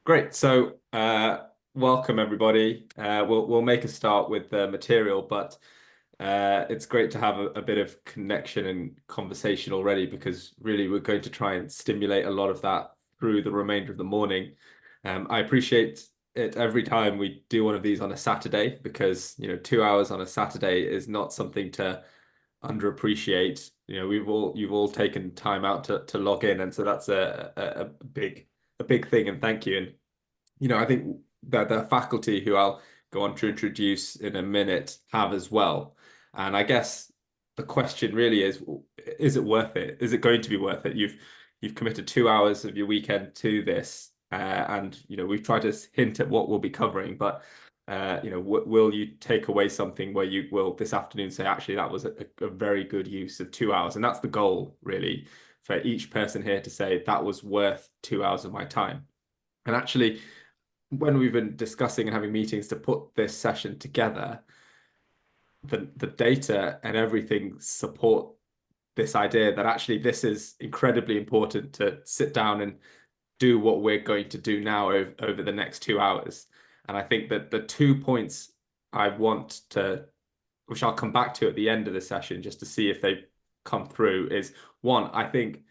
Great. So, welcome everybody. We'll make a start with the material, but it's great to have a bit of connection and conversation already because really we're going to try and stimulate a lot of that through the remainder of the morning. I appreciate it every time we do one of these on a Saturday because 2 hours on a Saturday is not something to underappreciate. You've all taken time out to log in, and so that's a big thing. And thank you. And I think that the faculty who I'll go on to introduce in a minute have as well. And I guess the question really is it worth it? Is it going to be worth it? You've committed 2 hours of your weekend to this, and we've tried to hint at what we'll be covering, but will you take away something where you will this afternoon say, actually, that was a very good use of 2 hours? And that's the goal, really, for each person here to say that was worth 2 hours of my time. And actually, when we've been discussing and having meetings to put this session together, the data and everything support this idea that actually this is incredibly important to sit down and do what we're going to do now over the next 2 hours. And I think that the 2 points I want to, which I'll come back to at the end of the session just to see if they come through, is one, I think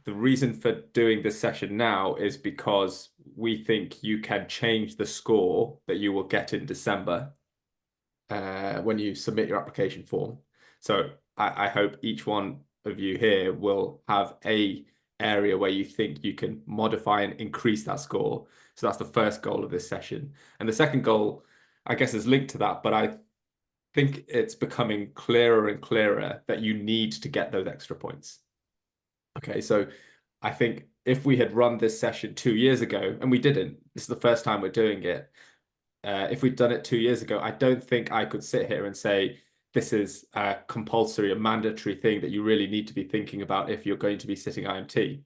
the reason for doing this session now is because we think you can change the score that you will get in December when you submit your application form. So I hope each one of you here will have a area where you think you can modify and increase that score. So that's the first goal of this session. And the second goal, I guess, is linked to that, but I think it's becoming clearer and clearer that you need to get those extra points. Okay, so I think if we had run this session 2 years ago, and we didn't, this is the first time we're doing it. If we'd done it 2 years ago, I don't think I could sit here and say, this is a compulsory, a mandatory thing that you really need to be thinking about if you're going to be sitting IMT.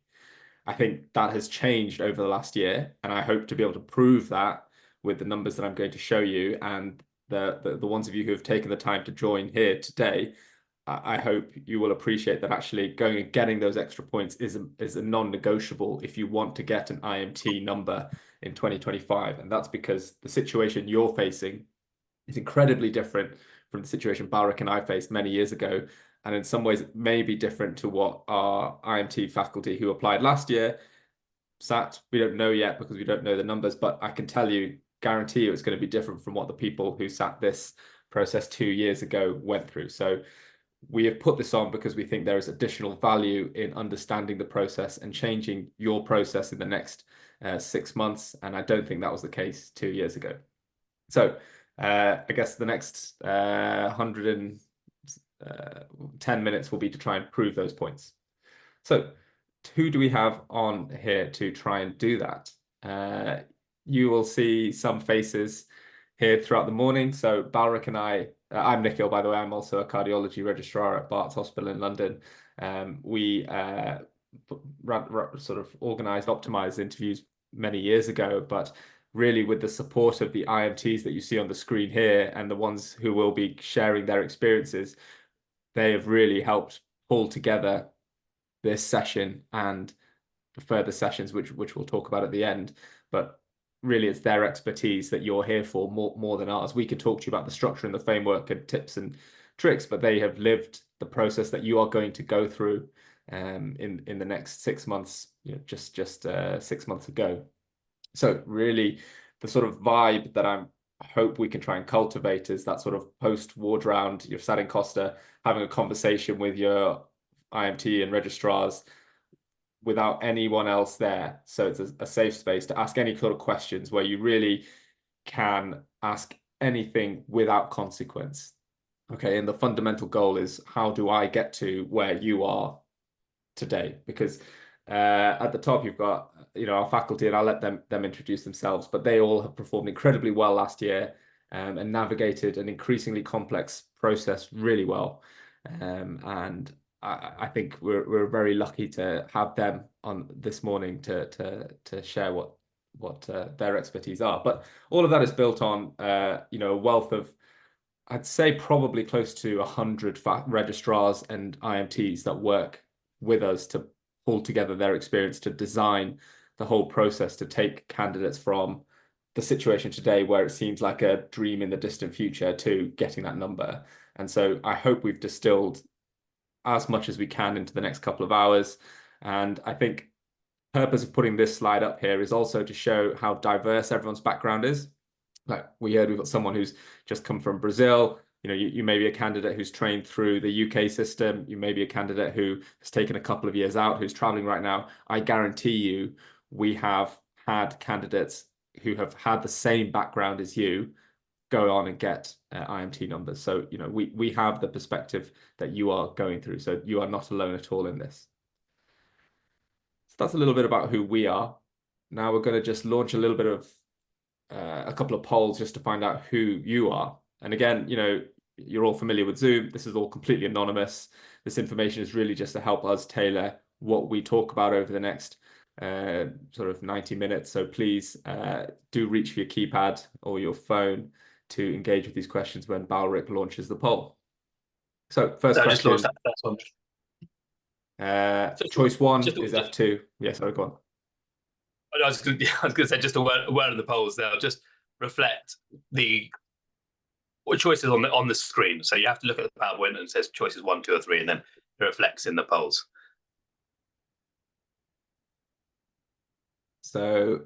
I think that has changed over the last year, and I hope to be able to prove that with the numbers that I'm going to show you and the ones of you who have taken the time to join here today. I hope you will appreciate that actually going and getting those extra points is a non-negotiable if you want to get an IMT number in 2025. And that's because the situation you're facing is incredibly different from the situation Balric and I faced many years ago. And in some ways, it may be different to what our IMT faculty who applied last year sat. We don't know yet because we don't know the numbers, but I can tell you, guarantee you it's going to be different from what the people who sat this process 2 years ago went through. So we have put this on because we think there is additional value in understanding the process and changing your process in the next 6 months. And I don't think that was the case 2 years ago. So I guess the next 110 minutes will be to try and prove those points. So who do we have on here to try and do that? You will see some faces here throughout the morning. So Balric and I'm Nikhil, by the way. I'm also a cardiology registrar at Bart's Hospital in London. We sort of organized Optimise interviews many years ago, but really with the support of the IMTs that you see on the screen here and the ones who will be sharing their experiences, they have really helped pull together this session and the further sessions, which we'll talk about at the end. But really, it's their expertise that you're here for more than ours. We can talk to you about the structure and the framework and tips and tricks, but they have lived the process that you are going to go through in the next 6 months, just 6 months ago. So really, the sort of vibe that I hope we can try and cultivate is that sort of post-ward round. You're sat in Costa having a conversation with your IMT and registrars without anyone else there. So it's a safe space to ask any sort of questions where you really can ask anything without consequence. Okay, and the fundamental goal is, how do I get to where you are today? Because at the top you've got our faculty, and I'll let them introduce themselves, but they all have performed incredibly well last year and navigated an increasingly complex process really well. And I think we're very lucky to have them on this morning to share what their expertise are. But all of that is built on a wealth of, I'd say, probably close to 100 registrars and IMTs that work with us to pull together their experience to design the whole process to take candidates from the situation today where it seems like a dream in the distant future to getting that number. And so I hope we've distilled as much as we can into the next couple of hours. And I think the purpose of putting this slide up here is also to show how diverse everyone's background is. Like we heard, we've got someone who's just come from Brazil. You may be a candidate who's trained through the UK system. You may be a candidate who has taken a couple of years out, who's traveling right now. I guarantee you, we have had candidates who have had the same background as you go on and get IMT numbers. So, we have the perspective that you are going through. So you are not alone at all in this. So that's a little bit about who we are. Now we're going to just launch a little bit of a couple of polls just to find out who you are. And again, you're all familiar with Zoom. This is all completely anonymous. This information is really just to help us tailor what we talk about over the next sort of 90 minutes. So please do reach for your keypad or your phone to engage with these questions when Balric launches the poll. So first question. Just launch that first one. Choice one is F2. Yeah, sorry, go on. I was going to say just a word of the polls. They'll just reflect what choices on the screen. So you have to look at the PowerPoint and it says choices 1, 2, or 3, and then it reflects in the polls. So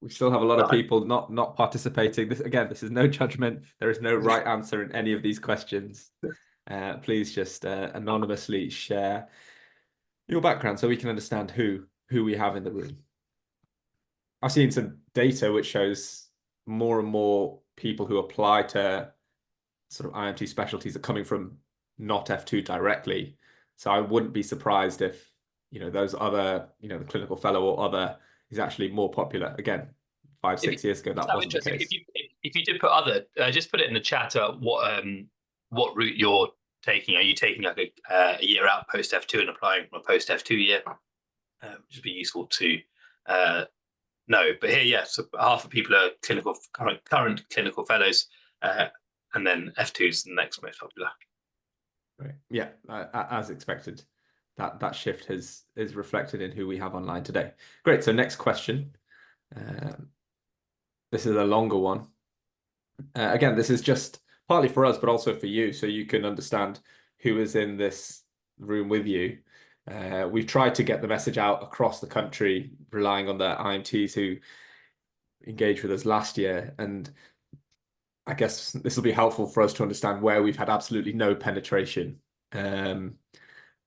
we still have a lot of people not participating. This is no judgment. There is no right answer in any of these questions. Please just anonymously share your background so we can understand who we have in the room. I've seen some data which shows more and more people who apply to sort of IMT specialties are coming from not F2 directly. So I wouldn't be surprised if, those other, the clinical fellow or other is actually more popular. Again, 5-6 years ago, that wasn't the case. If you did put other, just put it in the chat what route you're taking. Are you taking like a year out post F2 and applying from a post F2 year? Which would be useful to know. But here, so half of people are current clinical fellows, and then F2 is the next most popular. Right. Yeah, as expected. That shift is reflected in who we have online today. Great. So next question. This is a longer one. Again, this is just partly for us, but also for you, so you can understand who is in this room with you. We've tried to get the message out across the country, relying on the IMTs who engaged with us last year. And I guess this will be helpful for us to understand where we've had absolutely no penetration.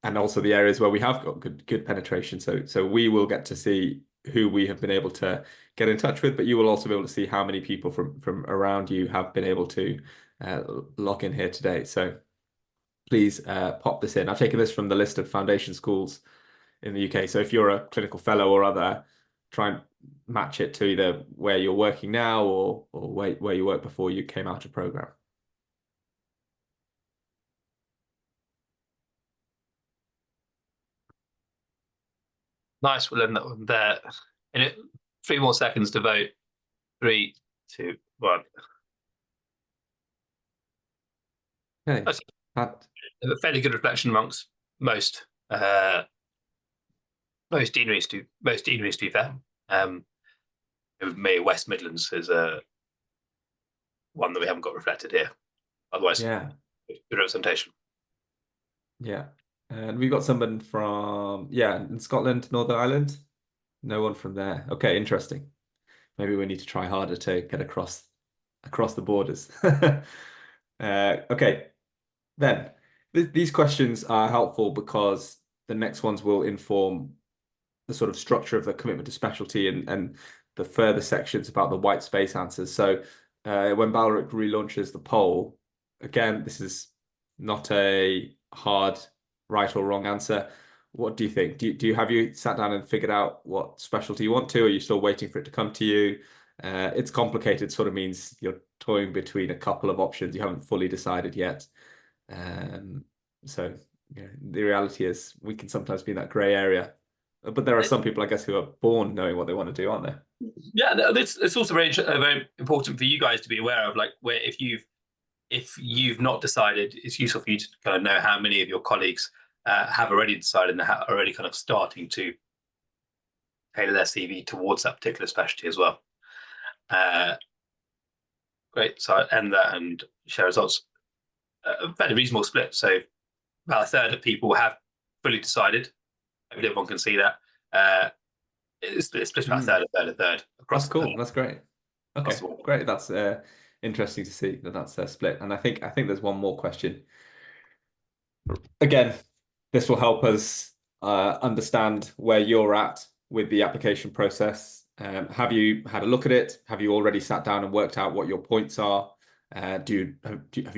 And also the areas where we have got good penetration. So we will get to see who we have been able to get in touch with, but you will also be able to see how many people from around you have been able to log in here today. So please pop this in. I've taken this from the list of foundation schools in the UK. So if you're a clinical fellow or other, try and match it to either where you're working now or where you worked before you came out of program. Nice. We'll end that one there. And 3 more seconds to vote. 3, 2, 1. Okay. That's a fairly good reflection amongst most deaneries. To be fair, maybe West Midlands is one that we haven't got reflected here. Otherwise, yeah, good representation. Yeah. And we've got someone from, in Scotland, Northern Ireland. No one from there. Okay, interesting. Maybe we need to try harder to get across the borders. Okay, then these questions are helpful because the next ones will inform the sort of structure of the commitment to specialty and the further sections about the white space answers. So when Balric relaunches the poll, again, this is not a hard right or wrong answer. What do you think? Do you sat down and figured out what specialty you want to, or are you still waiting for it to come to you? It's complicated, sort of means you're toying between a couple of options. You haven't fully decided yet. So the reality is we can sometimes be in that grey area. But there are some people, I guess, who are born knowing what they want to do, aren't there? Yeah, it's also very important for you guys to be aware of, like, where if you've not decided, it's useful for you to kind of know how many of your colleagues have already decided and are already kind of starting to tailor their CV towards that particular specialty as well. Great. So I'll end that and share results. A fairly reasonable split. So about a third of people have fully decided. Maybe everyone can see that. It's split about a third across That's cool. That's great. Okay, great. That's interesting to see that that's split. And I think there's one more question. Again, this will help us understand where you're at with the application process. Have you had a look at it? Have you already sat down and worked out what your points are? Have you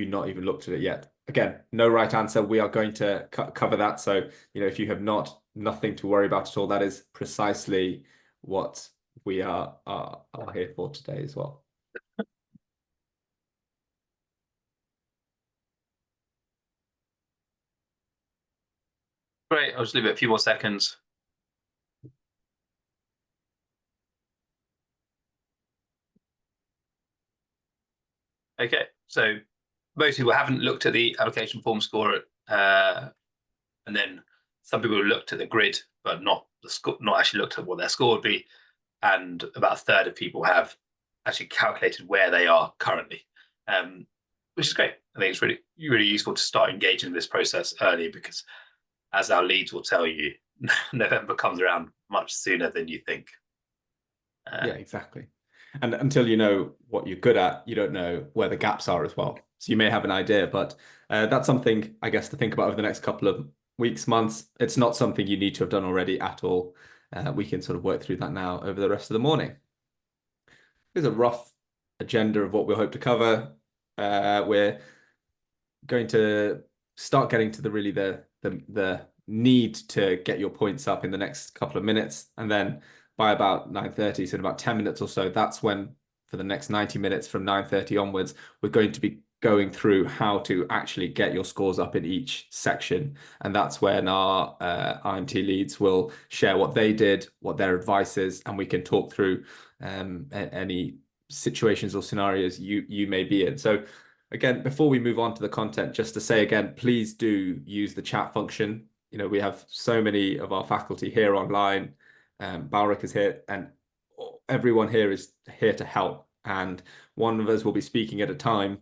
not even looked at it yet? Again, no right answer. We are going to cover that. So, if you have not, nothing to worry about at all. That is precisely what we are here for today as well. Great. I'll just leave it a few more seconds. Okay, so most people haven't looked at the application form score, and then some people have looked at the grid, but not actually looked at what their score would be. And about a third of people have actually calculated where they are currently, which is great. I think it's really, really useful to start engaging in this process early because, as our leads will tell you, November comes around much sooner than you think. Yeah, exactly. And until you know what you're good at, you don't know where the gaps are as well. So you may have an idea, but that's something, I guess, to think about over the next couple of weeks, months. It's not something you need to have done already at all. We can sort of work through that now over the rest of the morning. Here's a rough agenda of what we hope to cover. We're going to start getting to the need to get your points up in the next couple of minutes, and then by about 9:30, so in about 10 minutes or so, that's when, for the next 90 minutes from 9:30 onwards, we're going to be going through how to actually get your scores up in each section. And that's when our IMT leads will share what they did, what their advice is, and we can talk through any situations or scenarios you may be in. So again, before we move on to the content, just to say again, please do use the chat function. We have so many of our faculty here online. Balric is here, and everyone here is here to help. And one of us will be speaking at a time,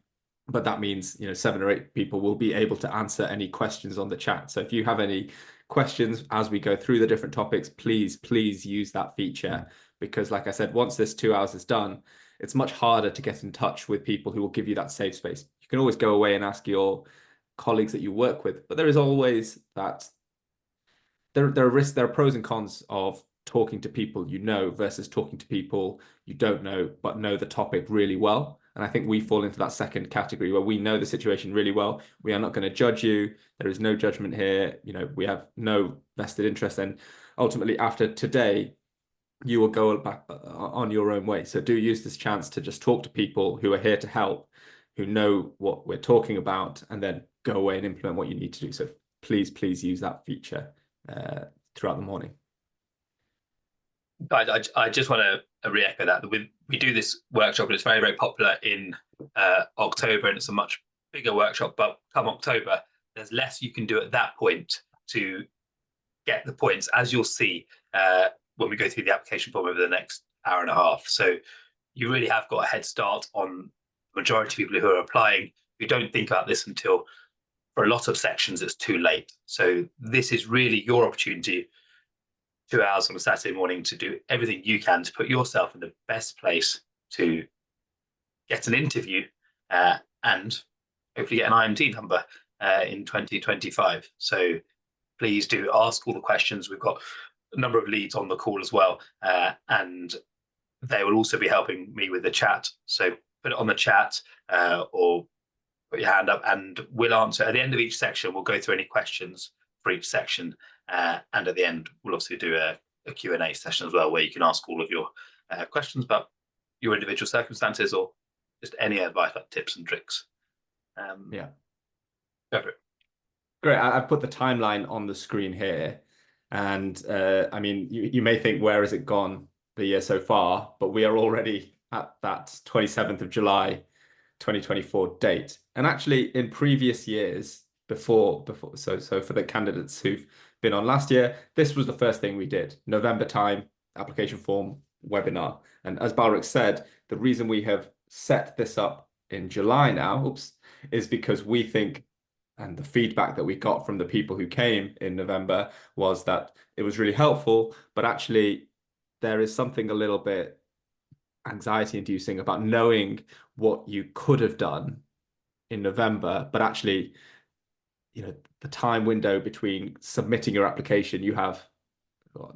but that means 7 or 8 people will be able to answer any questions on the chat. So if you have any questions as we go through the different topics, please use that feature, because like I said, once this 2 hours is done, it's much harder to get in touch with people who will give you that safe space. You can always go away and ask your colleagues that you work with, but there is always that there are risks, there are pros and cons of talking to people versus talking to people you don't know but know the topic really well. And I think we fall into that second category where we know the situation really well. We are not going to judge you. There is no judgment here. We have no vested interest. And ultimately, after today, you will go back on your own way. So do use this chance to just talk to people who are here to help, who know what we're talking about, and then go away and implement what you need to do. So please use that feature throughout the morning. I just want to re-echo that. We do this workshop, and it's very, very popular in October, and it's a much bigger workshop. But come October, there's less you can do at that point to get the points, as you'll see when we go through the application form over the next hour and a half. So you really have got a head start on the majority of people who are applying who don't think about this until, for a lot of sections, it's too late. So this is really your opportunity, 2 hours on a Saturday morning, to do everything you can to put yourself in the best place to get an interview and hopefully get an IMT number in 2025. So please do ask all the questions. We've got a number of leads on the call as well, and they will also be helping me with the chat. So put it on the chat or put your hand up, and we'll answer. At the end of each section, we'll go through any questions for each section. And at the end, we'll also do a Q&A session as well, where you can ask all of your questions about your individual circumstances or just any advice, like tips and tricks. Yeah. Go for it. Great. I've put the timeline on the screen here. And I mean, you may think, where has it gone the year so far? But we are already at that 27th of July, 2024 date. And actually, in previous years, before, so for the candidates who've been on last year, this was the first thing we did. November time, application form webinar. And as Balric said, the reason we have set this up in July now, is because we think, and the feedback that we got from the people who came in November was that it was really helpful, but actually there is something a little bit anxiety inducing about knowing what you could have done in November, but actually, the time window between submitting your application, you have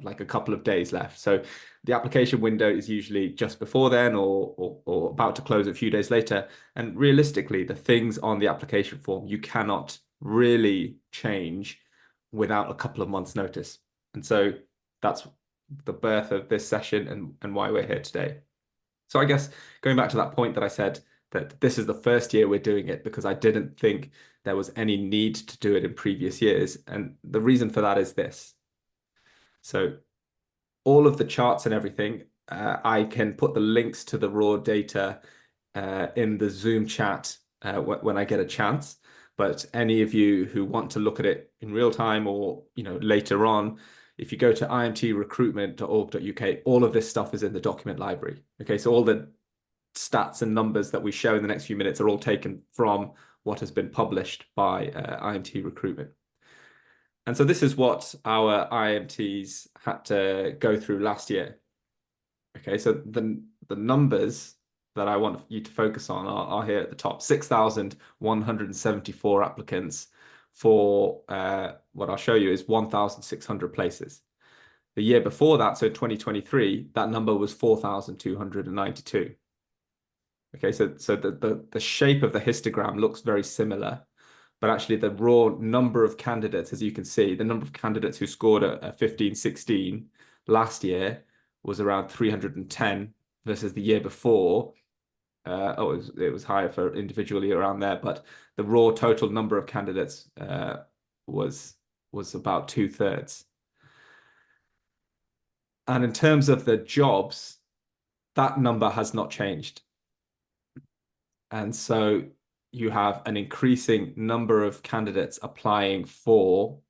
like a couple of days left. So the application window is usually just before then or about to close a few days later. And realistically, the things on the application form you cannot really change without a couple of months' notice. And so that's the birth of this session and why we're here today. So I guess going back to that point that I said that this is the first year we're doing it because I didn't think there was any need to do it in previous years. And the reason for that is this. So all of the charts and everything, I can put the links to the raw data in the Zoom chat when I get a chance. But any of you who want to look at it in real time or later on, if you go to imtrecruitment.org.uk, all of this stuff is in the document library. Okay, so all the stats and numbers that we show in the next few minutes are all taken from what has been published by IMT Recruitment. And so this is what our IMTs had to go through last year. Okay, so the numbers that I want you to focus on are here at the top. 6,174 applicants for what I'll show you is 1,600 places. The year before that, so 2023, that number was 4,292. Okay, so the shape of the histogram looks very similar, but actually the raw number of candidates, as you can see, the number of candidates who scored a 15, 16 last year was around 310 versus the year before. It was higher for individually around there, but the raw total number of candidates was about 2/3. And in terms of the jobs, that number has not changed. And so you have an increasing number of candidates applying for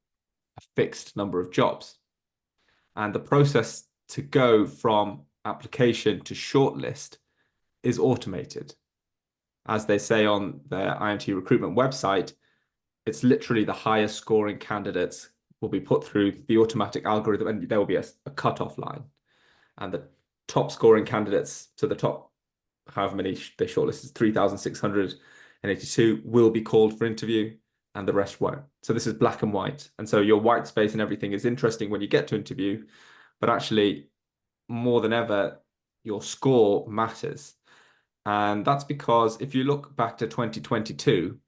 a fixed number of jobs. And the process to go from application to shortlist is automated. As they say on their IMT recruitment website, it's literally the highest scoring candidates will be put through the automatic algorithm and there will be a cutoff line. And the top scoring candidates to the top, however many they shortlist is 3,682 will be called for interview and the rest won't. So this is black and white. And so your white space and everything is interesting when you get to interview, but actually more than ever, your score matters. And that's because if you look back to 2022,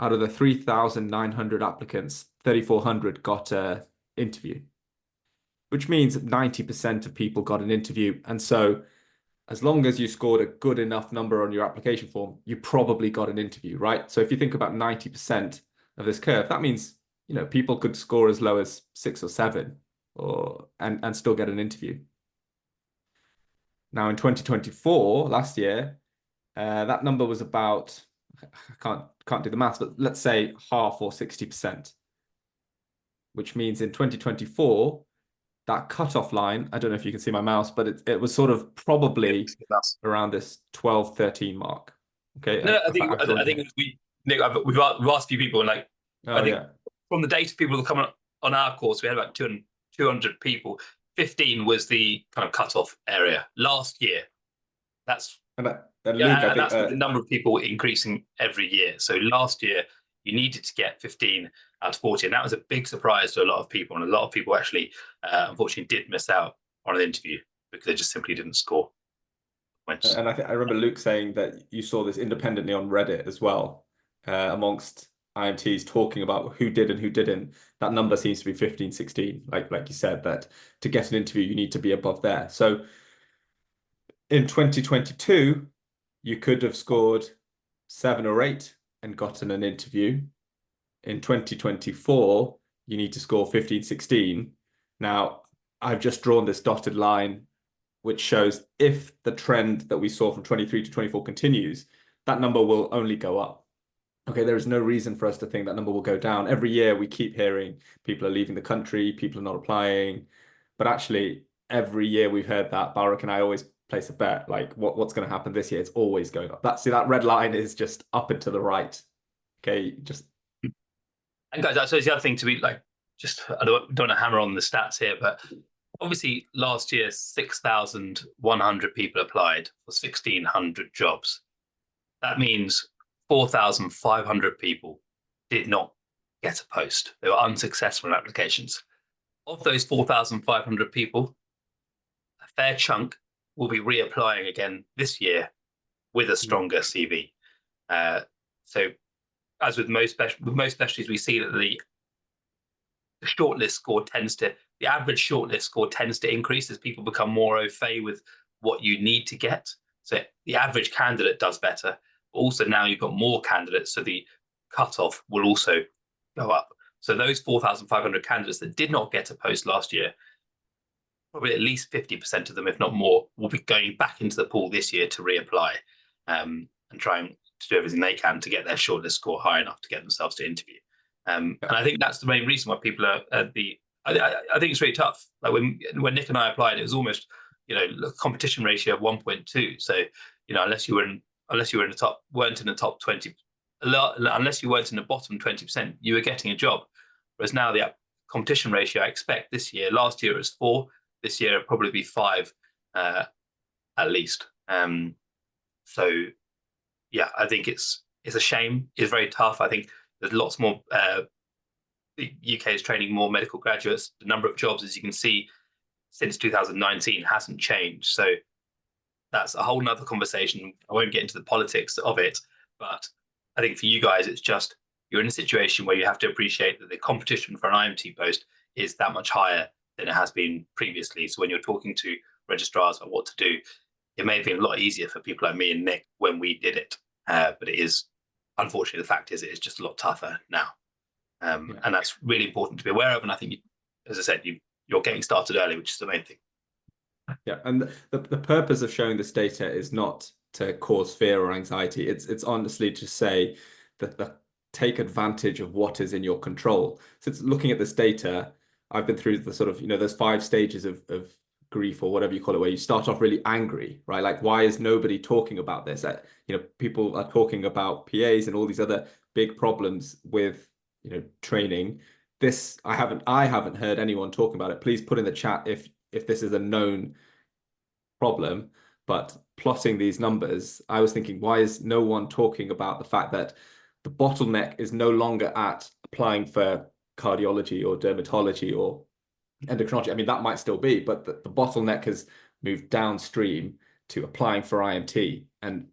out of the 3,900 applicants, 3,400 got an interview, which means 90% of people got an interview. And so as long as you scored a good enough number on your application form, you probably got an interview, right? So if you think about 90% of this curve, that means, people could score as low as 6 or 7 and still get an interview. Now in 2024, last year, that number was about, I can't do the maths, but let's say half or 60%, which means in 2024, that cutoff line, I don't know if you can see my mouse, but it was sort of probably around this 12, 13 mark. Okay. No, I think Nick, we've asked a few people, and I think from the data people that come on our course, we had about 200 people. 15 was the kind of cutoff area last year. That's Luke, that's the number of people increasing every year. So last year you needed to get 15 out of 40, and that was a big surprise to a lot of people. And a lot of people actually, unfortunately, did miss out on an interview because they just simply didn't score. And I remember Luke saying that you saw this independently on Reddit as well, amongst IMTs talking about who did and who didn't. That number seems to be 15, 16, like you said, that to get an interview, you need to be above there. So in 2022, you could have scored 7 or 8 and gotten an interview. In 2024, you need to score 15, 16. Now, I've just drawn this dotted line, which shows if the trend that we saw from 23 to 24 continues, that number will only go up. Okay, there is no reason for us to think that number will go down. Every year we keep hearing people are leaving the country, people are not applying, But actually, every year we've heard that. Balric and I always place a bet, like what's going to happen this year? It's always going up. That red line is just up and to the right. Okay, just. And guys, I suppose the other thing to be like, just I don't want to hammer on the stats here, but obviously last year 6,100 people applied for 1,600 jobs. That means 4,500 people did not get a post. They were unsuccessful in applications. Of those 4,500 people, a fair chunk will be reapplying again this year with a stronger CV. So, as with most specialties, we see that the shortlist score the average shortlist score tends to increase as people become more au fait with what you need to get. So the average candidate does better. But also now you've got more candidates, so the cutoff will also go up. So those 4,500 candidates that did not get a post last year, probably at least 50% of them, if not more, will be going back into the pool this year to reapply and trying to do everything they can to get their shortlist score high enough to get themselves to interview. And I think that's the main reason why people are I think it's really tough. Like when Nick and I applied, it was almost, a competition ratio of 1.2. So, unless you were in the top, weren't in the top 20, unless you weren't in the bottom 20%, you were getting a job. Whereas now the competition ratio, I expect this year, last year it was 4, this year it'll probably be 5 at least. So yeah, I think it's a shame. It's very tough. I think there's lots more. The UK is training more medical graduates. The number of jobs, as you can see, since 2019 hasn't changed. So that's a whole nother conversation. I won't get into the politics of it, but I think for you guys, it's just you're in a situation where you have to appreciate that the competition for an IMT post is that much higher than it has been previously. So when you're talking to registrars about what to do, it may have been a lot easier for people like me and Nick when we did it. But it is, unfortunately, the fact is it is just a lot tougher now. And that's really important to be aware of. And I think, as I said, you're getting started early, which is the main thing. Yeah, and the purpose of showing this data is not to cause fear or anxiety. It's honestly to say that take advantage of what is in your control. So it's looking at this data. I've been through the sort of, there's 5 stages of grief or whatever you call it, where you start off really angry, right? Like, why is nobody talking about this? People are talking about PAs and all these other big problems with, training. This, I haven't heard anyone talking about it. Please put in the chat if this is a known problem. But plotting these numbers, I was thinking, why is no one talking about the fact that the bottleneck is no longer at applying for cardiology or dermatology or endocrinology? I mean, that might still be, but the bottleneck has moved downstream to applying for IMT, and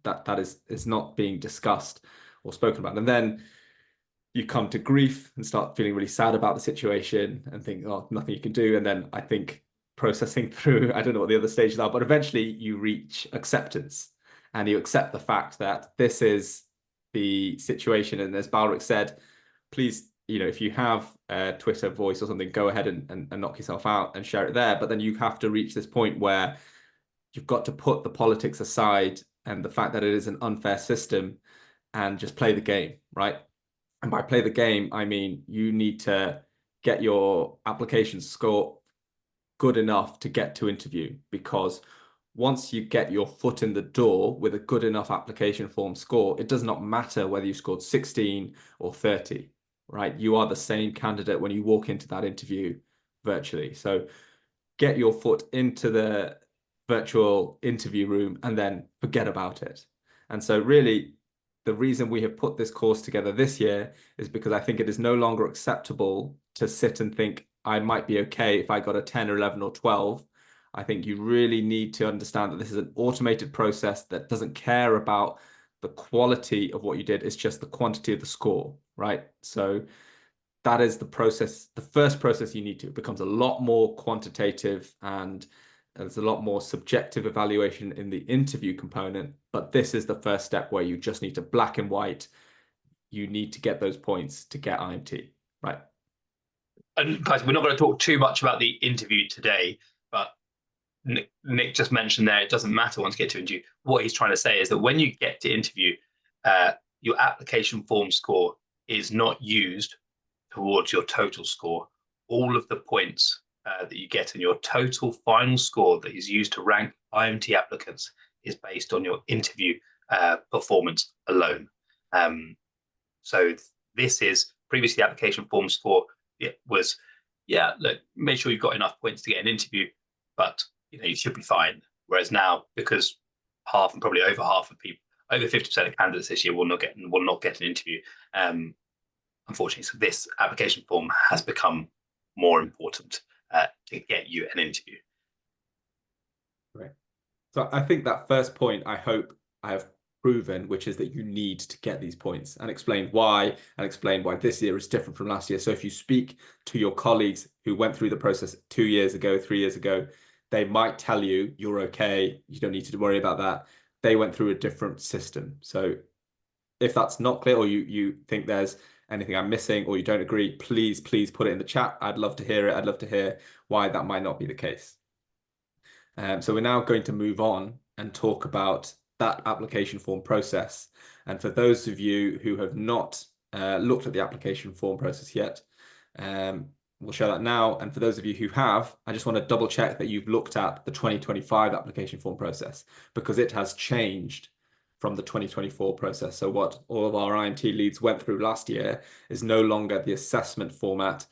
that is not being discussed or spoken about. And then you come to grief and start feeling really sad about the situation and think, oh, nothing you can do. And then I think processing through, I don't know what the other stages are, but eventually you reach acceptance and you accept the fact that this is the situation. And as Balric said, please, if you have a Twitter voice or something, go ahead and knock yourself out and share it there. But then you have to reach this point where you've got to put the politics aside and the fact that it is an unfair system and just play the game, right? And by play the game, I mean, you need to get your application score good enough to get to interview, because once you get your foot in the door with a good enough application form score, it does not matter whether you scored 16 or 30, right? You are the same candidate when you walk into that interview virtually. So get your foot into the virtual interview room and then forget about it. And so really, the reason we have put this course together this year is because I think it is no longer acceptable to sit and think, I might be okay if I got a 10 or 11 or 12. I think you really need to understand that this is an automated process that doesn't care about the quality of what you did. It's just the quantity of the score, right? So that is the process, the first process you need to. It becomes a lot more quantitative and there's a lot more subjective evaluation in the interview component, but this is the first step where you just need to black and white. You need to get those points to get IMT, right? And guys, we're not going to talk too much about the interview today, but Nick just mentioned there, it doesn't matter once you get to interview. What he's trying to say is that when you get to interview, your application form score is not used towards your total score. All of the points that you get, and your total final score that is used to rank IMT applicants is based on your interview performance alone. So this is previously the application form score. It was, yeah, look, make sure you've got enough points to get an interview, but you should be fine. Whereas now, because half and probably over half of people, over 50% of candidates this year will not get an interview. Unfortunately, so this application form has become more important to get you an interview. Right. So I think that first point, I hope I have proven, which is that you need to get these points, and explain why this year is different from last year. So if you speak to your colleagues who went through the process 2 years ago, 3 years ago, they might tell you you're okay, you don't need to worry about that. They went through a different system. So if that's not clear, or you think there's anything I'm missing, or you don't agree, please put it in the chat. I'd love to hear it. I'd love to hear why that might not be the case. So we're now going to move on and talk about that application form process. And for those of you who have not looked at the application form process yet, we'll show that now. And for those of you who have, I just want to double check that you've looked at the 2025 application form process, because it has changed from the 2024 process. So what all of our IMT leads went through last year is no longer the assessment format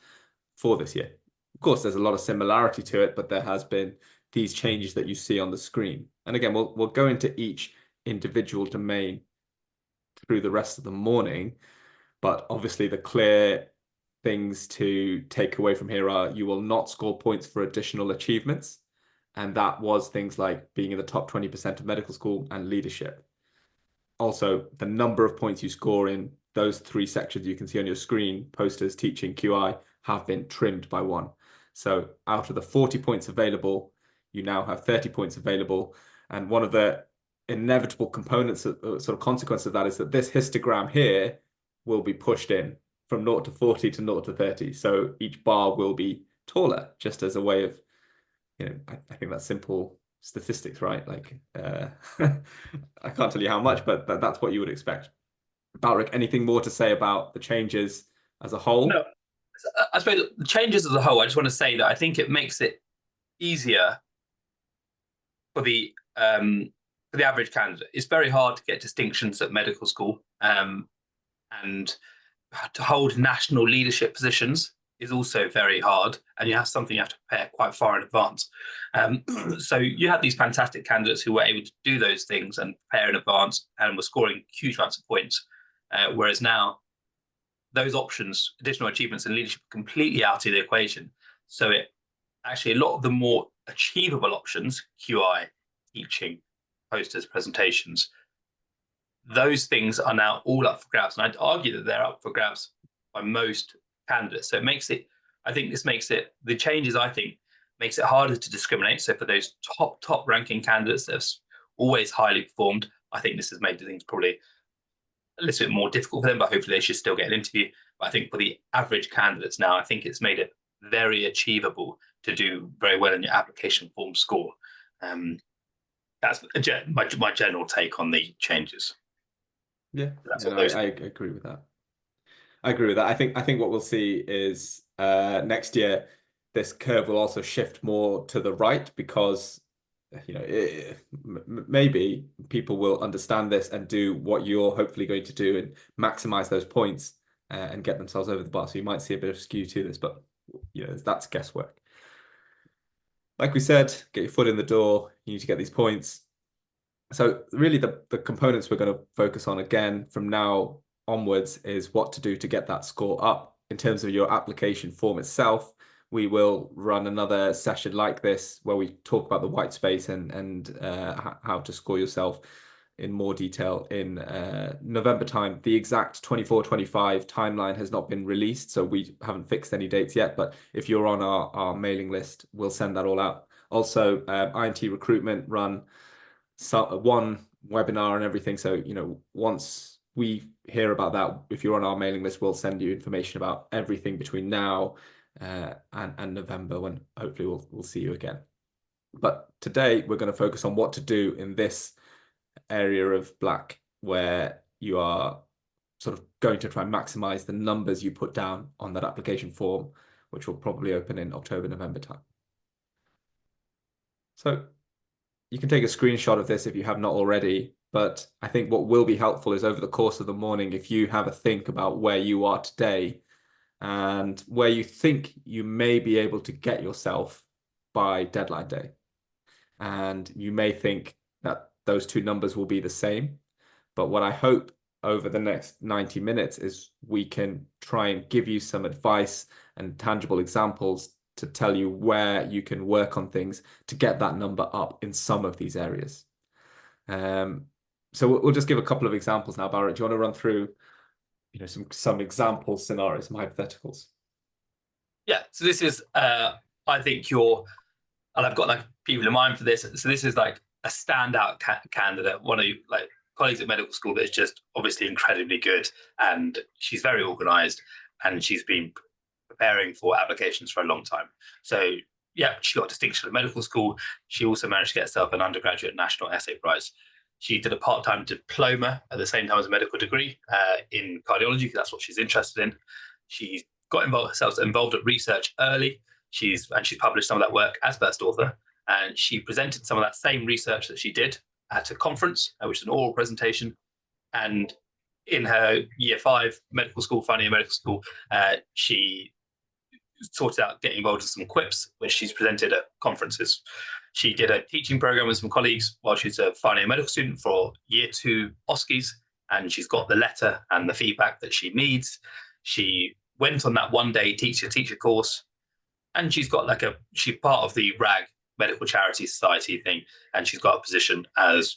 for this year. Of course, there's a lot of similarity to it, but there has been these changes that you see on the screen. And again, we'll go into each individual domain through the rest of the morning, but obviously the clear things to take away from here are you will not score points for additional achievements. And that was things like being in the top 20% of medical school and leadership. Also, the number of points you score in those 3 sections you can see on your screen, posters, teaching, QI, have been trimmed by 1. So out of the 40 points available, you now have 30 points available. And one of the inevitable components, sort of consequence of that, is that this histogram here will be pushed in from 0 to 40 to 0 to 30. So each bar will be taller, just as a way of, I think that's simple statistics, right? Like, I can't tell you how much, but that's what you would expect. Balric, anything more to say about the changes as a whole? No, I suppose the changes as a whole, I just want to say that I think it makes it easier for the average candidate. It's very hard to get distinctions at medical school, and to hold national leadership positions is also very hard, and you have to prepare quite far in advance. So you had these fantastic candidates who were able to do those things and prepare in advance and were scoring huge amounts of points, whereas now those options, additional achievements and leadership, are completely out of the equation. So it actually, a lot of the more achievable options, QI, teaching, posters, presentations, those things are now all up for grabs. And I'd argue that they're up for grabs by most candidates. So it makes it, I think this makes it, the changes, I think, makes it harder to discriminate. So for those top ranking candidates that have always highly performed, I think this has made things probably a little bit more difficult for them, but hopefully they should still get an interview. But I think for the average candidates now, I think it's made it very achievable to do very well in your application form score. That's my general take on the changes. Yeah, I agree with that. I agree with that. I think what we'll see is next year this curve will also shift more to the right, because maybe people will understand this and do what you're hopefully going to do and maximize those points and get themselves over the bar. So you might see a bit of skew to this, but that's guesswork. Like we said, get your foot in the door. You need to get these points. So really the components we're going to focus on again from now onwards is what to do to get that score up. In terms of your application form itself, we will run another session like this where we talk about the white space and how to score yourself in more detail in November time. The exact 24-25 timeline has not been released, so we haven't fixed any dates yet, but if you're on our mailing list, we'll send that all out. Also, IMT Recruitment run one webinar and everything, so once we hear about that, if you're on our mailing list, we'll send you information about everything between now and November, when hopefully we'll see you again. But today we're going to focus on what to do in this area of black, where you are sort of going to try and maximize the numbers you put down on that application form, which will probably open in October, November time. So you can take a screenshot of this if you have not already, but I think what will be helpful is over the course of the morning, if you have a think about where you are today and where you think you may be able to get yourself by deadline day. And you may think that those two numbers will be the same. But what I hope over the next 90 minutes is we can try and give you some advice and tangible examples to tell you where you can work on things to get that number up in some of these areas. So we'll just give a couple of examples now. Barrett, do you want to run through some example scenarios, some hypotheticals? Yeah, so this is, I think and I've got like people in mind for this. So this is like a standout candidate, one of like colleagues at medical school that's just obviously incredibly good, and she's very organized, and she's been preparing for applications for a long time. So yeah, she got distinction at medical school. She also managed to get herself an undergraduate national essay prize. She did a part-time diploma at the same time as a medical degree in cardiology, because that's what she's interested in. She got herself involved at research early. She's published some of that work as first author, and she presented some of that same research that she did at a conference, which is an oral presentation. And in her year 5 medical school, final year medical school, she sorted out getting involved in some quips, which she's presented at conferences. She did a teaching program with some colleagues while she's a final year medical student for year 2 OSCEs, and she's got the letter and the feedback that she needs. She went on that one-day teacher course, and she's part of the RAG Medical Charity Society thing, and she's got a position as,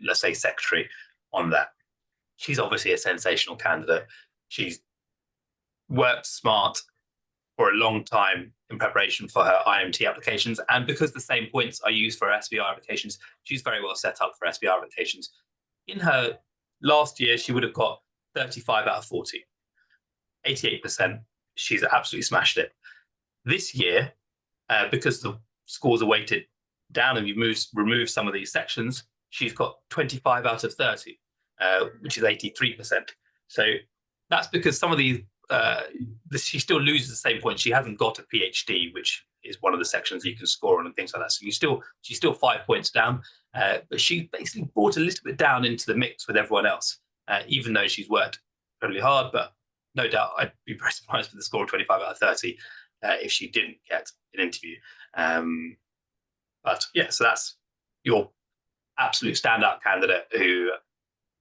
let's say, secretary on that. She's obviously a sensational candidate. She's worked smart for a long time in preparation for her IMT applications, and because the same points are used for SBR applications, she's very well set up for SBR applications. In her last year, she would have got 35 out of 40, 88%. She's absolutely smashed it. This year, because the scores are weighted down and you've removed some of these sections, she's got 25 out of 30, which is 83%. So that's because some of these, she still loses the same points. She hasn't got a PhD, which is one of the sections you can score on and things like that. So she's still 5 points down, but she basically brought a little bit down into the mix with everyone else, even though she's worked really hard. But no doubt, I'd be very surprised with the score of 25 out of 30 if she didn't get an interview. But yeah, so that's your absolute standout candidate, who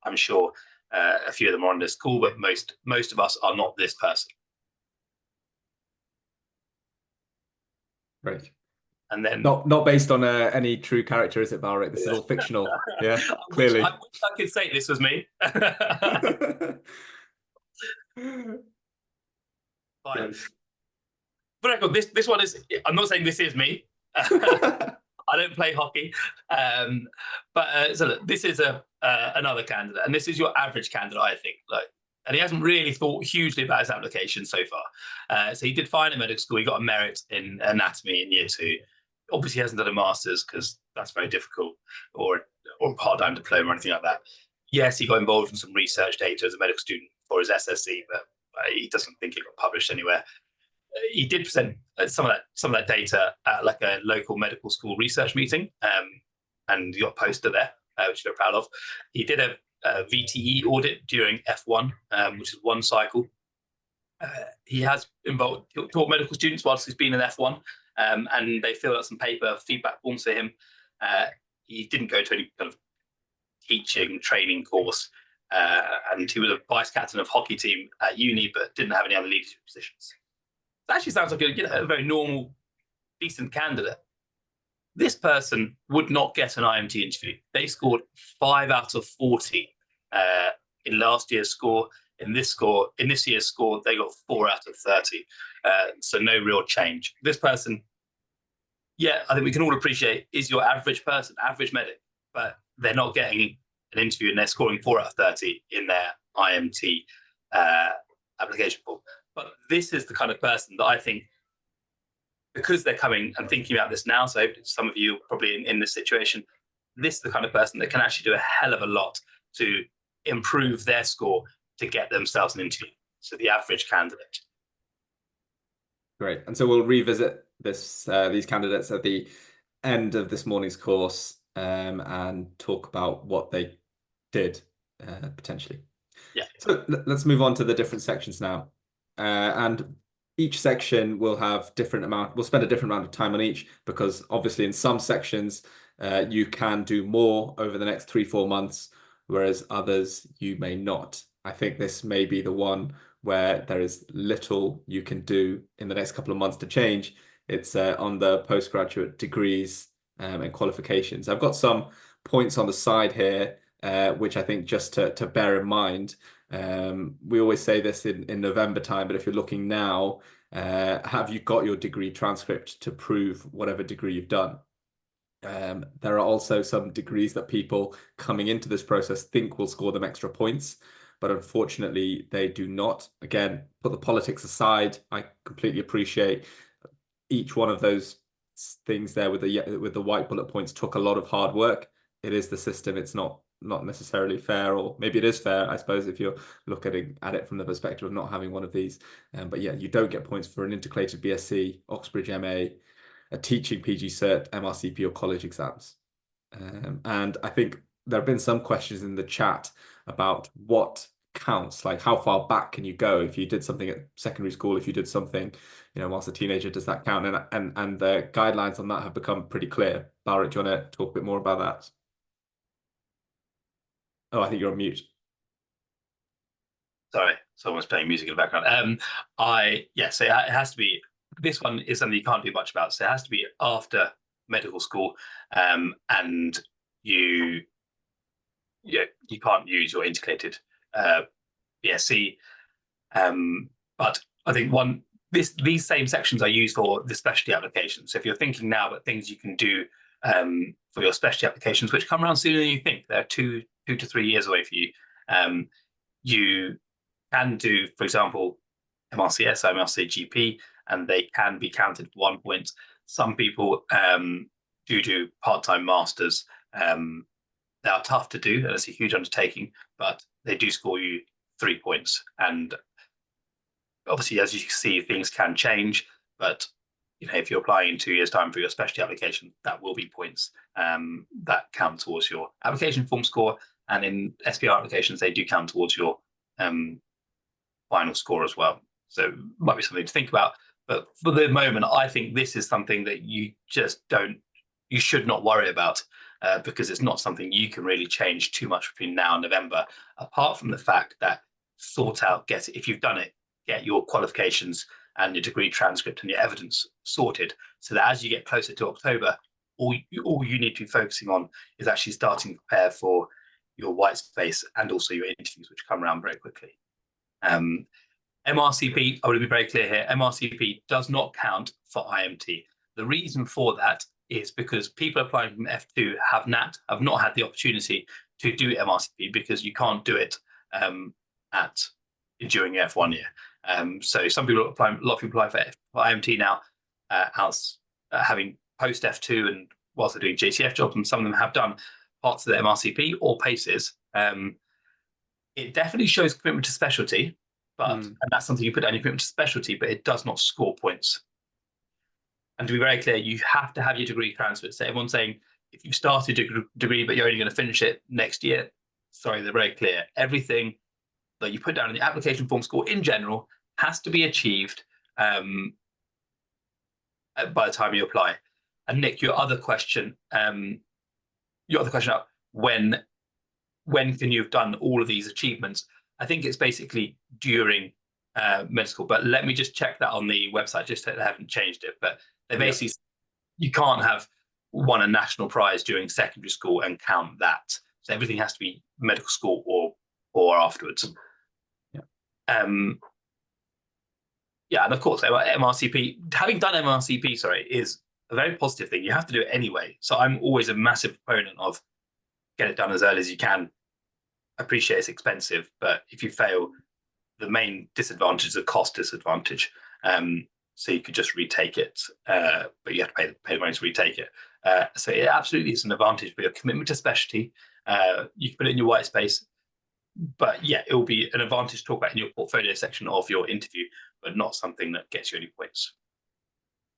I'm sure a few of them are on this call, but most of us are not this person. Right. And then not based on any true character, is it, Barrett? This is all fictional. Yeah, clearly. I wish I could say this was me. Fine. Right. But this one is, I'm not saying this is me. I don't play hockey. So look, this is another candidate, and this is your average candidate, I think. And he hasn't really thought hugely about his application so far. So he did fine in medical school. He got a merit in anatomy in year 2. Obviously, he hasn't done a master's because that's very difficult, or a part-time diploma or anything like that. Yes, he got involved in some research data as a medical student for his SSC, but he doesn't think it got published anywhere. He did present some of that data at like a local medical school research meeting, and he got a poster there, which we're proud of. He did a VTE audit during F1, which is one cycle. He has taught medical students whilst he's been in F1, and they filled out some paper feedback forms for him. He didn't go to any kind of teaching training course, and he was a vice captain of hockey team at uni, but didn't have any other leadership positions. It actually sounds like a very normal, decent candidate. This person would not get an IMT interview. They scored 5 out of 40 in last year's score. In this year's score, they got 4 out of 30. So no real change. This person, yeah, I think we can all appreciate, is your average person, average medic, but they're not getting an interview and they're scoring 4 out of 30 in their IMT application form. But this is the kind of person that I think, because they're coming and thinking about this now, so some of you are probably in this situation, this is the kind of person that can actually do a hell of a lot to improve their score to get themselves an interview. So the average candidate. Great. And so we'll revisit these candidates at the end of this morning's course, and talk about what they did, potentially. Yeah. So let's move on to the different sections now. And each section will have we'll spend a different amount of time on each, because obviously in some sections, you can do more over the next 3-4 months, whereas others you may not. I think this may be the one where there is little you can do in the next couple of months to change. It's on the postgraduate degrees, and qualifications. I've got some points on the side here, which I think just to bear in mind. We always say this in November time, but if you're looking now, have you got your degree transcript to prove whatever degree you've done? There are also some degrees that people coming into this process think will score them extra points, but unfortunately they do not. Again, put the politics aside, I completely appreciate each one of those things there with the white bullet points took a lot of hard work. It is the system. It's not necessarily fair, or maybe it is fair, I suppose, if you're looking at it from the perspective of not having one of these. But yeah, you don't get points for an integrated BSc, Oxbridge MA, a teaching PG cert, MRCP, or college exams. And I think there have been some questions in the chat about what counts, like how far back can you go if you did something at secondary school, if you did something, whilst a teenager, does that count? And the guidelines on that have become pretty clear. Barrett, do you want to talk a bit more about that? Oh, I think you're on mute. Sorry, someone's playing music in the background. So it has to be. This one is something you can't do much about. So it has to be after medical school, and you can't use your integrated BSc. But I think these same sections are used for the specialty applications. So if you're thinking now about things you can do for your specialty applications, which come around sooner than you think, they're 2 to 3 years away for you. You can do, for example, MRCS, MRCGP, and they can be counted 1 point. Some people do part-time masters. They are tough to do, and it's a huge undertaking, but they do score you 3 points. And obviously, as you see, things can change, but if you're applying in 2 years' time for your specialty application, that will be points that count towards your application form score. And in SPR applications, they do count towards your final score as well. So it might be something to think about. But for the moment, I think this is something that you should not worry about, because it's not something you can really change too much between now and November, apart from the fact that if you've done it, get your qualifications and your degree transcript and your evidence sorted, so that as you get closer to October, all you need to be focusing on is actually starting to prepare for your white space and also your interviews, which come around very quickly. MRCP, I want to be very clear here, MRCP does not count for IMT. The reason for that is because people applying from F2 have not had the opportunity to do MRCP, because you can't do it during your F1 year. So a lot of people apply for IMT now, having post F2, and whilst they're doing JCF jobs, and some of them have done parts of the MRCP or PACES. It definitely shows commitment to specialty, and that's something you put down your commitment to specialty, but it does not score points. And to be very clear, you have to have your degree transcript. So everyone's saying, if you've started a degree, but you're only going to finish it next year, sorry, they're very clear. Everything that you put down in the application form score in general has to be achieved by the time you apply. And Nick, your other question about when can you have done all of these achievements? I think it's basically during medical, but let me just check that on the website, just that they haven't changed it. But they basically, you can't have won a national prize during secondary school and count that. So everything has to be medical school or afterwards. And of course, MRCP, having done MRCP, is a very positive thing. You have to do it anyway. So I'm always a massive proponent of get it done as early as you can. I appreciate it's expensive, but if you fail, the main disadvantage is a cost disadvantage. So you could just retake it, but you have to pay the money to retake it. So it absolutely is an advantage for your commitment to specialty. You can put it in your white space, but yeah, it will be an advantage to talk about in your portfolio section of your interview, but not something that gets you any points.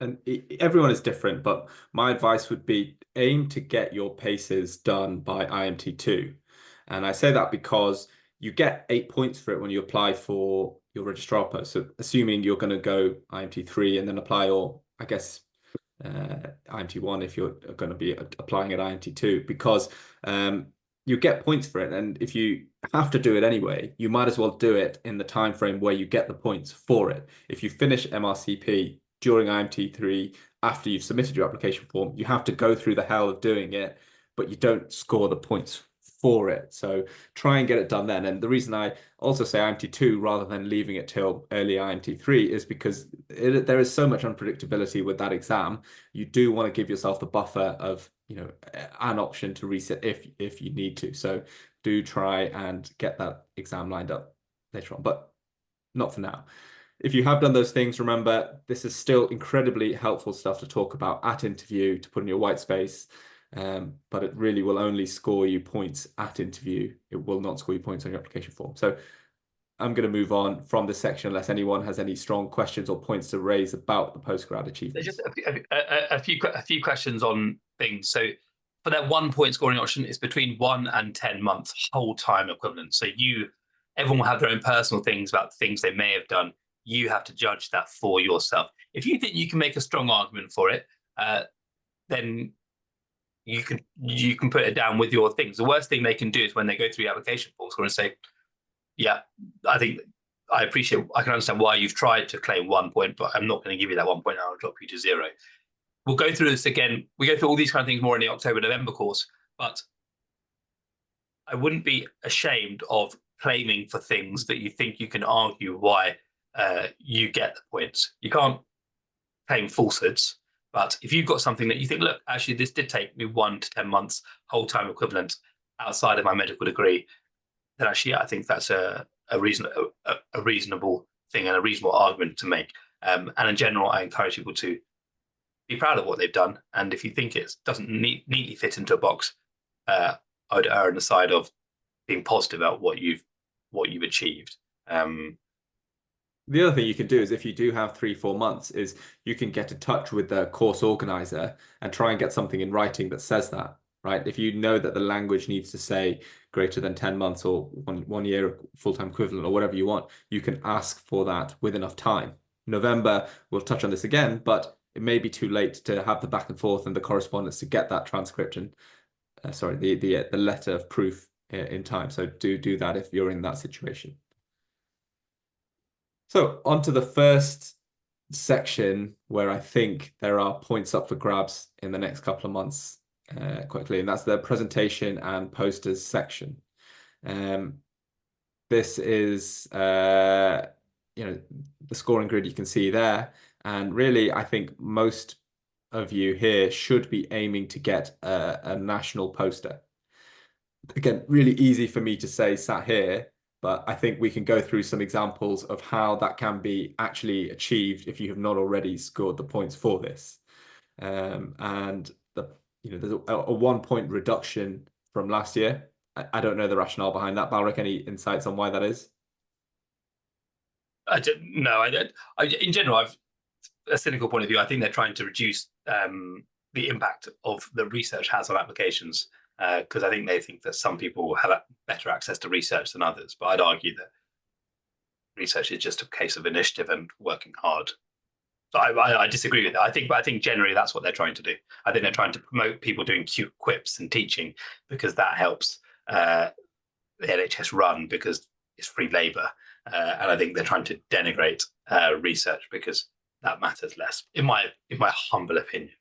And everyone is different, but my advice would be aim to get your paces done by IMT2. And I say that because you get 8 points for it when you apply for your registrar post. So assuming you're going to go IMT3 and then apply, or I guess IMT1 if you're going to be applying at IMT2, because you get points for it. And if you have to do it anyway, you might as well do it in the time frame where you get the points for it. If you finish MRCP during IMT3 after you've submitted your application form, you have to go through the hell of doing it, but you don't score the points for it. So try and get it done then. And the reason I also say IMT2 rather than leaving it till early IMT3 is because there is so much unpredictability with that exam. You do want to give yourself the buffer of, you know, an option to reset if you need to. So do try and get that exam lined up later on, but not for now. If you have done those things, remember, this is still incredibly helpful stuff to talk about at interview, to put in your white space, but it really will only score you points at interview. It will not score you points on your application form. So I'm going to move on from this section unless anyone has any strong questions or points to raise about the postgrad achievements. There's just a few questions on things. So for that 1 point scoring option, it's between 1 and 10 months whole time equivalent. So everyone will have their own personal things about things they may have done. You have to judge that for yourself. If you think you can make a strong argument for it, then you can put it down with your things. The worst thing they can do is when they go through your application forms and say, yeah, I can understand why you've tried to claim 1 point, but I'm not going to give you that 1 point. I'll drop you to 0. We'll go through this again. We go through all these kind of things more in the October-November course, but I wouldn't be ashamed of claiming for things that you think you can argue why you get the points. You can't claim falsehoods, but if you've got something that you think, look, actually, this did take me 1 to 10 months whole time equivalent outside of my medical degree, then actually, I think that's a reasonable thing and a reasonable argument to make. And in general, I encourage people to be proud of what they've done. And if you think it doesn't neatly fit into a box, I would err on the side of being positive about what you've achieved. The other thing you can do is if you do have 3-4 months is you can get in touch with the course organizer and try and get something in writing that says that, right? If you know that the language needs to say greater than 10 months or one year full-time equivalent or whatever you want, you can ask for that with enough time. November, we'll touch on this again, but it may be too late to have the back and forth and the correspondence to get that transcription, the letter of proof in time. So do that if you're in that situation. So on to the first section where I think there are points up for grabs in the next couple of months quickly, and that's the presentation and posters section. This is the scoring grid you can see there, and really I think most of you here should be aiming to get a national poster. Again, really easy for me to say sat here, but I think we can go through some examples of how that can be actually achieved if you have not already scored the points for this. And there's a 1 point reduction from last year. I don't know the rationale behind that. Balric, any insights on why that is? I don't know. In general, I've a cynical point of view. I think they're trying to reduce the impact of the research has on applications. Because I think they think that some people have better access to research than others. But I'd argue that research is just a case of initiative and working hard. So I disagree with that. I think generally that's what they're trying to do. I think they're trying to promote people doing cute quips and teaching because that helps the NHS run because it's free labour. And I think they're trying to denigrate research because that matters less, in my humble opinion.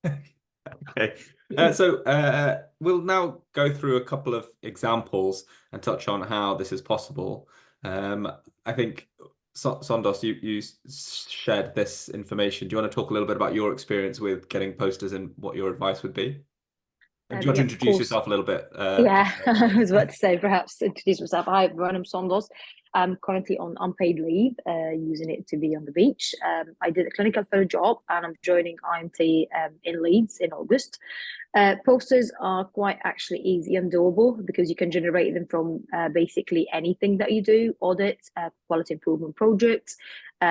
Okay. So we'll now go through a couple of examples and touch on how this is possible. I think, Sondos, you shared this information. Do you want to talk a little bit about your experience with getting posters and what your advice would be? And do you want to introduce yourself a little bit? Yeah, I was about to say, perhaps introduce myself. Hi, everyone, I'm Sondos. I'm currently on unpaid leave, using it to be on the beach. I did a clinical fellow job and I'm joining IMT in Leeds in August. Posters are quite actually easy and doable because you can generate them from basically anything that you do, audits, quality improvement projects.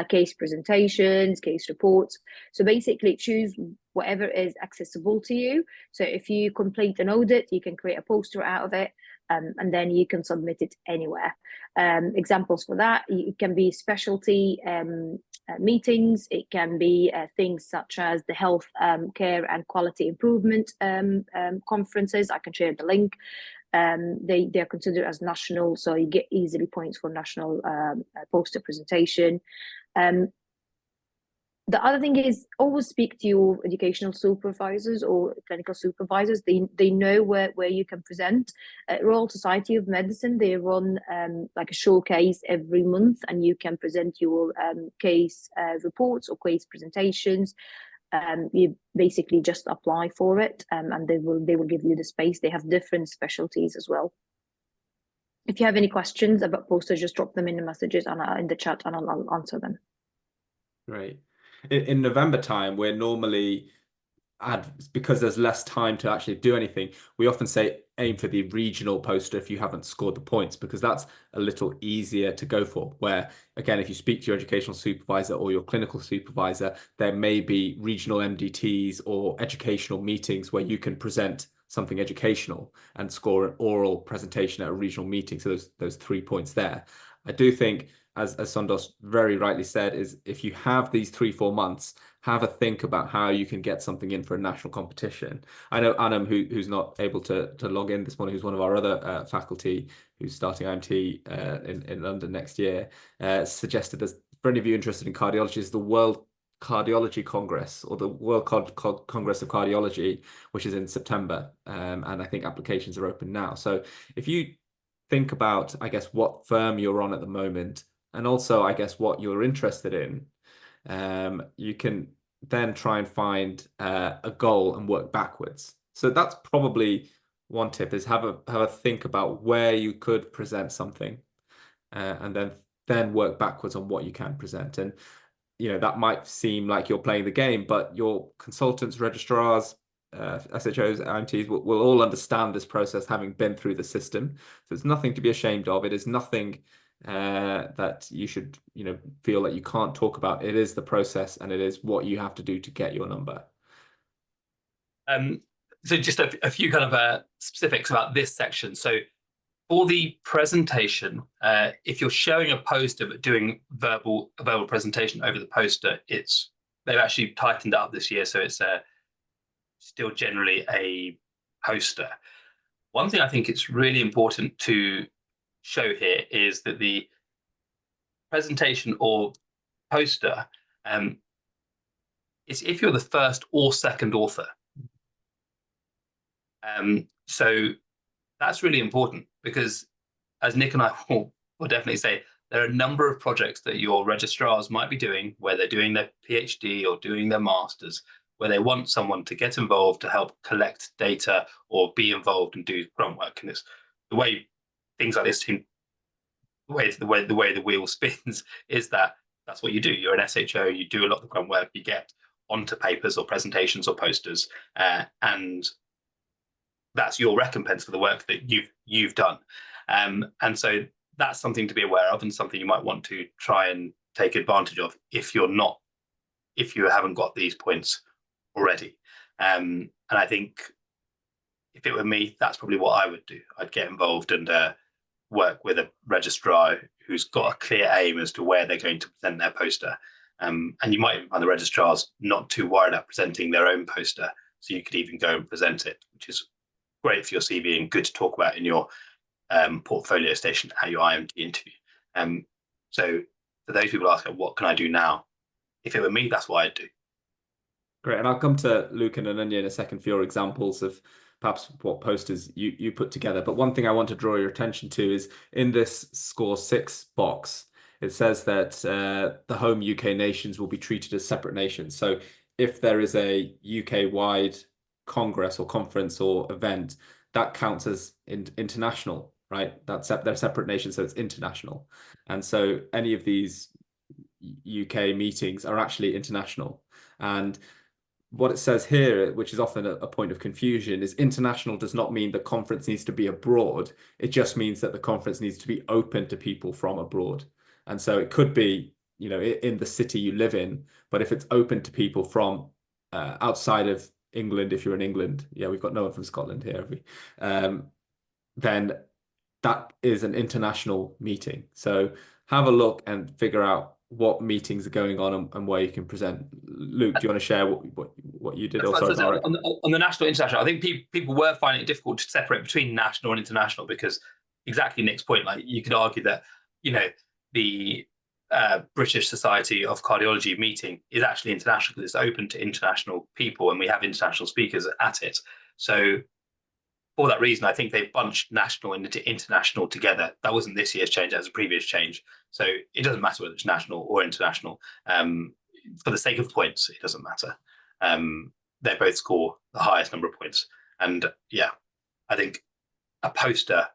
case presentations, case reports. So basically choose whatever is accessible to you. So if you complete an audit, you can create a poster out of it, and then you can submit it anywhere. Examples for that, it can be specialty meetings, it can be things such as the health care and quality improvement conferences. I can share the link. They are considered as national, so you get easily points for national poster presentation. The other thing is always speak to your educational supervisors or clinical supervisors. They know where you can present. Royal Society of Medicine, they run like a showcase every month, and you can present your case reports or case presentations. You basically just apply for it, and they will give you the space. They have different specialties as well. If you have any questions about posters, just drop them in the messages and in the chat, and I'll answer them. Great. In November time, we're normally because there's less time to actually do anything, we often say aim for the regional poster if you haven't scored the points, because that's a little easier to go for. Where, again, if you speak to your educational supervisor or your clinical supervisor, there may be regional MDTs or educational meetings where you can present something educational and score an oral presentation at a regional meeting. So those 3 points there. I do think, as Sandos very rightly said, is if you have these 3-4 months, have a think about how you can get something in for a national competition. I know Anam, who's not able to log in this morning, who's one of our other faculty who's starting IMT in London next year, suggested that for any of you interested in cardiology, is the World Cardiology Congress, or the World Congress of Cardiology, which is in September, and I think applications are open now. So if you think about, I guess, what firm you're on at the moment, and also, I guess, what you're interested in, you can then try and find a goal and work backwards. So that's probably one tip, is have a think about where you could present something, and then work backwards on what you can present. And that might seem like you're playing the game, but your consultants, registrars, SHOs, IMTs will all understand this process, having been through the system. So it's nothing to be ashamed of. It is nothing that you should feel that you can't talk about. It is the process, and it is what you have to do to get your number. So just a few kind of specifics about this section. So for the presentation, if you're showing a poster but doing a verbal presentation over the poster, they've actually tightened up this year, so it's still generally a poster. One thing I think it's really important to show here is that the presentation or poster is if you're the first or second author. So that's really important, because as Nick and I will definitely say, there are a number of projects that your registrars might be doing where they're doing their PhD or doing their masters, where they want someone to get involved to help collect data or be involved and do grunt work. And it's the way things like this seem, the way the wheel spins is that's what you do. You're an SHO, you do a lot of the grunt work, you get onto papers or presentations or posters, and that's your recompense for the work that you've done. And so that's something to be aware of, and something you might want to try and take advantage of if you haven't got these points already. And I think if it were me, that's probably what I would do. I'd get involved and work with a registrar who's got a clear aim as to where they're going to present their poster. And you might even find the registrars not too worried about presenting their own poster, so you could even go and present it, which is great for your CV and good to talk about in your portfolio station at your IMT interview. So for those people asking, what can I do now? If it were me, that's what I'd do. Great. And I'll come to Luke and Ananya in a second for your examples of perhaps what posters you put together. But one thing I want to draw your attention to is in this score 6 box, it says that the home UK nations will be treated as separate nations. So if there is a UK-wide congress or conference or event, that counts as international, right? They're separate nations, so it's international. And so any of these UK meetings are actually international. And what it says here, which is often a point of confusion, is international does not mean the conference needs to be abroad. It just means that the conference needs to be open to people from abroad. And so it could be you know, in the city you live in. But if it's open to people from outside of England, if you're in England, yeah, we've got no one from Scotland here, have we? Then that is an international meeting. So have a look and figure out what meetings are going on and where you can present. Luke, do you want to share what you did? So Also, on the national international, I think people were finding it difficult to separate between national and international, because exactly Nick's point, like you could argue that, you know, the British Society of Cardiology meeting is actually international because it's open to international people and we have international speakers at it. So for that reason, I think they bunched national and international together. That wasn't this year's change, that was a previous change. So it doesn't matter whether it's national or international. For the sake of points, it doesn't matter. They both score the highest number of points. And yeah, I think a poster,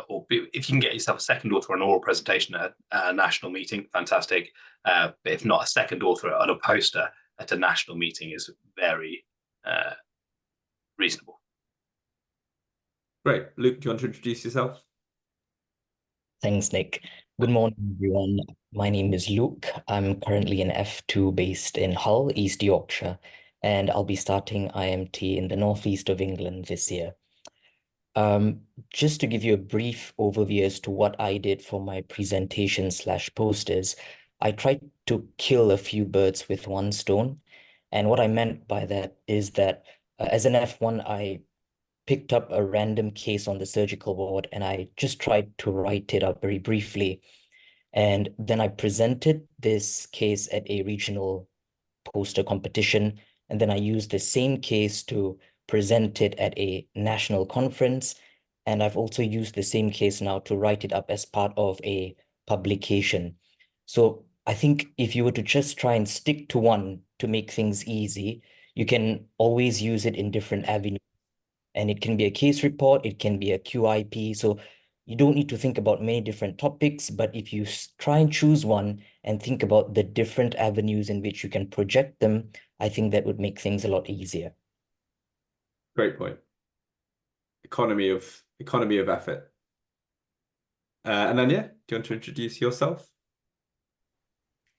or if you can get yourself a second author on an oral presentation at a national meeting, fantastic. But if not, a second author on a poster at a national meeting is very reasonable. great. Luke, do you want to introduce yourself? Thanks, Nick. Good morning, everyone. My name is Luke. I'm currently an F2 based in Hull, East Yorkshire, and I'll be starting IMT in the northeast of England this year. Just to give you a brief overview as to what I did for my presentation/posters, I tried to kill a few birds with one stone. And what I meant by that is that as an F1, I picked up a random case on the surgical ward and I just tried to write it up very briefly. And then I presented this case at a regional poster competition. And then I used the same case to present it at a national conference. And I've also used the same case now to write it up as part of a publication. So I think if you were to just try and stick to one to make things easy, you can always use it in different avenues. And it can be a case report, it can be a QIP. So you don't need to think about many different topics, but if you try and choose one and think about the different avenues in which you can project them, I think that would make things a lot easier. Great point. Economy of effort. And then, yeah, do you want to introduce yourself?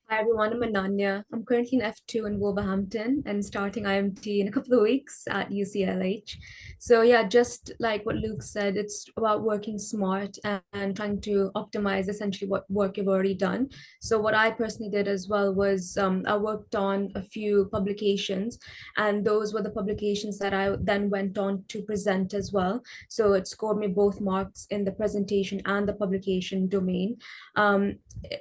Hi everyone, I'm Ananya. I'm currently in F2 in Wolverhampton and starting IMT in a couple of weeks at UCLH. So yeah, just like what Luke said, it's about working smart and trying to optimize essentially what work you've already done. So what I personally did as well was I worked on a few publications, and those were the publications that I then went on to present as well. So it scored me both marks in the presentation and the publication domain.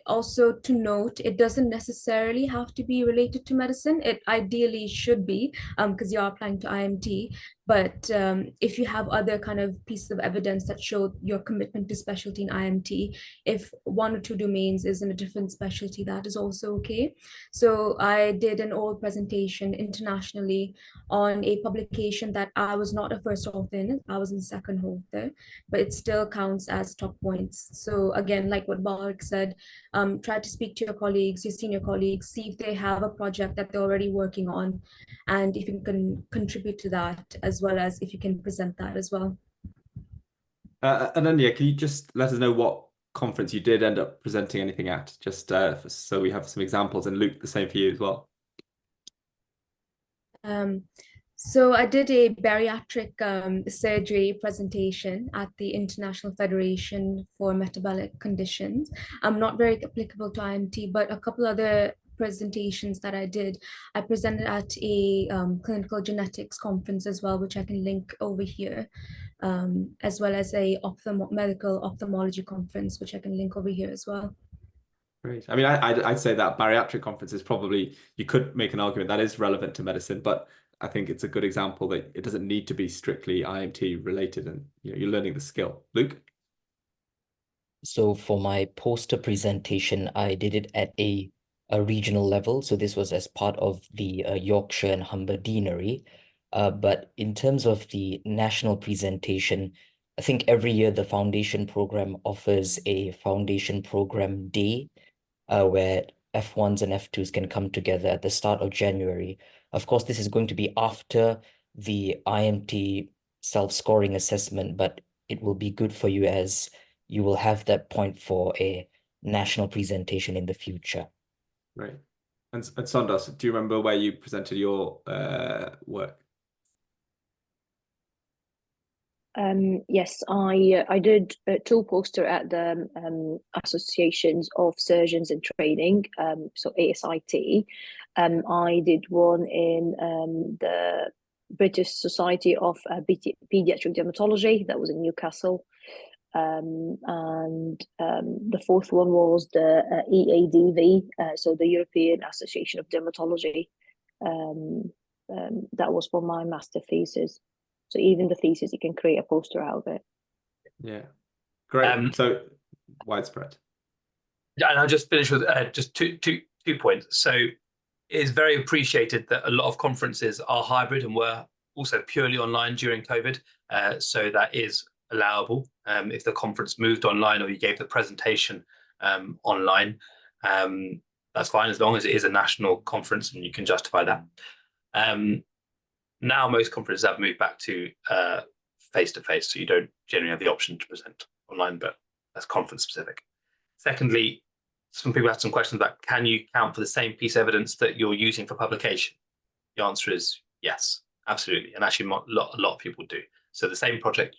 Also to note, it doesn't necessarily have to be related to medicine. It ideally should be, because you're applying to IMT. But if you have other kind of pieces of evidence that show your commitment to specialty in IMT, if one or two domains is in a different specialty, that is also okay. So I did an oral presentation internationally on a publication that I was not a first author in, I was in second author, but it still counts as top points. So again, like what Barak said, try to speak to your colleagues, your senior colleagues, see if they have a project that they're already working on, and if you can contribute to that, as well as if you can present that as well. And then, yeah, can you just let us know what conference you did end up presenting anything at, just so we have some examples, and Luke, the same for you as well. So I did a bariatric surgery presentation at the International Federation for Metabolic Conditions. Not very applicable to IMT, but a couple other presentations that I did. I presented at a clinical genetics conference as well, which I can link over here, as well as a medical ophthalmology conference, which I can link over here as well. Great. I mean, I'd say that bariatric conference is probably, you could make an argument that is relevant to medicine, but I think it's a good example that it doesn't need to be strictly IMT related, and you're learning the skill. Luke? So for my poster presentation, I did it at a regional level. So this was as part of the Yorkshire and Humber Deanery. But in terms of the national presentation, I think every year the foundation program offers a foundation program day where F1s and F2s can come together at the start of January. Of course, this is going to be after the IMT self-scoring assessment, but it will be good for you as you will have that point for a national presentation in the future. Great. And Sondas, do you remember where you presented your work? Yes, I did two poster at the Associations of Surgeons in Training, so ASIT. I did one in the British Society of Pediatric Dermatology, that was in Newcastle. And the fourth one was the EADV, so the European Association of Dermatology. That was for my master thesis. So even the thesis, you can create a poster out of it. Yeah, great. So widespread. Yeah, and I'll just finish with just two points. So it's very appreciated that a lot of conferences are hybrid and were also purely online during COVID. So that is allowable. If the conference moved online or you gave the presentation online, that's fine, as long as it is a national conference and you can justify that. Now most conferences have moved back to face-to-face, so you don't generally have the option to present online, but that's conference specific. Secondly, some people had some questions about, can you count for the same piece of evidence that you're using for publication? The answer is yes, absolutely. And actually a lot of people do. So the same project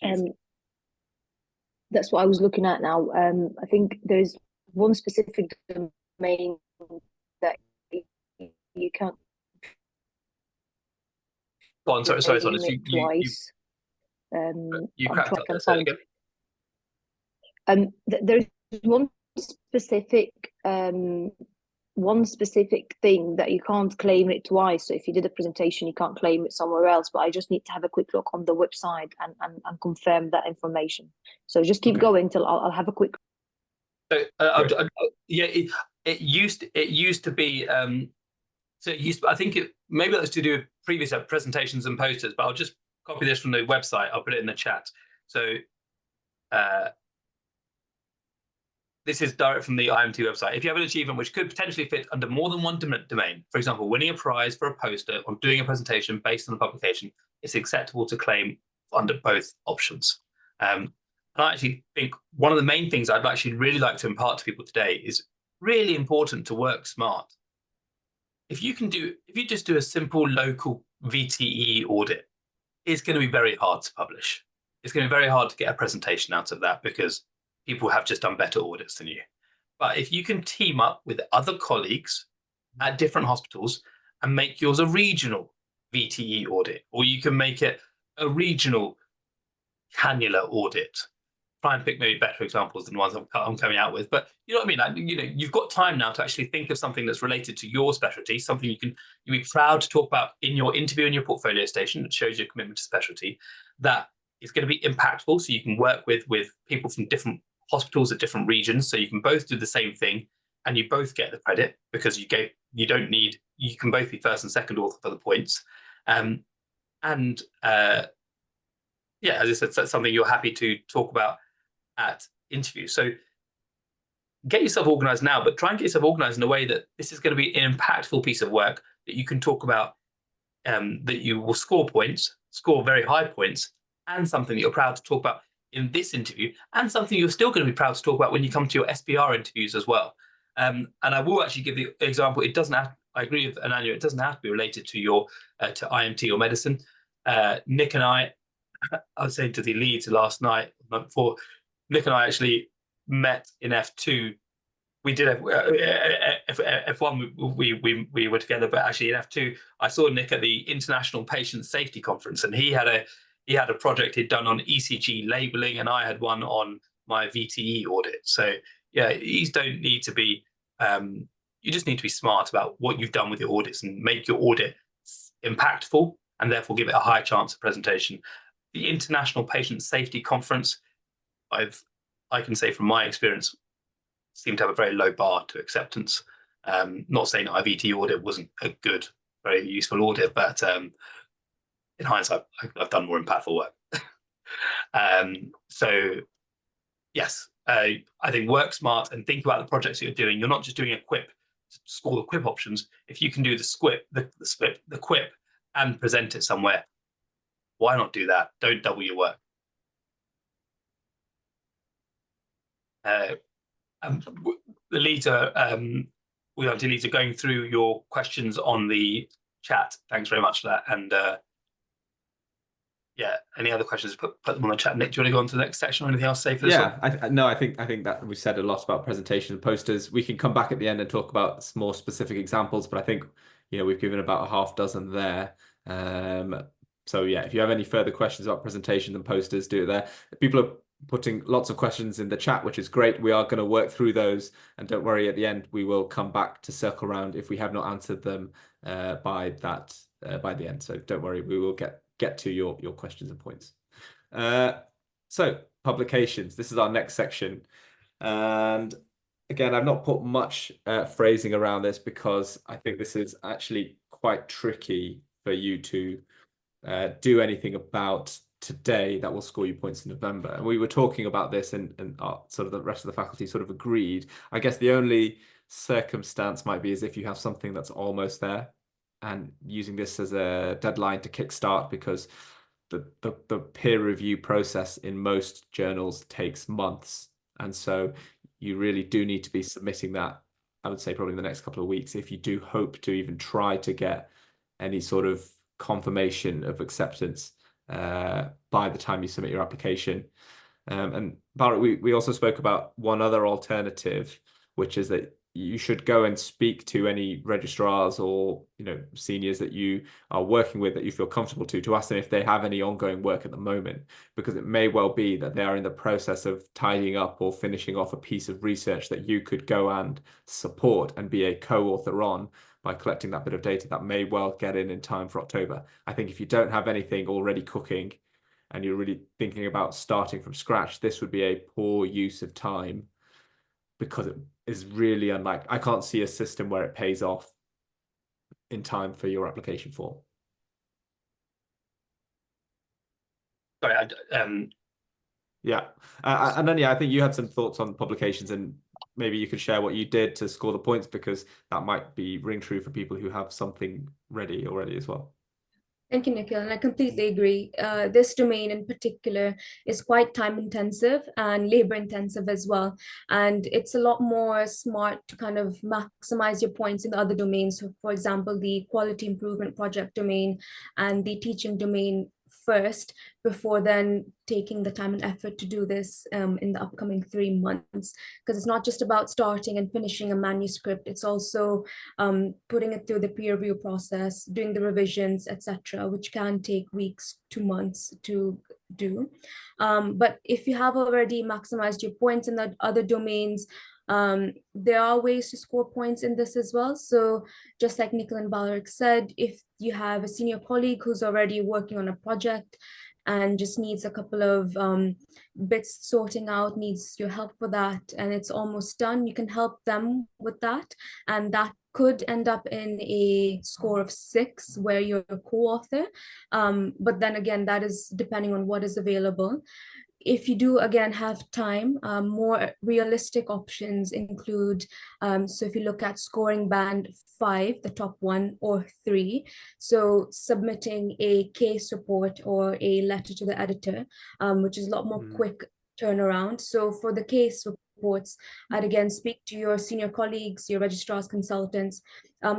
that's what I was looking at now. I think there's one specific domain that you can't go on, sorry, twice. You cracked up there, say it again. There's one specific thing that you can't claim it twice. So if you did a presentation, you can't claim it somewhere else. But I just need to have a quick look on the website and confirm that information. So just keep going till I'll have a quick. So yeah, it used to be. So it used, I think maybe that was to do with previous presentations and posters, but I'll just copy this from the website. I'll put it in the chat. So this is direct from the IMT website. If you have an achievement which could potentially fit under more than one domain, for example, winning a prize for a poster or doing a presentation based on a publication, it's acceptable to claim under both options. And I actually think one of the main things I'd actually really like to impart to people today is really important to work smart. If you just do a simple local VTE audit, it's going to be very hard to publish. It's going to be very hard to get a presentation out of that because people have just done better audits than you. But if you can team up with other colleagues at different hospitals and make yours a regional VTE audit, or you can make it a regional cannula audit, try and pick maybe better examples than the ones I'm coming out with. But you know what I mean? You've got time now to actually think of something that's related to your specialty, something you'll be proud to talk about in your interview in your portfolio station that shows your commitment to specialty, that is going to be impactful. So you can work with people from different hospitals at different regions. So you can both do the same thing and you both get the credit because you can both be first and second author for the points. Yeah, as I said, that's something you're happy to talk about at interviews. So get yourself organized now, but try and get yourself organized in a way that this is going to be an impactful piece of work that you can talk about, that you will score points, score very high points, and something that you're proud to talk about in this interview, and something you're still going to be proud to talk about when you come to your SBR interviews as well. And I will actually give the example. It doesn't have, I agree with Ananya, it doesn't have to be related to your to IMT or medicine. Nick and I was saying to the leads last night, before, Nick and I actually met in F2. We did F1, we were together, but actually in F2, I saw Nick at the International Patient Safety Conference, and he had a project he'd done on ECG labeling, and I had one on my VTE audit. So yeah, these don't need to be, you just need to be smart about what you've done with your audits and make your audit impactful and therefore give it a high chance of presentation. The International Patient Safety Conference, I can say from my experience, seem to have a very low bar to acceptance. Not saying that IVT audit wasn't a good, very useful audit, but in hindsight, I've done more impactful work. So yes, I think work smart and think about the projects that you're doing. You're not just doing a quip to score the quip options. If you can do the quip and present it somewhere, why not do that? Don't double your work. The leader Dilita, going through your questions on the chat. Thanks very much for that. And yeah, any other questions, put them on the chat. Nick, do you want to go on to the next section or anything else to say for this one? I think that we've said a lot about presentation and posters. We can come back at the end and talk about more specific examples, but I think, you know, we've given about a half dozen there. So yeah, if you have any further questions about presentation and posters, do it there. People are putting lots of questions in the chat, which is great. We are going to work through those, and don't worry, at the end we will come back to circle around if we have not answered them by the end. So don't worry, we will get to your questions and points. So publications, this is our next section. And again, I've not put much phrasing around this because I think this is actually quite tricky for you to do anything about today that will score you points in November. And we were talking about this, and sort of the rest of the faculty sort of agreed. I guess the only circumstance might be is if you have something that's almost there, and using this as a deadline to kickstart, because the peer review process in most journals takes months, and so you really do need to be submitting that, I would say, probably in the next couple of weeks if you do hope to even try to get any sort of confirmation of acceptance by the time you submit your application. And Bharat, we also spoke about one other alternative, which is that you should go and speak to any registrars or, you know, seniors that you are working with that you feel comfortable to ask them if they have any ongoing work at the moment, because it may well be that they are in the process of tidying up or finishing off a piece of research that you could go and support and be a co-author on by collecting that bit of data that may well get in time for October. I think if you don't have anything already cooking and you're really thinking about starting from scratch, this would be a poor use of time, because it is really unlike, I can't see a system where it pays off in time for your application form. Sorry, yeah. And then, yeah, I think you had some thoughts on publications, and maybe you could share what you did to score the points, because that might be ring true for people who have something ready already as well. Thank you, Nikhil, and I completely agree. This domain in particular is quite time intensive and labor intensive as well. And it's a lot more smart to kind of maximize your points in the other domains. So for example, the quality improvement project domain and the teaching domain first, before then taking the time and effort to do this in the upcoming 3 months, because it's not just about starting and finishing a manuscript, it's also putting it through the peer review process, doing the revisions, etc., which can take weeks to months to do. But if you have already maximized your points in the other domains, there are ways to score points in this as well. So just like Nikhil and Balarik said, if you have a senior colleague who's already working on a project and just needs a couple of bits sorting out, needs your help for that, and it's almost done, you can help them with that. And that could end up in a score of 6 where you're a co-author. But then again, that is depending on what is available. If you do, again, have time, more realistic options include, so if you look at scoring band 5, the top 1 or 3, so submitting a case report or a letter to the editor, which is a lot more quick turnaround. So for the case reports, I'd again speak to your senior colleagues, your registrars, consultants.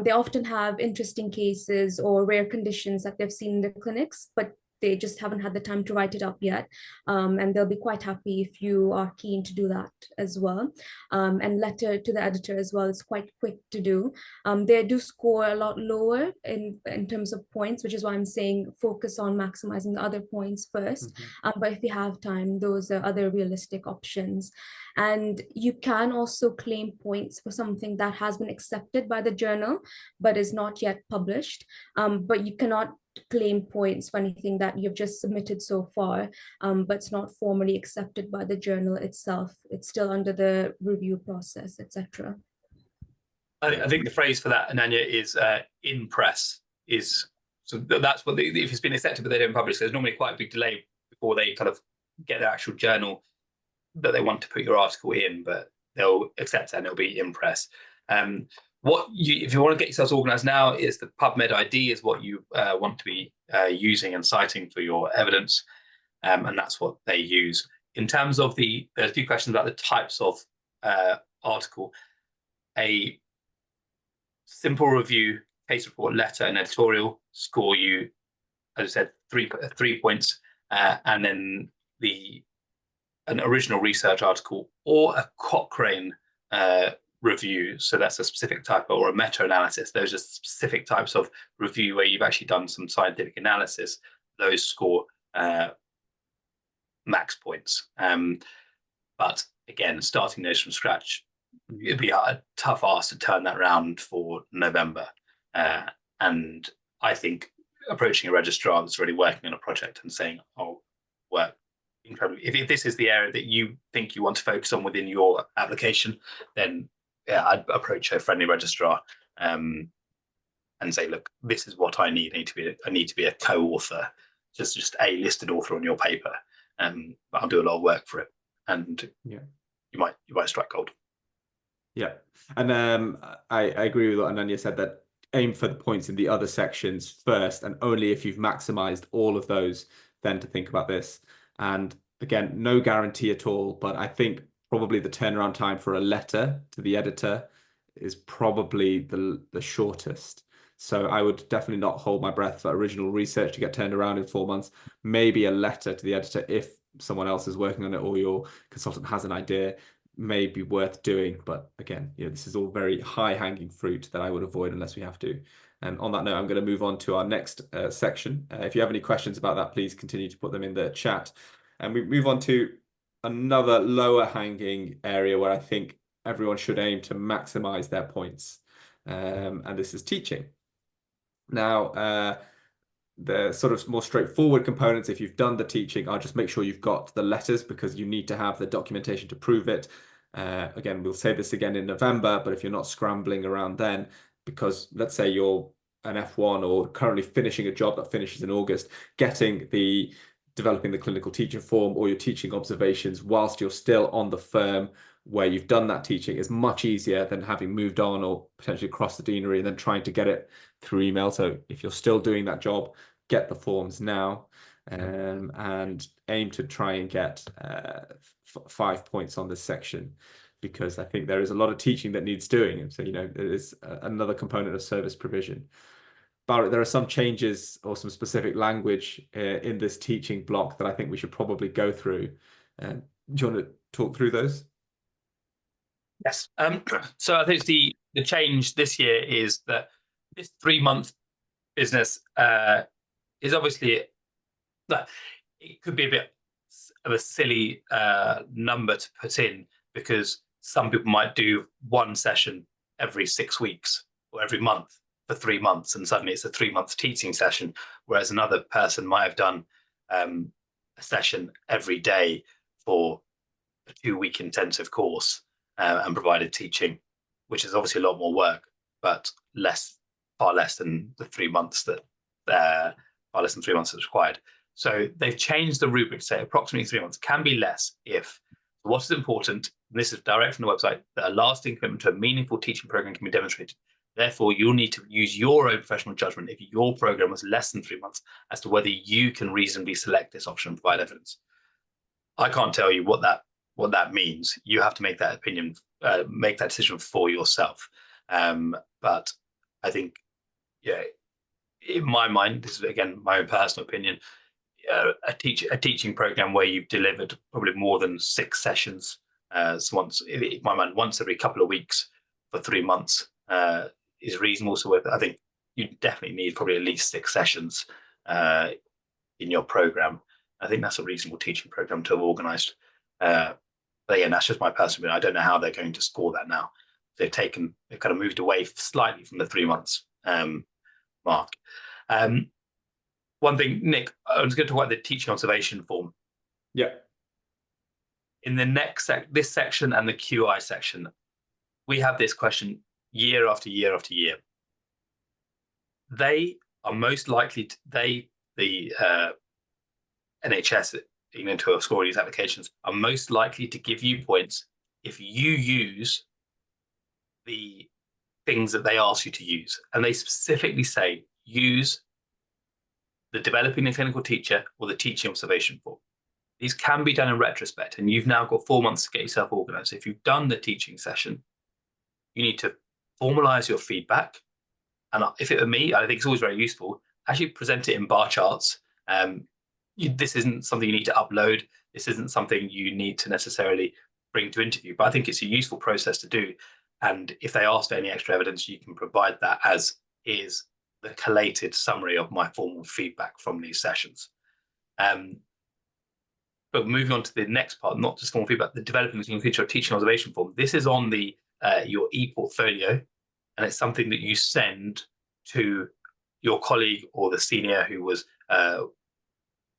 They often have interesting cases or rare conditions that they've seen in the clinics, but they just haven't had the time to write it up yet. And they'll be quite happy if you are keen to do that as well. And letter to the editor as well is quite quick to do. They do score a lot lower in terms of points, which is why I'm saying focus on maximizing the other points first. But if you have time, those are other realistic options. And you can also claim points for something that has been accepted by the journal, but is not yet published. But you cannot claim points for anything that you've just submitted so far, but it's not formally accepted by the journal itself. It's still under the review process, etc. I think the phrase for that, Ananya, is in press. So that's what if it's been accepted but they don't publish, there's normally quite a big delay before they kind of get the actual journal that they want to put your article in, but they'll accept it and it'll be in press. If you want to get yourselves organized now, is the PubMed ID is what you want to be using and citing for your evidence, and that's what they use. In terms of there's a few questions about the types of article. A simple review, case report, letter, and editorial score you, as I said, 3 points, and then an original research article or a Cochrane review. So that's a specific type, or a meta-analysis. Those are specific types of review where you've actually done some scientific analysis. Those score max points. But again, starting those from scratch, it'd be a tough ask to turn that around for November. And I think approaching a registrar that's already working on a project and saying, "Oh, work incredibly." If this is the area that you think you want to focus on within your application, then yeah, I'd approach a friendly registrar and say, "Look, this is what I need. I need to be a co-author, just a listed author on your paper. But I'll do a lot of work for it, and yeah, you might strike gold." Yeah, and I agree with what Ananya said, that aim for the points in the other sections first, and only if you've maximized all of those, then to think about this. And again, no guarantee at all, but I think probably the turnaround time for a letter to the editor is probably the shortest. So I would definitely not hold my breath for original research to get turned around in 4 months. Maybe a letter to the editor if someone else is working on it or your consultant has an idea, may be worth doing. But again, this is all very high-hanging fruit that I would avoid unless we have to. And on that note, I'm going to move on to our next section. If you have any questions about that, please continue to put them in the chat. And we move on to another lower hanging area where I think everyone should aim to maximize their points. And this is teaching. Now, the sort of more straightforward components, if you've done the teaching, are just make sure you've got the letters, because you need to have the documentation to prove it. Again, we'll say this again in November, but if you're not scrambling around then, because let's say you're an F1 or currently finishing a job that finishes in August, developing the clinical teacher form or your teaching observations whilst you're still on the firm where you've done that teaching is much easier than having moved on or potentially across the deanery and then trying to get it through email. So if you're still doing that job, get the forms now, and aim to try and get 5 points on this section, because I think there is a lot of teaching that needs doing. And so, it is another component of service provision. Barrett, there are some changes or some specific language in this teaching block that I think we should probably go through. Do you want to talk through those? Yes. So I think the change this year is that this 3-month business is obviously that it could be a bit of a silly number to put in, because some people might do one session every 6 weeks or every month for 3 months, and suddenly it's a 3-month teaching session, whereas another person might have done a session every day for a 2-week intensive course and provided teaching, which is obviously a lot more work, but far less than the 3 months that's required. So they've changed the rubric to say approximately 3 months can be less if what is important, and this is direct from the website, that a lasting commitment to a meaningful teaching program can be demonstrated. Therefore, you'll need to use your own professional judgment if your program was less than 3 months as to whether you can reasonably select this option and provide evidence. I can't tell you what that means. You have to make that decision for yourself. But I think, in my mind, this is again my own personal opinion, a teaching program where you've delivered probably more than 6 sessions, once every couple of weeks for 3 months is reasonable. So I think you definitely need probably at least 6 sessions in your program. I think that's a reasonable teaching program to have organised. But again, that's just my personal opinion. I don't know how they're going to score that now. They've kind of moved away slightly from the 3 months mark. One thing, Nick, I was going to talk about the teaching observation form. Yeah. In the this section and the QI section, we have this question year after year after year. They are most likely the NHS, who are scoring these applications, are most likely to give you points if you use the things that they ask you to use. And they specifically say, use the developing a clinical teacher or the teaching observation form. These can be done in retrospect, and you've now got 4 months to get yourself organised. If you've done the teaching session, you need to formalize your feedback. And if it were me, I think it's always very useful, actually present it in bar charts. This isn't something you need to upload. This isn't something you need to necessarily bring to interview, but I think it's a useful process to do. And if they ask for any extra evidence, you can provide that as is the collated summary of my formal feedback from these sessions. But moving on to the next part, not just formal feedback, the developing the future teaching observation form. This is on the your e-portfolio, and it's something that you send to your colleague or the senior who was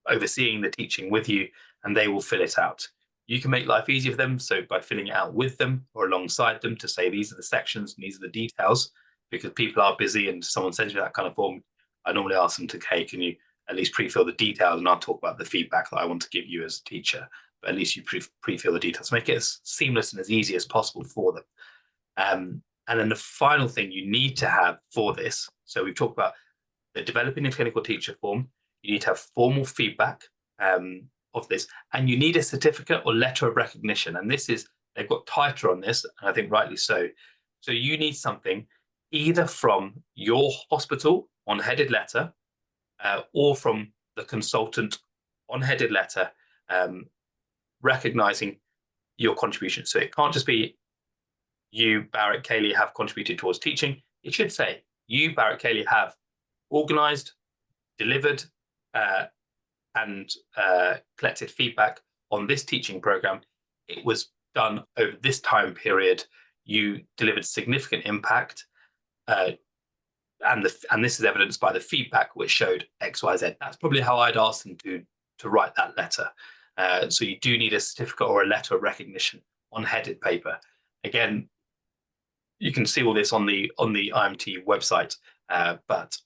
overseeing the teaching with you, and they will fill it out. You can make life easier for them, so by filling it out with them or alongside them to say these are the sections and these are the details, because people are busy and someone sends you that kind of form, I normally ask them to, hey, can you at least pre-fill the details, and I'll talk about the feedback that I want to give you as a teacher, but at least you pre-fill the details, make it as seamless and as easy as possible for them. And then the final thing you need to have for this, so we've talked about the developing a clinical teacher form, you need to have formal feedback of this, and you need a certificate or letter of recognition. And this is, they've got tighter on this, and I think rightly so. So you need something either from your hospital on headed letter or from the consultant on headed letter recognizing your contribution. So it can't just be you, Barrett Cayley, have contributed towards teaching. It should say you, Barrett Cayley, have organized, delivered, and collected feedback on this teaching program. It was done over this time period. You delivered significant impact, and this is evidenced by the feedback which showed X, Y, Z. That's probably how I'd ask them to write that letter. So you do need a certificate or a letter of recognition on headed paper. Again, you can see all this on the IMT website, but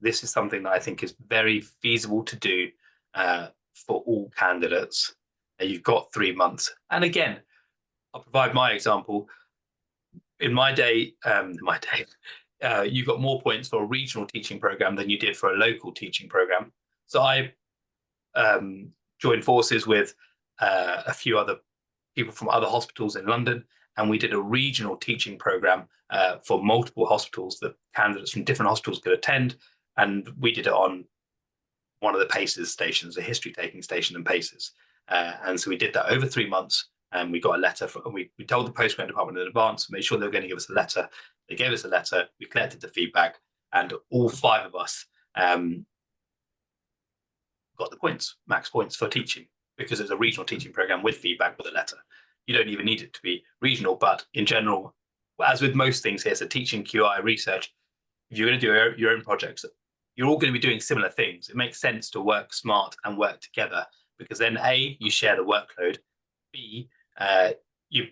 this is something that I think is very feasible to do for all candidates. You've got 3 months. And again, I'll provide my example. In my day, you got more points for a regional teaching program than you did for a local teaching program. So I joined forces with a few other people from other hospitals in London, and we did a regional teaching program for multiple hospitals that candidates from different hospitals could attend. And we did it on one of the PACES stations, the history taking station in PACES. And so we did that over 3 months, and we got a letter from, we told the postgrad department in advance, made sure they were going to give us a letter. They gave us a letter, we collected the feedback, and all 5 of us got the points, max points for teaching, because it's a regional teaching program with feedback with a letter. You don't even need it to be regional, but in general, as with most things here, so teaching, QI, research, if you're going to do your own projects, you're all going to be doing similar things. It makes sense to work smart and work together, because then A, you share the workload, B, you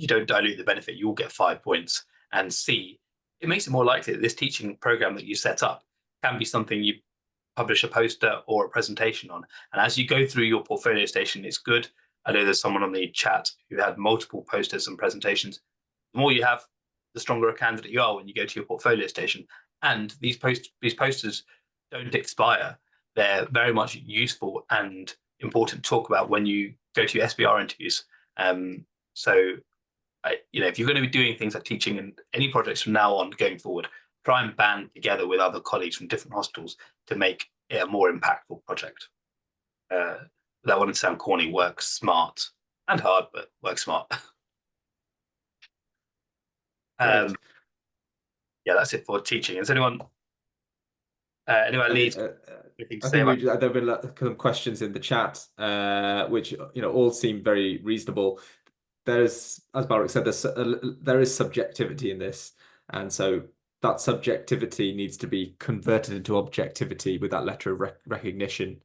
don't dilute the benefit, you all get 5 points, and C, it makes it more likely that this teaching program that you set up can be something you publish a poster or a presentation on. And as you go through your portfolio station, it's good. I know there's someone on the chat who had multiple posters and presentations. The more you have, the stronger a candidate you are when you go to your portfolio station. And these posters don't expire. They're very much useful and important to talk about when you go to your SBR interviews. If you're going to be doing things like teaching and any projects from now on going forward, try and band together with other colleagues from different hospitals to make it a more impactful project. That wouldn't sound corny, work smart and hard, but work smart. Yeah, that's it for teaching. Is anyone leads? I think there've been some questions in the chat, which all seem very reasonable. There's, as Barrett said, there is subjectivity in this, and so that subjectivity needs to be converted into objectivity with that letter of recognition.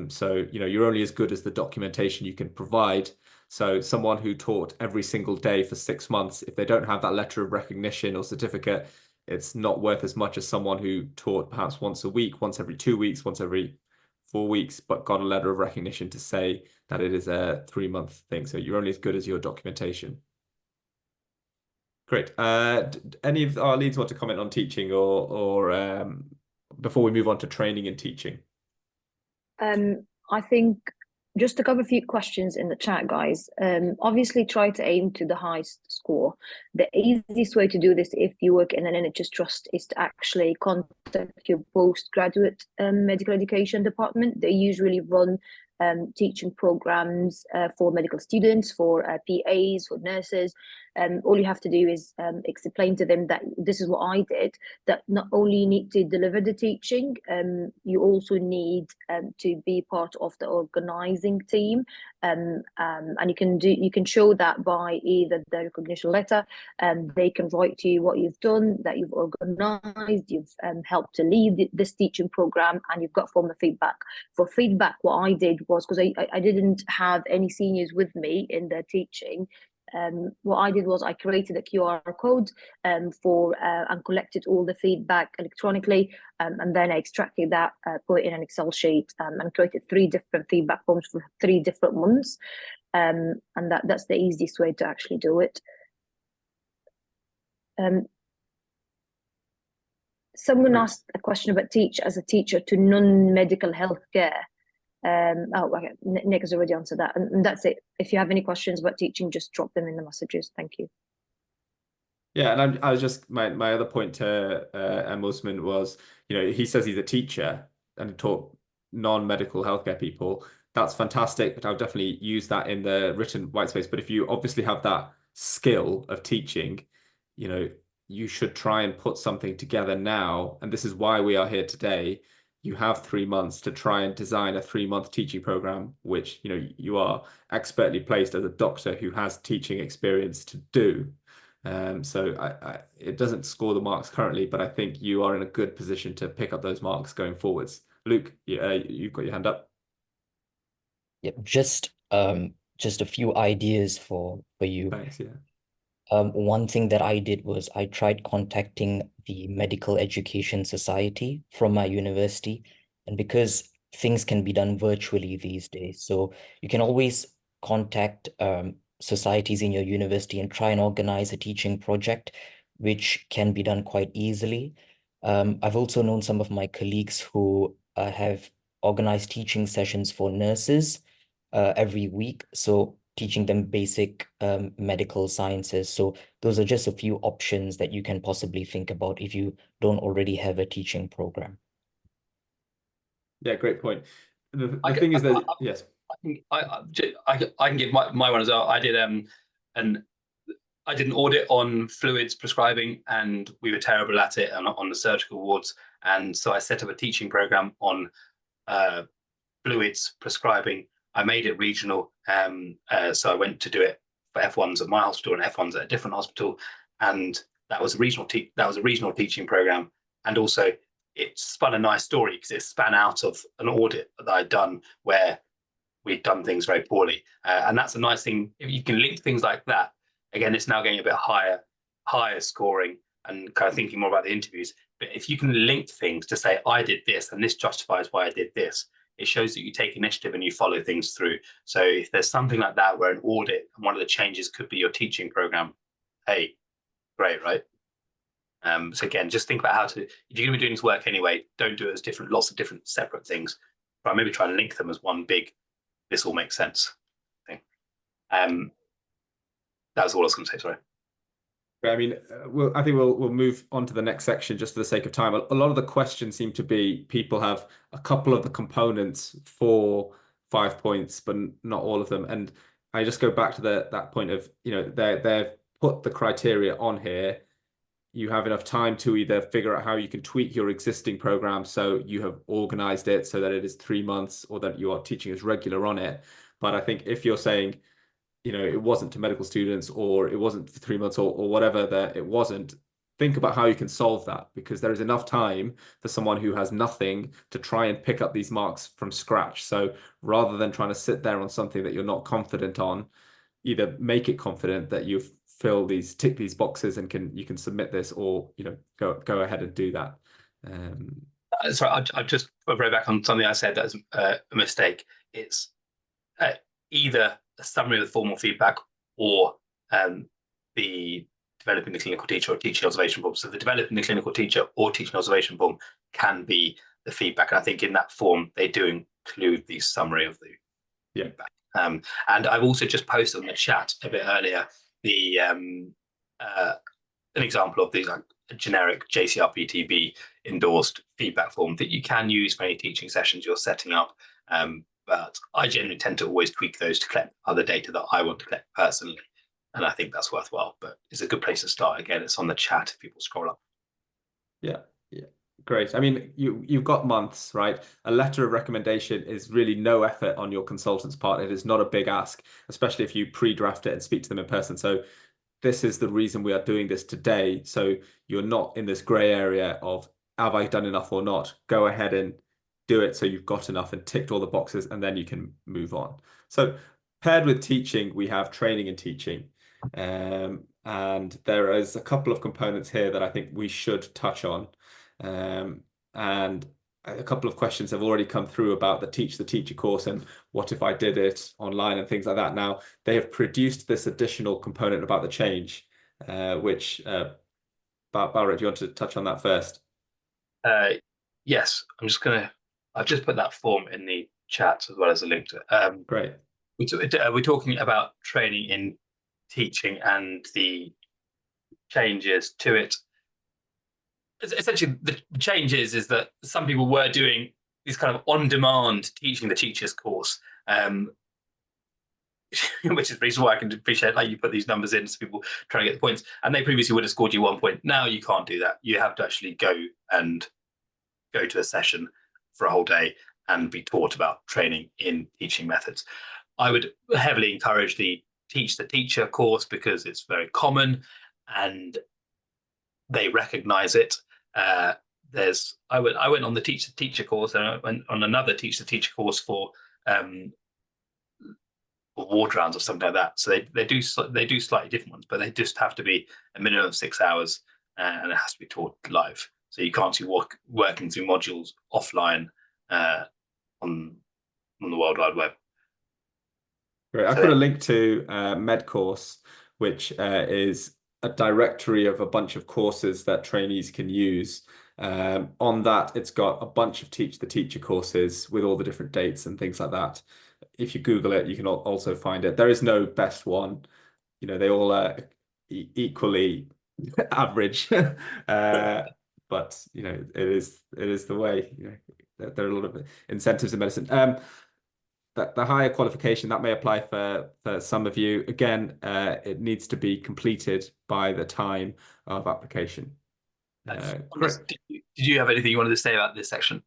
So you're only as good as the documentation you can provide. So someone who taught every single day for 6 months, if they don't have that letter of recognition or certificate, it's not worth as much as someone who taught perhaps once a week, once every 2 weeks, once every 4 weeks, but got a letter of recognition to say that it is a 3-month thing. So you're only as good as your documentation. Great. Any of our leads want to comment on teaching or before we move on to training and teaching? I think just to cover a few questions in the chat, guys. Obviously, try to aim to the highest score. The easiest way to do this, if you work in an NHS trust, is to actually contact your postgraduate medical education department. They usually run teaching programs for medical students, for PAs, for nurses. All you have to do is explain to them that this is what I did, that not only need to deliver the teaching, you also need to be part of the organizing team. And you can show that by either the recognition letter, they can write to you what you've done, that you've organized, you've helped to lead this teaching program, and you've got formal feedback. For feedback, what I did was, because I didn't have any seniors with me in the teaching, what I did was I created a QR code and collected all the feedback electronically, and then I extracted that, put it in an Excel sheet, and created 3 different feedback forms for 3 different months, and that's the easiest way to actually do it. Someone asked a question about teach as a teacher to non-medical healthcare. Okay. Nick has already answered that, and that's it. If you have any questions about teaching, just drop them in the messages. Thank you. Yeah, and I was just my other point to Osman was, he says he's a teacher and taught non-medical healthcare people. That's fantastic, but I'll definitely use that in the written white space. But if you obviously have that skill of teaching, you should try and put something together now. And this is why we are here today. You have 3 months to try and design a 3-month teaching program, which you are expertly placed as a doctor who has teaching experience to do. So it doesn't score the marks currently, but I think you are in a good position to pick up those marks going forwards. Luke, you've got your hand up. Yep, just a few ideas for you. Thanks. Yeah. One thing that I did was I tried contacting the Medical Education Society from my university, and because things can be done virtually these days, so you can always contact societies in your university and try and organize a teaching project, which can be done quite easily. I've also known some of my colleagues who have organized teaching sessions for nurses every week, so teaching them basic medical sciences. So those are just a few options that you can possibly think about if you don't already have a teaching program. Yeah, great point. The thing is that, yes. I can give my one as well. I did an audit on fluids prescribing, and we were terrible at it on the surgical wards. And so I set up a teaching program on fluids prescribing. I made it regional, so I went to do it for F1s at my hospital and F1s at a different hospital, and that was a regional teaching program. And also, it spun a nice story because it span out of an audit that I'd done where we'd done things very poorly, and that's a nice thing. If you can link things like that, again, it's now getting a bit higher scoring and kind of thinking more about the interviews. But if you can link things to say, I did this and this justifies why I did this, it shows that you take initiative and you follow things through. So if there's something like that where an audit and one of the changes could be your teaching program, hey, great, right? So again, just think about how to, if you're going to be doing this work anyway, don't do it as lots of different separate things, but maybe try and link them as one big, this all makes sense thing. That was all I was going to say, sorry. I mean, I think we'll move on to the next section just for the sake of time. A lot of the questions seem to be people have a couple of the components for 5 points, but not all of them. And I just go back to that point of, they've put the criteria on here. You have enough time to either figure out how you can tweak your existing program so you have organized it so that it is 3 months, or that you are teaching as regular on it. But I think if you're saying, it wasn't to medical students, or it wasn't for 3 months, or whatever that it wasn't, think about how you can solve that, because there is enough time for someone who has nothing to try and pick up these marks from scratch. So rather than trying to sit there on something that you're not confident on, either make it confident that you've tick these boxes and you can submit this, or go ahead and do that. Sorry, I'll just go back on something I said that was a mistake. It's either a summary of the formal feedback or the developing the clinical teacher or teaching observation form. So the developing the clinical teacher or teaching observation form can be the feedback. And I think in that form, they do include the summary of the Yeah. feedback. And I've also just posted on the chat a bit earlier an example of the like generic JCRPTB endorsed feedback form that you can use for any teaching sessions you're setting up. But I generally tend to always tweak those to collect other data that I want to collect personally. And I think that's worthwhile, but it's a good place to start. Again, it's on the chat if people scroll up. Yeah, yeah. Great. I mean, you've got months, right? A letter of recommendation is really no effort on your consultant's part. It is not a big ask, especially if you pre-draft it and speak to them in person. So this is the reason we are doing this today. So you're not in this gray area of, have I done enough or not? Go ahead and do it so you've got enough and ticked all the boxes, and then you can move on. So paired with teaching, we have training and teaching. And there is a couple of components here that I think we should touch on. And a couple of questions have already come through about the Teach the Teacher course and what if I did it online and things like that. Now, they have produced this additional component about the change, which, Balrit, do you want to touch on that first? Yes, I've just put that form in the chat as well as a link to it. Great. We're talking about training in teaching and the changes to it. Essentially, the change is that some people were doing these kind of on-demand teaching the teachers course, which is the reason why I can appreciate like you put these numbers in so people trying to get the points, and they previously would have scored you 1 point. Now you can't do that. You have to actually go to a session for a whole day and be taught about training in teaching methods. I would heavily encourage the Teach the Teacher course because it's very common and they recognize it. I went on the Teach the Teacher course, and I went on another Teach the Teacher course for ward rounds or something like that. So they do slightly different ones, but they just have to be a minimum of 6 hours, and it has to be taught live. So you can't be working through modules offline on the World Wide Web. Great. I've put a link to MedCourse, which is a directory of a bunch of courses that trainees can use. On that, it's got a bunch of Teach the Teacher courses with all the different dates and things like that. If you Google it, you can also find it. There is no best one. You know, they all are equally average. But you know, it is the way. You know, there are a lot of incentives in medicine. The higher qualification that may apply for some of you. Again, it needs to be completed by the time of application. Did you have anything you wanted to say about this section?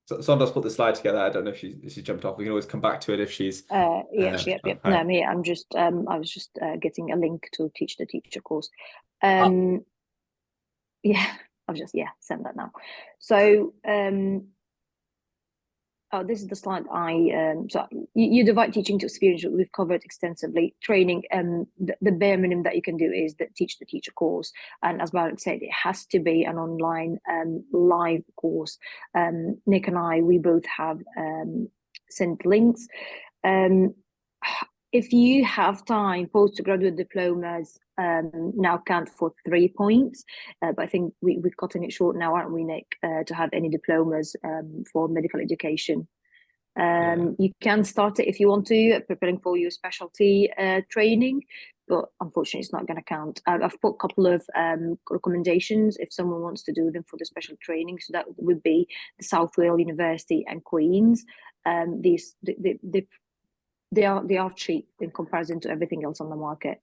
So Sonda's put the slide together. I don't know if she jumped off. We can always come back to it if she's. Yep. No, I'm here. I'm just. I was just getting a link to Teach the Teacher course. Yeah, I've just send that now. So this is the slide so you divide teaching to experience. We've covered extensively. Training, the bare minimum that you can do is the Teach the Teacher course, and as Barrett said, it has to be an online live course. Nick and we both have sent links. If you have time, postgraduate diplomas now count for 3 points, but I think we're cutting it short now, aren't we, Nick, to have any diplomas for medical education. You can start it if you want to, preparing for your specialty training, but unfortunately it's not going to count. I've put a couple of recommendations if someone wants to do them for the special training. So that would be the South Wales University and Queen's. They are cheap in comparison to everything else on the market.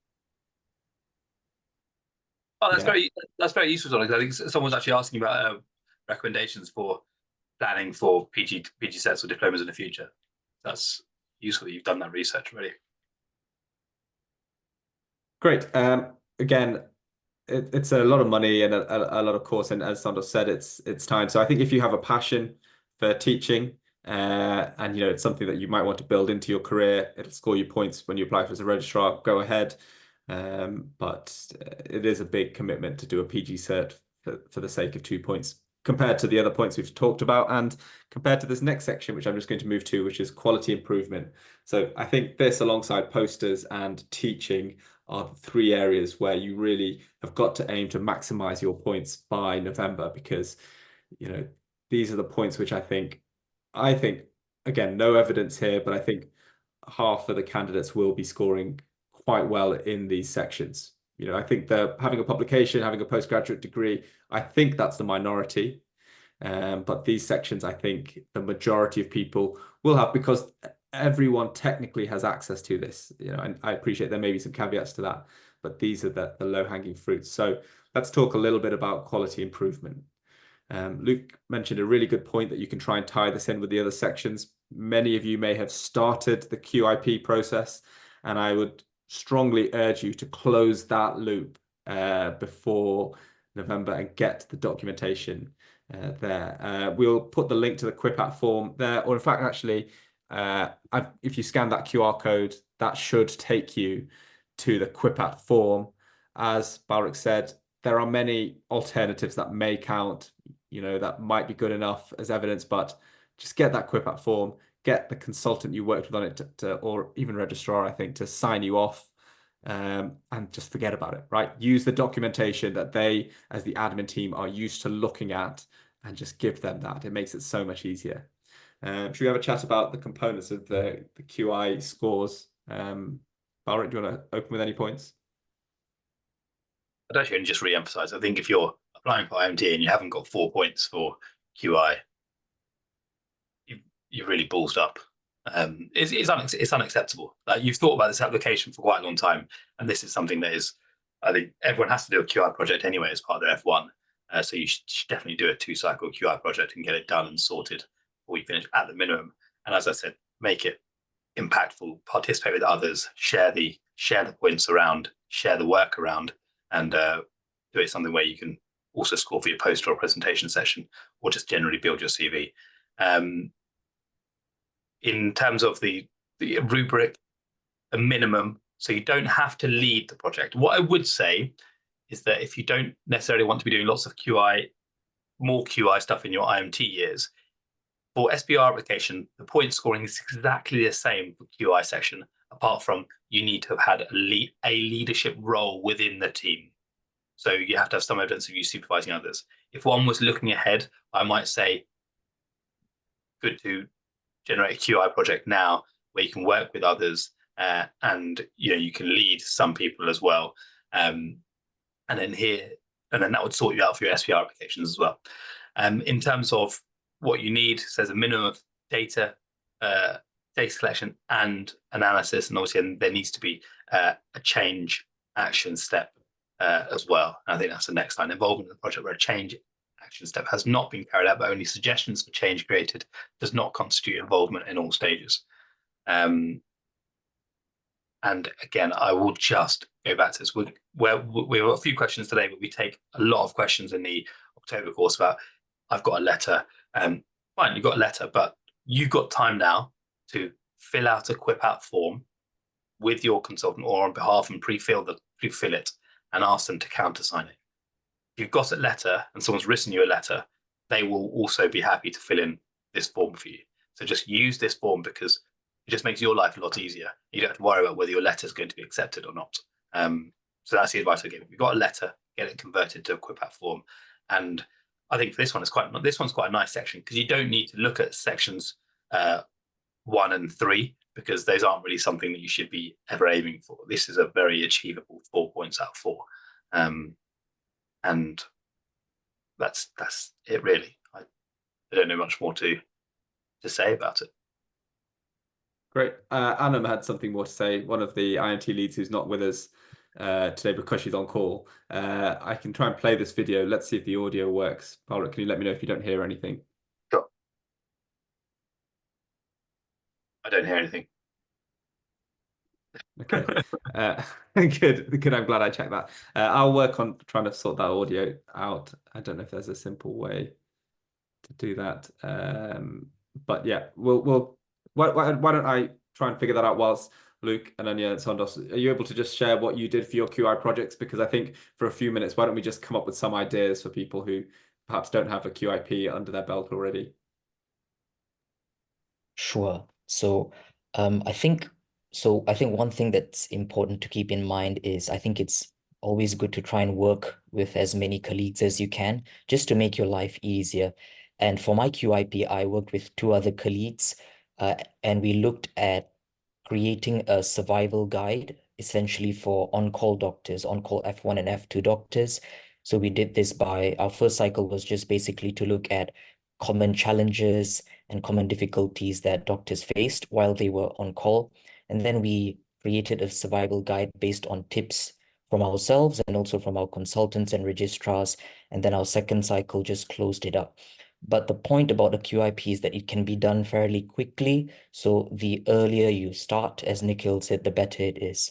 Oh, that's very useful, John. I think someone's actually asking about recommendations for planning for PG sets or diplomas in the future. That's useful that you've done that research already. Great. Again, it's a lot of money and a lot of course, and as Sandra said, it's time. So I think if you have a passion for teaching, and you know it's something that you might want to build into your career, it'll score you points when you apply for as a registrar. Go ahead, but it is a big commitment to do a PG cert for the sake of 2 points compared to the other points we've talked about, and compared to this next section, which I'm just going to move to, which is quality improvement. So I think this, alongside posters and teaching, are the 3 areas where you really have got to aim to maximize your points by November, because you know these are the points which I think I think, again, no evidence here, but I think half of the candidates will be scoring quite well in these sections. You know, I think they're having a publication, having a postgraduate degree, I think that's the minority. But these sections, I think the majority of people will have, because everyone technically has access to this. You know, and I appreciate there may be some caveats to that, but these are the low-hanging fruits. So let's talk a little bit about quality improvement. Luke mentioned a really good point that you can try and tie this in with the other sections. Many of you may have started the QIP process, and I would strongly urge you to close that loop before November and get the documentation there. We'll put the link to the QuipApp form there, or in fact, actually, if you scan that QR code, that should take you to the QuipApp form. As Balric said, there are many alternatives that may count, you know, that might be good enough as evidence, but just get that QuipApp form, get the consultant you worked with on it or even registrar, I think, to sign you off, and just forget about it, right? Use the documentation that they, as the admin team, are used to looking at, and just give them that. It makes it so much easier. Should we have a chat about the components of the QI scores? Balric, do you want to open with any points? I'd actually just re-emphasize, I think if you're applying for IMT and you haven't got 4 points for QI, you've really ballsed up. It's unacceptable. You've thought about this application for quite a long time, and this is something that is, I think everyone has to do a QI project anyway as part of their F1. So you should definitely do a 2-cycle QI project and get it done and sorted before you finish at the minimum. And as I said, make it impactful, participate with others, share the points around, share the work around, and do it something where you can also score for your poster or presentation session, or just generally build your CV. In terms of the rubric, a minimum, so you don't have to lead the project. What I would say is that if you don't necessarily want to be doing lots of more QI stuff in your IMT years, for SBR application, the point scoring is exactly the same for QI section, apart from you need to have had a leadership role within the team. So you have to have some evidence of you supervising others. If one was looking ahead, I might say, good to generate a QI project now where you can work with others, and you can lead some people as well. And then that would sort you out for your SPR applications as well. In terms of what you need, it says a minimum of data collection and analysis, and obviously there needs to be a change action step as well. And I think that's the next line: involvement in the project where a change action step has not been carried out, but only suggestions for change created, does not constitute involvement in all stages. And again, I will just go back to this. We have a few questions today, but we take a lot of questions in the October course about, I've got a letter. Fine, you've got a letter, but you've got time now to fill out a QuipApp form with your consultant or on behalf and pre-fill it and ask them to countersign it. If you've got a letter and someone's written you a letter, they will also be happy to fill in this form for you. So just use this form, because it just makes your life a lot easier. You don't have to worry about whether your letter is going to be accepted or not. So that's the advice I give. If you've got a letter, get it converted to a QuipApp form. And I think this one's quite a nice section, because you don't need to look at sections 1 and 3, because those aren't really something that you should be ever aiming for. This is a very achievable 4 points out of 4. And that's it really. I don't know much more to say about it. Great. Anam had something more to say, one of the IMT leads who's not with us today because she's on call. I can try and play this video. Let's see if the audio works. Balric, can you let me know if you don't hear anything? Sure. I don't hear anything. Okay. Good. I'm glad I checked that. I'll work on trying to sort that audio out. I don't know if there's a simple way to do that. But yeah, why don't I try and figure that out whilst Luke and Anya and Sondos, are you able to just share what you did for your QI projects? Because I think for a few minutes, why don't we just come up with some ideas for people who perhaps don't have a QIP under their belt already? Sure. So I think one thing that's important to keep in mind is, I think it's always good to try and work with as many colleagues as you can, just to make your life easier. And for my QIP, I worked with two other colleagues, and we looked at creating a survival guide, essentially for on-call doctors, on-call F1 and F2 doctors. So we did this by, our first cycle was just basically to look at common challenges and common difficulties that doctors faced while they were on call. And then we created a survival guide based on tips from ourselves and also from our consultants and registrars. And then our second cycle just closed it up. But the point about the QIP is that it can be done fairly quickly. So the earlier you start, as Nikhil said, the better it is.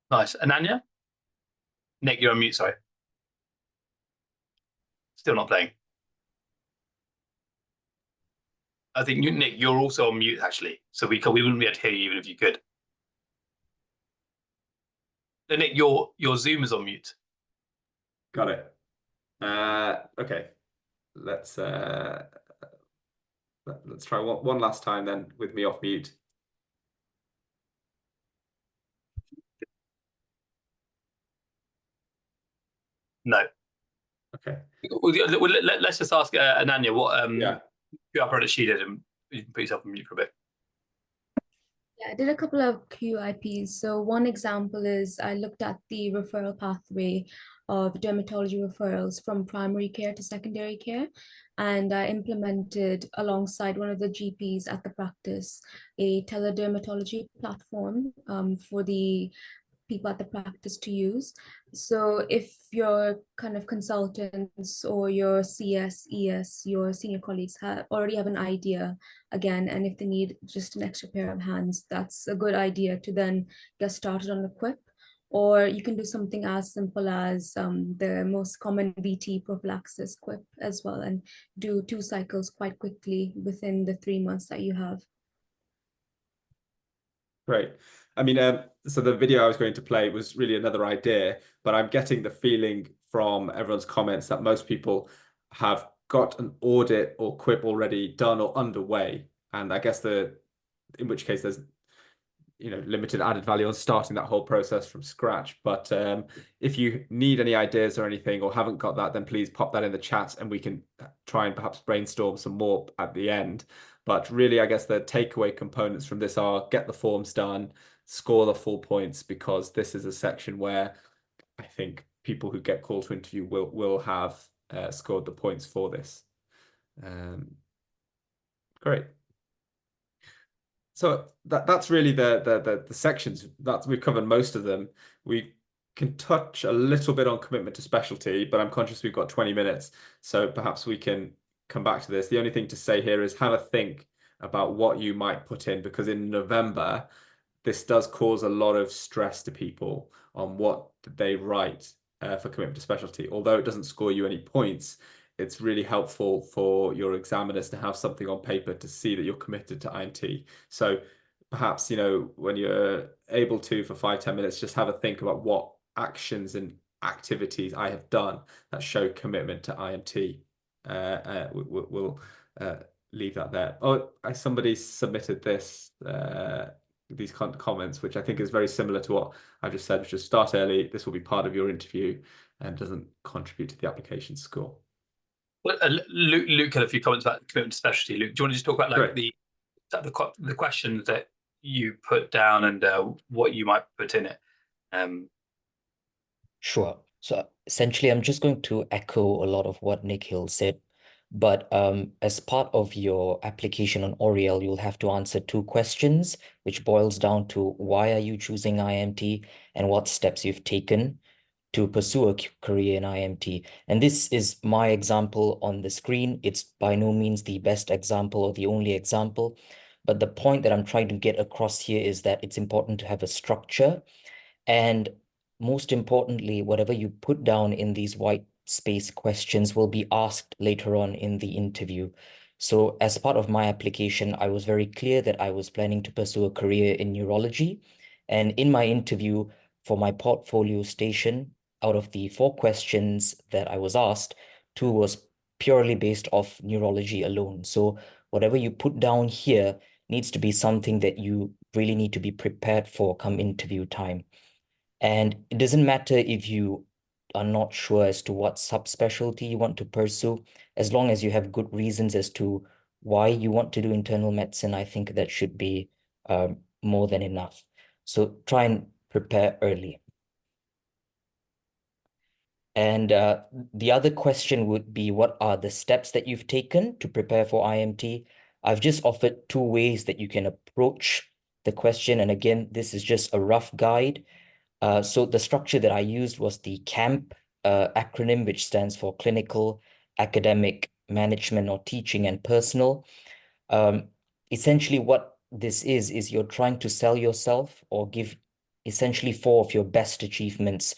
Nice. Ananya? Nick, you're on mute, sorry. Still not playing. I think, Nick, you're also on mute, actually. So we wouldn't be able to hear you even if you could. No, Nick, your Zoom is on mute. Got it. Okay. Let's try one last time then with me off mute. No. Okay. Well, let's just ask Ananya what Yeah. QR product she did, and you can put yourself on mute for a bit. Yeah, I did a couple of QIPs. So one example is I looked at the referral pathway of dermatology referrals from primary care to secondary care. And I implemented alongside one of the GPs at the practice a teledermatology platform for the people at the practice to use. So if your kind of consultants or your CS, ES, your senior colleagues already have an idea again, and if they need just an extra pair of hands, that's a good idea to then get started on the quip. Or you can do something as simple as the most common VT prophylaxis quip as well, and do 2 cycles quite quickly within the 3 months that you have. Great. I mean, so the video I was going to play was really another idea, but I'm getting the feeling from everyone's comments that most people have got an audit or quip already done or underway. And I guess in which case there's, limited added value on starting that whole process from scratch. But if you need any ideas or anything or haven't got that, then please pop that in the chat and we can try and perhaps brainstorm some more at the end. But really, I guess the takeaway components from this are get the forms done, score the full points, because this is a section where I think people who get called to interview will have scored the points for this. Great. So that's really the sections that we've covered most of them. We can touch a little bit on commitment to specialty, but I'm conscious we've got 20 minutes, so perhaps we can come back to this. The only thing to say here is have a think about what you might put in, because in November, this does cause a lot of stress to people on what they write for commitment to specialty. Although it doesn't score you any points, it's really helpful for your examiners to have something on paper to see that you're committed to IMT. So perhaps, when you're able to, for 5-10 minutes, just have a think about what actions and activities I have done that show commitment to IMT. We'll leave that there. Oh, somebody submitted these comments, which I think is very similar to what I just said, which is start early. This will be part of your interview and doesn't contribute to the application score. Well, Luke had a few comments about commitment to specialty. Luke, do you want to just talk about like the questions that you put down and what you might put in it? Sure. So essentially, I'm just going to echo a lot of what Nikhil said. But as part of your application on Oriel, you'll have to answer 2 questions, which boils down to why are you choosing IMT and what steps you've taken to pursue a career in IMT. And this is my example on the screen. It's by no means the best example or the only example. But the point that I'm trying to get across here is that it's important to have a structure. And most importantly, whatever you put down in these white space questions will be asked later on in the interview. So as part of my application, I was very clear that I was planning to pursue a career in neurology. And in my interview for my portfolio station, out of the 4 questions that I was asked, 2 was purely based off neurology alone. So whatever you put down here needs to be something that you really need to be prepared for come interview time. And it doesn't matter if you are not sure as to what subspecialty you want to pursue, as long as you have good reasons as to why you want to do internal medicine, I think that should be more than enough. So try and prepare early. And the other question would be, what are the steps that you've taken to prepare for IMT? I've just offered 2 ways that you can approach the question. And again, this is just a rough guide. So the structure that I used was the CAMP acronym, which stands for Clinical, Academic, Management, or Teaching and Personal. Essentially, what this is you're trying to sell yourself or give essentially 4 of your best achievements.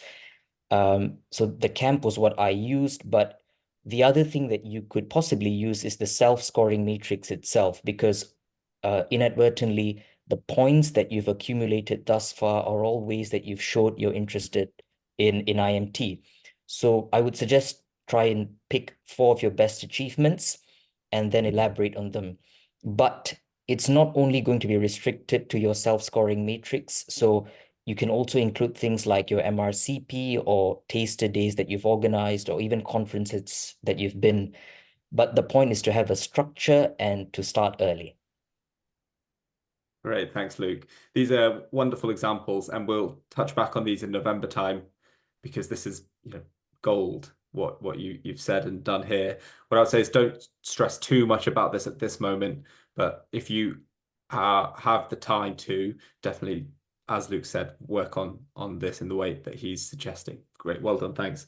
So the CAMP was what I used, but the other thing that you could possibly use is the self-scoring matrix itself, because inadvertently, the points that you've accumulated thus far are all ways that you've showed you're interested in IMT. So I would suggest try and pick 4 of your best achievements and then elaborate on them. But it's not only going to be restricted to your self-scoring matrix. So you can also include things like your MRCP or taster days that you've organized, or even conferences that you've been. But the point is to have a structure and to start early. Great, thanks, Luke. These are wonderful examples, and we'll touch back on these in November time, because this is, gold, what you've said and done here. What I would say is don't stress too much about this at this moment, but if you have the time to, definitely, as Luke said, work on this in the way that he's suggesting. Great, well done, thanks.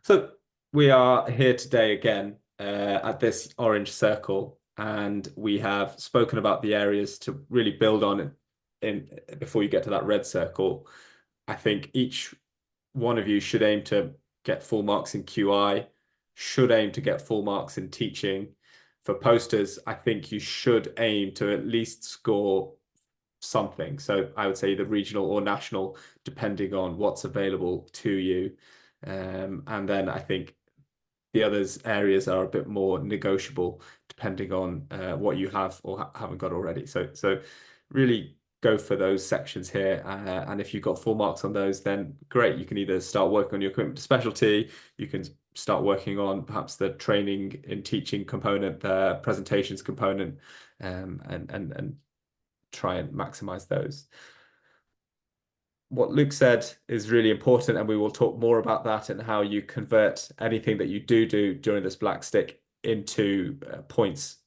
So we are here today again at this orange circle, and we have spoken about the areas to really build on before you get to that red circle. I think each one of you should aim to get full marks in QI, should aim to get full marks in teaching. For posters, I think you should aim to at least score something. So I would say either regional or national, depending on what's available to you. And then I think the others areas are a bit more negotiable, depending on what you have or haven't got already. So really go for those sections here. And if you've got full marks on those, then great. You can either start working on your equipment to specialty, you can start working on perhaps the training in teaching component, the presentations component, and try and maximize those. What Luke said is really important, and we will talk more about that and how you convert anything that you do during this black stick into points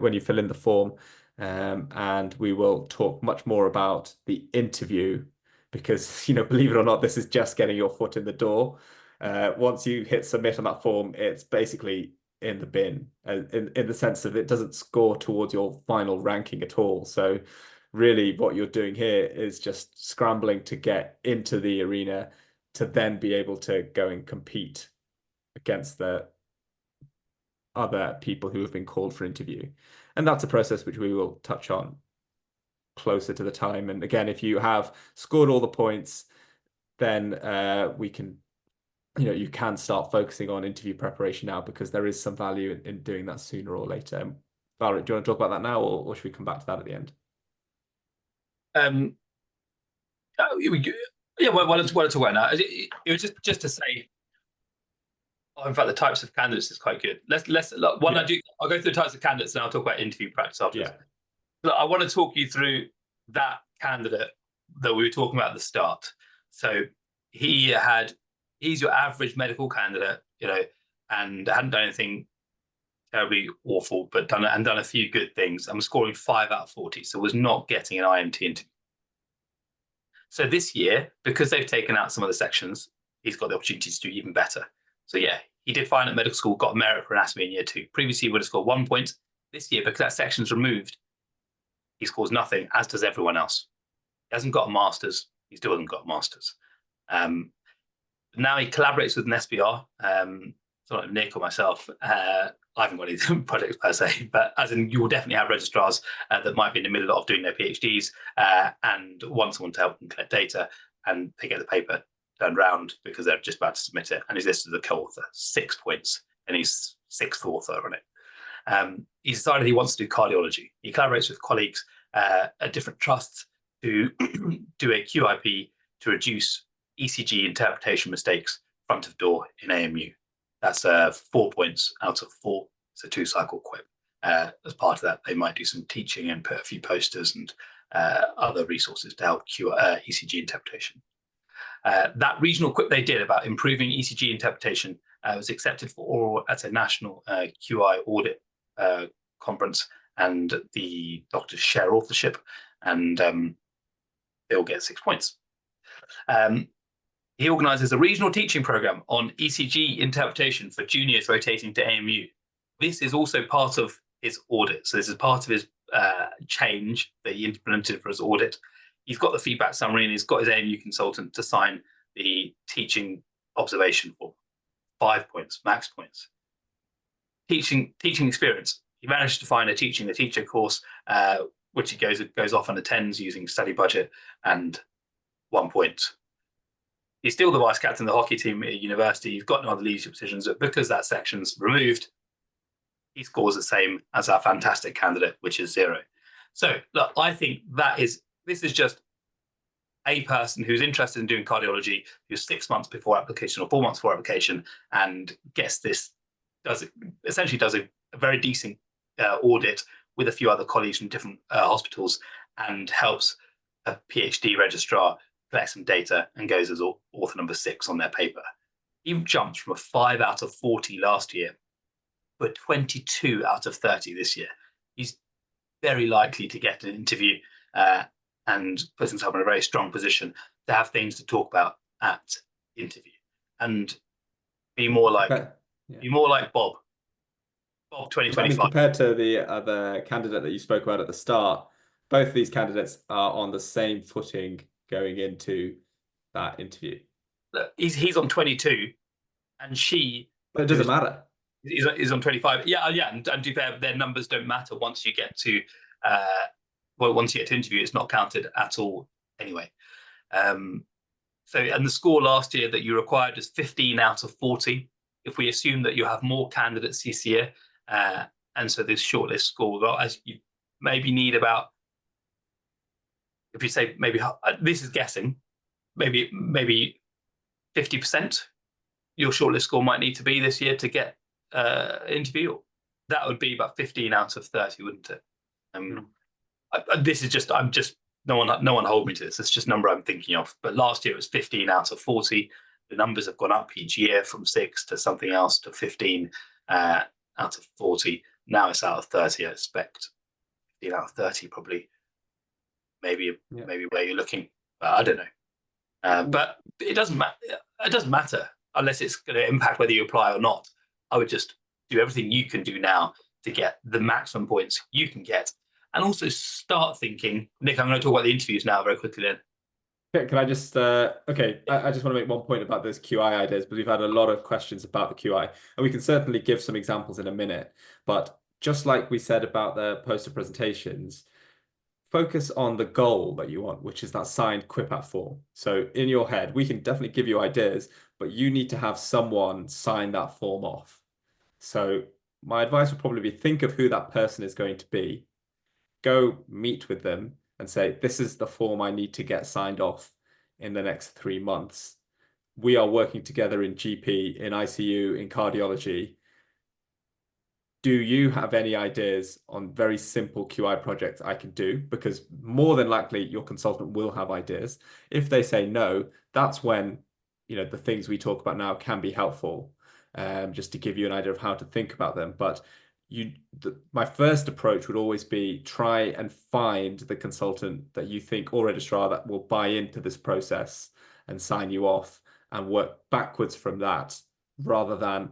when you fill in the form. And we will talk much more about the interview, because, believe it or not, this is just getting your foot in the door. Once you hit submit on that form, it's basically in the bin, in the sense of it doesn't score towards your final ranking at all. So really what you're doing here is just scrambling to get into the arena to then be able to go and compete against the other people who have been called for interview. And that's a process which we will touch on closer to the time. And again, if you have scored all the points, then we can, you can start focusing on interview preparation now, because there is some value in doing that sooner or later. Valerie, do you want to talk about that now, or should we come back to that at the end? Yeah, well, what to talk about now? It was just to say, in fact, the types of candidates is quite good. I'll go through the types of candidates, and I'll talk about interview practice afterwards. Yeah. Look, I want to talk you through that candidate that we were talking about at the start. So he's your average medical candidate, and hadn't done anything terribly awful, but done a few good things. I'm scoring 5 out of 40, so was not getting an IMT interview. So this year, because they've taken out some of the sections, he's got the opportunity to do even better. So yeah, he did fine at medical school, got merit for anatomy in year 2. Previously, he would have scored 1 point. This year, because that section's removed, he scores nothing, as does everyone else. He hasn't got a master's. He still hasn't got a master's. Now he collaborates with an SBR, so like Nick or myself. I haven't got any projects per se, but as in, you will definitely have registrars that might be in the middle of doing their PhDs and want someone to help them collect data, and they get the paper turned around because they're just about to submit it, and he's listed as a co-author, 6 points, and he's 6th author on it. He decided he wants to do cardiology. He collaborates with colleagues at different trusts to do a QIP to reduce ECG interpretation mistakes front of door in AMU. That's 4 points out of 4. It's a 2-cycle quip. As part of that, they might do some teaching and put a few posters and other resources to help ECG interpretation. That regional quip they did about improving ECG interpretation was accepted for oral at a national QI audit conference, and the doctors share authorship, and they'll get 6 points. He organises a regional teaching programme on ECG interpretation for juniors rotating to AMU. This is also part of his audit. So this is part of his change that he implemented for his audit. He's got the feedback summary and he's got his AMU consultant to sign the teaching observation form. 5 points, max points. Teaching experience. He managed to find a teaching the teacher course, which he goes off and attends using study budget, and 1 point. He's still the vice captain of the hockey team at university. He's got no other leadership positions, but because that section's removed, he scores the same as our fantastic candidate, which is 0. So look, I think this is just a person who's interested in doing cardiology, who's 6 months before application or 4 months before application, and gets this, essentially does a very decent audit with a few other colleagues from different hospitals, and helps a PhD registrar collect some data and goes as author number 6 on their paper. He jumped from a 5 out of 40 last year to a 22 out of 30 this year. He's very likely to get an interview and puts himself in a very strong position to have things to talk about at interview, and be more like Bob 2025. I mean, compared to the other candidate that you spoke about at the start, both of these candidates are on the same footing going into that interview. Look, he's on 22, and but it doesn't matter. He's on 25. Yeah, and to be fair, their numbers don't matter once you get to once you get to interview. It's not counted at all anyway. So, and the score last year that you required is 15 out of 40. If we assume that you have more candidates this year, and so this shortlist score, well, as you maybe need about, if you say maybe, this is guessing, maybe 50% your shortlist score might need to be this year to get interview. That would be about 15 out of 30, wouldn't it? This is just, no one hold me to this. It's just a number I'm thinking of. But last year it was 15 out of 40. The numbers have gone up each year from 6 to something else to 15 out of 40. Now it's out of 30. I expect 15 out of 30 probably. Maybe where you're looking. I don't know. But it doesn't matter. It doesn't matter unless it's going to impact whether you apply or not. I would just do everything you can do now to get the maximum points you can get, and also start thinking. Nick, I'm going to talk about the interviews now very quickly then. Can I just, okay, I just want to make one point about those QI ideas, because we've had a lot of questions about the QI, and we can certainly give some examples in a minute. But just like we said about the poster presentations, focus on the goal that you want, which is that signed QIPAT form. So in your head, we can definitely give you ideas, but you need to have someone sign that form off. So my advice would probably be, think of who that person is going to be, go meet with them and say, this is the form I need to get signed off in the next 3 months. We are working together in GP, in ICU, in cardiology. Do you have any ideas on very simple QI projects I can do? Because more than likely your consultant will have ideas. If they say no, that's when, the things we talk about now can be helpful, just to give you an idea of how to think about them. But my first approach would always be try and find the consultant that you think, or registrar, that will buy into this process and sign you off, and work backwards from that, rather than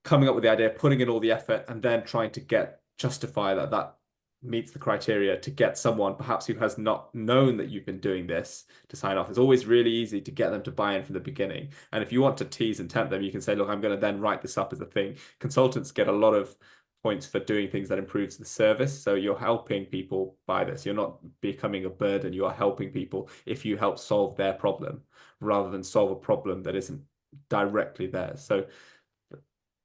coming up with the idea, putting in all the effort, and then trying to justify that meets the criteria to get someone perhaps who has not known that you've been doing this to sign off. It's always really easy to get them to buy in from the beginning. And if you want to tease and tempt them, you can say, look, I'm going to then write this up as a thing. Consultants get a lot of points for doing things that improves the service. So you're helping people buy this. You're not becoming a burden. You are helping people if you help solve their problem, rather than solve a problem that isn't directly theirs. So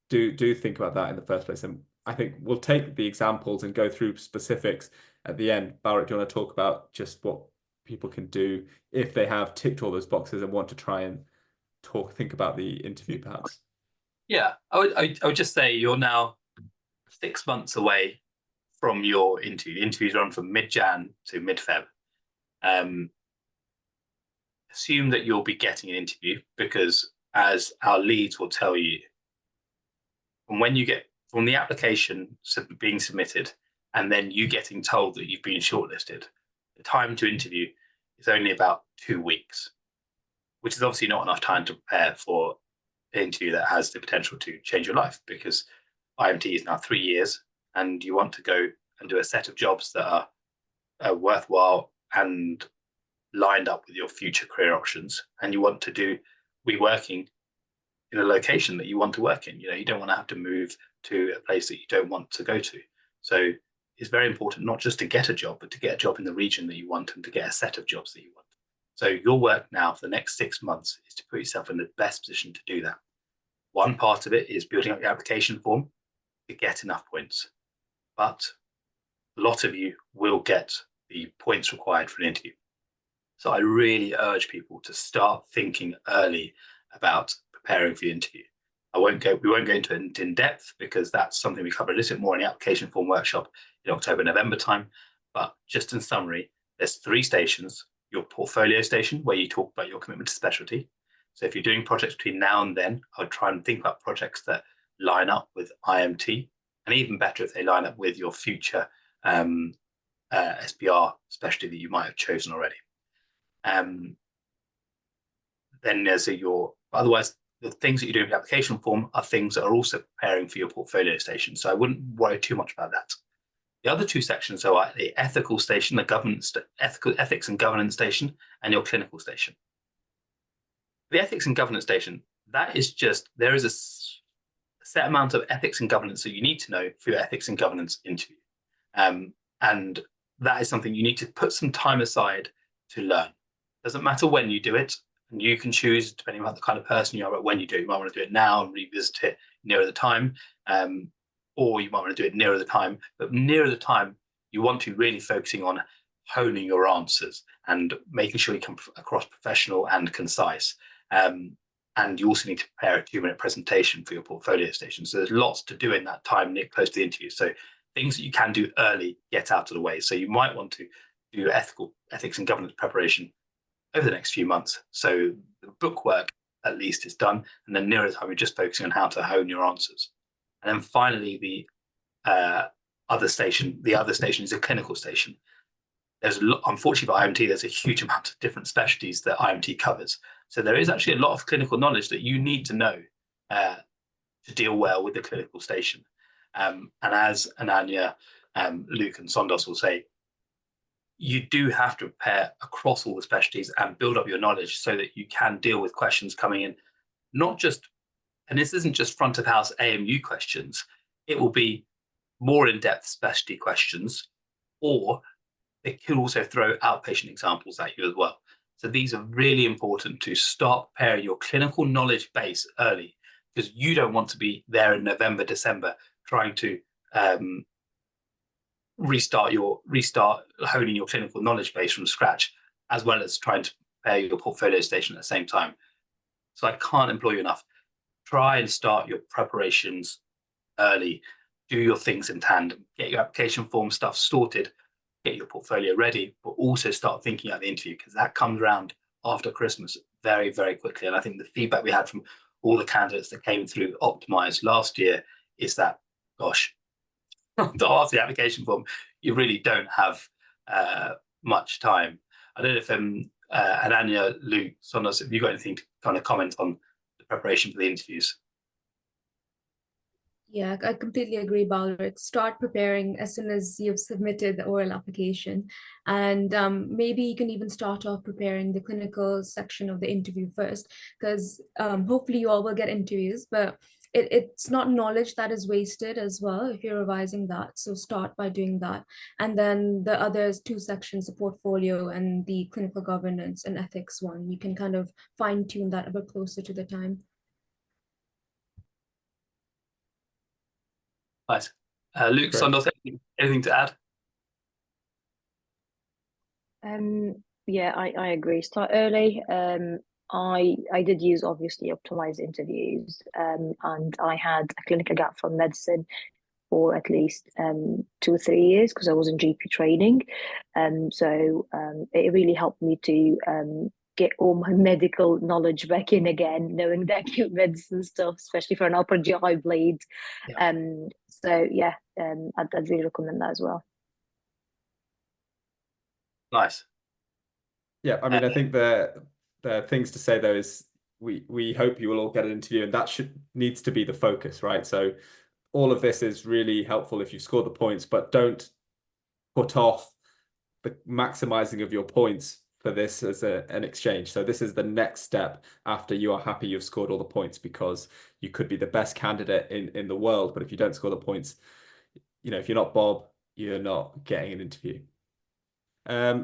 do think about that in the first place. And I think we'll take the examples and go through specifics at the end. Barrett, do you want to talk about just what people can do if they have ticked all those boxes and want to try and think about the interview, perhaps? Yeah, I would just say you're now 6 months away from your interview. The interviews run from mid-Jan to mid-Feb. Assume that you'll be getting an interview, because as our leads will tell you, from the application being submitted and then you getting told that you've been shortlisted, the time to interview is only about 2 weeks, which is obviously not enough time to prepare for an interview that has the potential to change your life, because IMT is now 3 years and you want to go and do a set of jobs that are worthwhile and lined up with your future career options, and you want to be working in a location that you want to work in. You don't want to have to move to a place that you don't want to go to. So it's very important not just to get a job, but to get a job in the region that you want and to get a set of jobs that you want. So your work now for the next 6 months is to put yourself in the best position to do that. One part of it is building up your application form to get enough points, but a lot of you will get the points required for an interview. So I really urge people to start thinking early about preparing for the interview. We won't go into it in depth, because that's something we cover a little bit more in the application form workshop in October, November time. But just in summary, there's 3 stations. Your portfolio station, where you talk about your commitment to specialty. So if you're doing projects between now and then, I would try and think about projects that line up with IMT, and even better if they line up with your future SPR specialty that you might have chosen already. Then there's otherwise the things that you do in the application form are things that are also preparing for your portfolio station. So I wouldn't worry too much about that. The other 2 sections are the ethical station, the ethics and governance station, and your clinical station. The ethics and governance station, there is a set amount of ethics and governance that you need to know for your ethics and governance interview. And that is something you need to put some time aside to learn. Doesn't matter when you do it, and you can choose, depending on the kind of person you are, but when you do it, you might want to do it now and revisit it nearer the time, or you might want to do it nearer the time. But nearer the time, you want to be really focusing on honing your answers and making sure you come across professional and concise. And you also need to prepare a 2-minute presentation for your portfolio station. So there's lots to do in that time close to the interview. So things that you can do early, get out of the way. So you might want to do ethics and governance preparation over the next few months. So the book work at least is done. And then nearer the time, you're just focusing on how to hone your answers. And then finally, the other station is a clinical station. Unfortunately for IMT, there's a huge amount of different specialties that IMT covers. So there is actually a lot of clinical knowledge that you need to know to deal well with the clinical station. And as Ananya, Luke and Sondos will say, you do have to prepare across all the specialties and build up your knowledge so that you can deal with questions coming in, and this isn't just front of house AMU questions, it will be more in-depth specialty questions, or it could also throw outpatient examples at you as well. So these are really important to start preparing your clinical knowledge base early, because you don't want to be there in November, December, trying to restart honing your clinical knowledge base from scratch, as well as trying to prepare your portfolio station at the same time. So I can't implore you enough. Try and start your preparations early. Do your things in tandem. Get your application form stuff sorted. Get your portfolio ready, but also start thinking about the interview, because that comes around after Christmas very, very quickly. And I think the feedback we had from all the candidates that came through Optimise last year is that, gosh, after the application form, you really don't have much time. I don't know if Ananya, Luke, Sondos, have you got anything to kind of comment on the preparation for the interviews? Yeah, I completely agree, Balric. Start preparing as soon as you've submitted the oral application. And maybe you can even start off preparing the clinical section of the interview first, because hopefully you all will get interviews, but it's not knowledge that is wasted as well if you're revising that. So start by doing that. And then the other 2 sections, the portfolio and the clinical governance and ethics one, you can kind of fine tune that a bit closer to the time. Nice. Luke, Sondos, anything to add? Yeah, I agree. Start early. I did use obviously Optimise Interviews, and I had a clinical gap from medicine for at least 2 or 3 years because I was in GP training. So it really helped me to get all my medical knowledge back in again, knowing the acute medicine stuff, especially for an upper GI bleed. Yeah. So yeah, I'd really recommend that as well. Nice. Yeah, I mean, I think the things to say though is we hope you will all get an interview, and that needs to be the focus, right? So all of this is really helpful if you score the points, but don't put off the maximizing of your points for this as an exchange. So this is the next step after you are happy you've scored all the points, because you could be the best candidate in the world, but if you don't score the points, if you're not Bob, you're not getting an interview.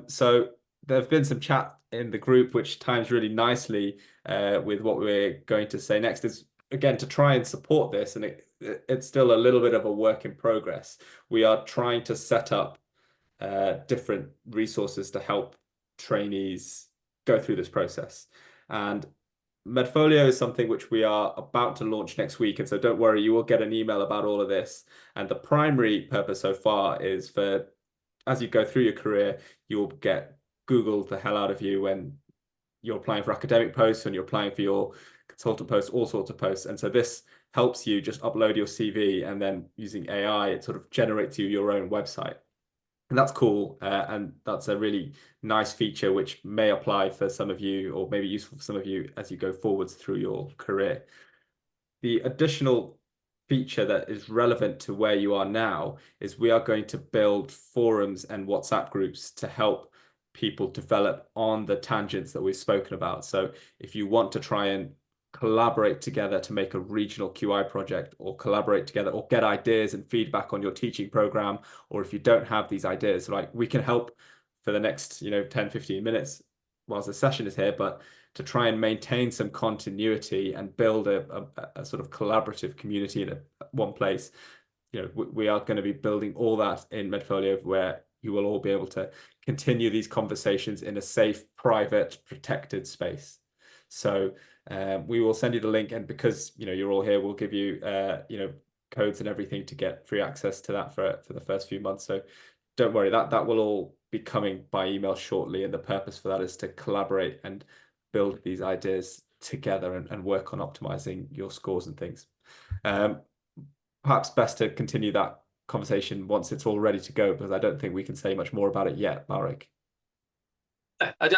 So there have been some chat in the group, which times really nicely with what we're going to say next. Is again to try and support this, and it's still a little bit of a work in progress. We are trying to set up different resources to help trainees go through this process, and Medfolio is something which we are about to launch next week, and so don't worry, you will get an email about all of this. And the primary purpose so far is for, as you go through your career, you will get Googled the hell out of you when you're applying for academic posts, when you're applying for your consultant posts, all sorts of posts. And so this helps you just upload your CV, and then using AI, it sort of generates you your own website. And that's cool. And that's a really nice feature which may apply for some of you, or maybe useful for some of you as you go forwards through your career. The additional feature that is relevant to where you are now is we are going to build forums and WhatsApp groups to help people develop on the tangents that we've spoken about. So if you want to try and collaborate together to make a regional QI project, or collaborate together, or get ideas and feedback on your teaching program, or if you don't have these ideas, like, we can help for the next 10-15 minutes whilst the session is here, but to try and maintain some continuity and build a sort of collaborative community in one place. We are going to be building all that in Medfolio, where you will all be able to continue these conversations in a safe, private, protected space. So we will send you the link, and because you're all here, we'll give you codes and everything to get free access to that for the first few months. So don't worry, that will all be coming by email shortly, and the purpose for that is to collaborate and build these ideas together and work on optimizing your scores and things. Perhaps best to continue that conversation once it's all ready to go, because I don't think we can say much more about it yet, Marek. I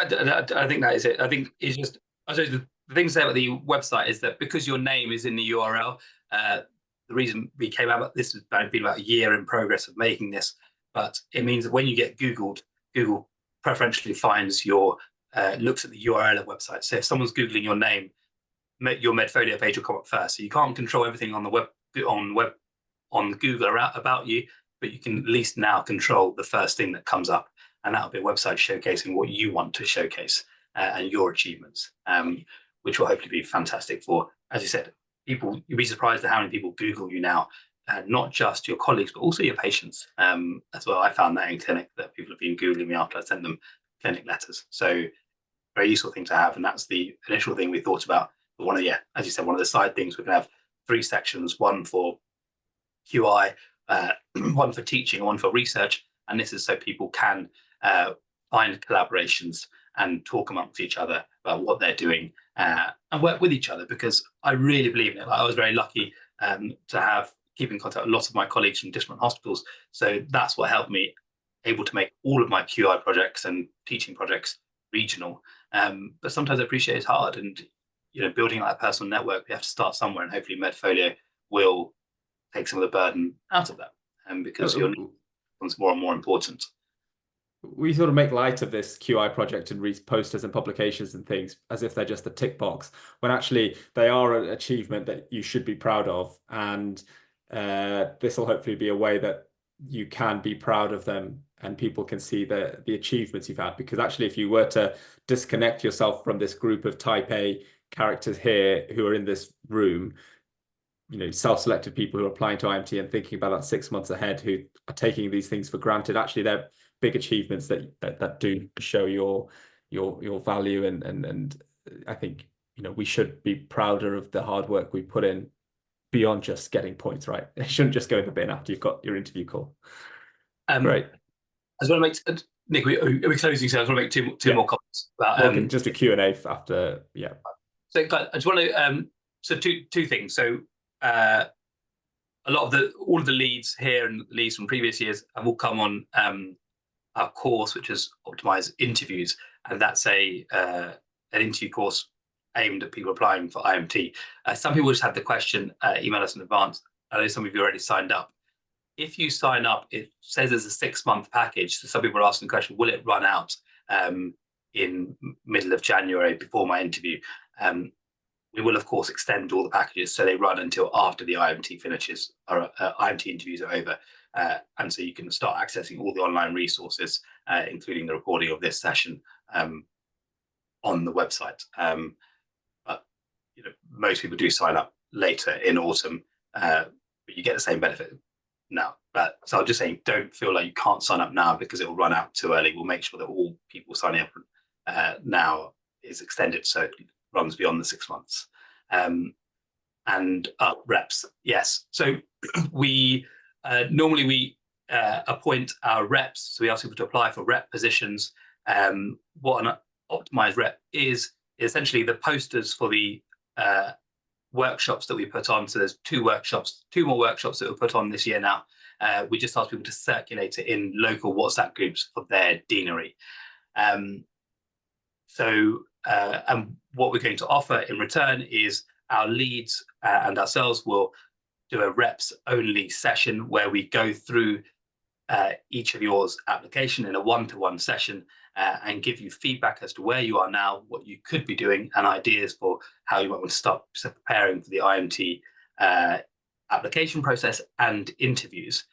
think that is it. I think it's just, I suppose the thing to say about the website is that because your name is in the URL, the reason we came out, this has been about a year in progress of making this, but it means that when you get Googled, Google preferentially finds your looks at the URL of the website. So if someone's Googling your name, your Medfolio page will come up first. So you can't control everything on the web, on Google about you, but you can at least now control the first thing that comes up, and that'll be a website showcasing what you want to showcase and your achievements, which will hopefully be fantastic for, as you said, people. You'll be surprised at how many people Google you now, not just your colleagues, but also your patients as well. I found that in clinic, that people have been Googling me after I sent them clinic letters. So very useful thing to have. And that's the initial thing we thought about. But one of the, as you said, one of the side things, we're going to have 3 sections, one for QI, one for teaching, and one for research. And this is so people can find collaborations and talk amongst each other about what they're doing and work with each other, because I really believe in it. I was very lucky to keep in contact with lots of my colleagues from different hospitals. So that's what helped me able to make all of my QI projects and teaching projects regional. But sometimes I appreciate it's hard, and building that personal network, we have to start somewhere, and hopefully Medfolio will take some of the burden out of that, because your network becomes more and more important. We sort of make light of this QI project and read posters and publications and things as if they're just a tick box, when actually they are an achievement that you should be proud of. And this will hopefully be a way that you can be proud of them, and people can see the achievements you've had. Because actually, if you were to disconnect yourself from this group of type A characters here who are in this room, self-selected people who are applying to IMT and thinking about that 6 months ahead, who are taking these things for granted, actually they're big achievements that do show your value, and I think, you know, we should be prouder of the hard work we put in beyond just getting points, right? It shouldn't just go in the bin after you've got your interview call. Right. I just want to make, Nick, are we closing? So I just want to make two more comments about just a Q&A after. Yeah. So I just want to so two things. So a lot of all of the leads here and leads from previous years have all come on our course, which is Optimise Interviews, and that's an interview course aimed at people applying for IMT. Some people just had the question, email us in advance. I know some of you already signed up. If you sign up, it says there's a 6-month package. So some people are asking the question, will it run out in middle of January before my interview? We will, of course, extend all the packages so they run until after the IMT finishes, or IMT interviews are over. And so you can start accessing all the online resources, including the recording of this session on the website. But you know, most people do sign up later in autumn, but you get the same benefit now. But so I'm just saying, don't feel like you can't sign up now because it will run out too early. We'll make sure that all people signing up now is extended so it runs beyond the 6 months. And reps, yes. So we normally we appoint our reps. So we ask people to apply for rep positions. What an optimized rep is essentially the posters for the workshops that we put on. So there's 2 more workshops that we'll put on this year now. We just ask people to circulate it in local WhatsApp groups for their deanery. And what we're going to offer in return is our leads and ourselves will do a reps only session where we go through each of yours application in a one-to-one session and give you feedback as to where you are now, what you could be doing, and ideas for how you might want to start preparing for the IMT application process and interviews.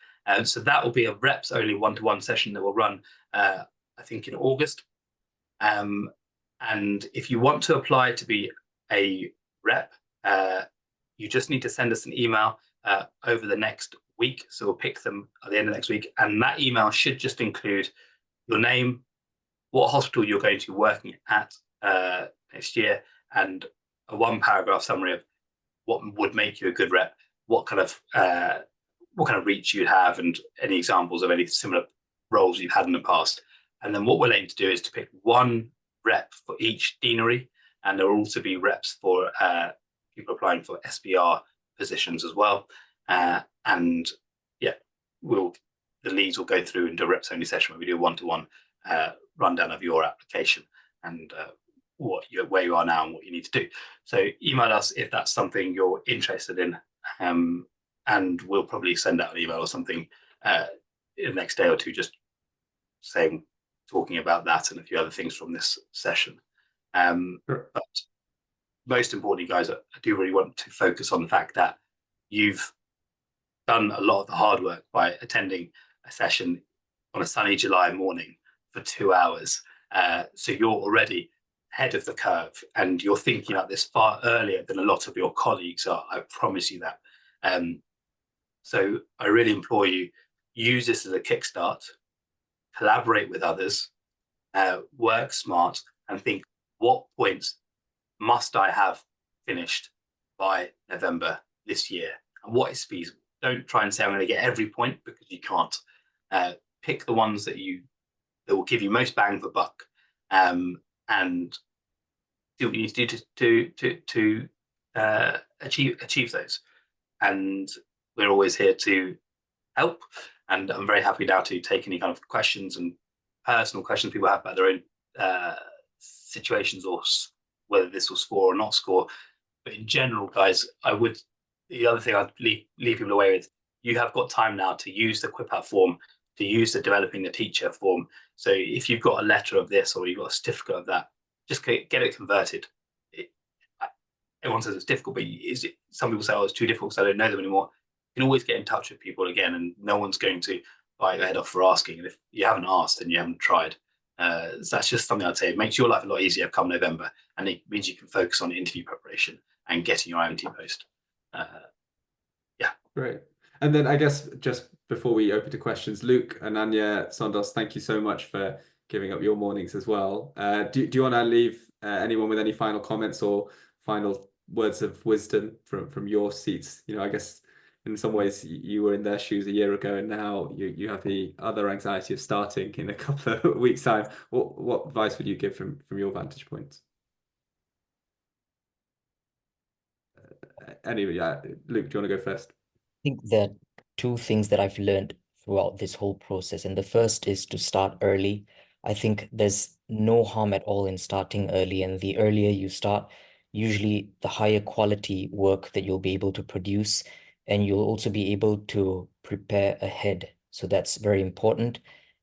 So that will be a reps only one-to-one session that will run, I think, in August. And if you want to apply to be a rep, you just need to send us an email over the next week. So we'll pick them at the end of next week. And that email should just include your name, what hospital you're going to be working at next year, and a 1-paragraph summary of what would make you a good rep, what kind of reach you'd have, and any examples of any similar roles you've had in the past. And then what we're aiming to do is to pick 1 rep for each deanery, and there will also be reps for people applying for SBR positions as well. And yeah, the leads will go through into a reps only session where we do a one-to-one rundown of your application and where you are now and what you need to do. So email us if that's something you're interested in, and we'll probably send out an email or something in the next day or two, just talking about that and a few other things from this session. Sure. But most importantly, guys, I do really want to focus on the fact that you've done a lot of the hard work by attending a session on a sunny July morning for 2 hours. So you're already ahead of the curve, and you're thinking about this far earlier than a lot of your colleagues are. I promise you that. So I really implore you, use this as a kickstart, collaborate with others, work smart, and think, what points must I have finished by November this year? And what is feasible? Don't try and say I'm going to get every point, because you can't. Pick the ones that will give you most bang for buck, and do what you need to do to achieve those. And we're always here to help. And I'm very happy now to take any kind of questions and personal questions people have about their own situations, or whether this will score or not score. But in general, guys, the other thing I'd leave people away with, you have got time now to use the Quip Out form, to use the Developing the Teacher form. So if you've got a letter of this or you've got a certificate of that, just get it converted. Everyone says it's difficult, but some people say, oh, it's too difficult because I don't know them anymore. You can always get in touch with people again, and no one's going to bite your head off for asking. And if you haven't asked, then you haven't tried. So that's just something I'd say. It makes your life a lot easier come November, and it means you can focus on interview preparation and getting your IMT post. Yeah. Great. And then I guess just before we open to questions, Luke, Ananya, Sondos, thank you so much for giving up your mornings as well. Do you want to leave anyone with any final comments or final words of wisdom from your seats? You know, I guess in some ways you were in their shoes a year ago, and now you have the other anxiety of starting in a couple of weeks' time. What advice would you give from your vantage point? Anyway, yeah, Luke, do you want to go first? I think there are two things that I've learned throughout this whole process. And the first is to start early. I think there's no harm at all in starting early. And the earlier you start, usually the higher quality work that you'll be able to produce. And you'll also be able to prepare ahead. So that's very important.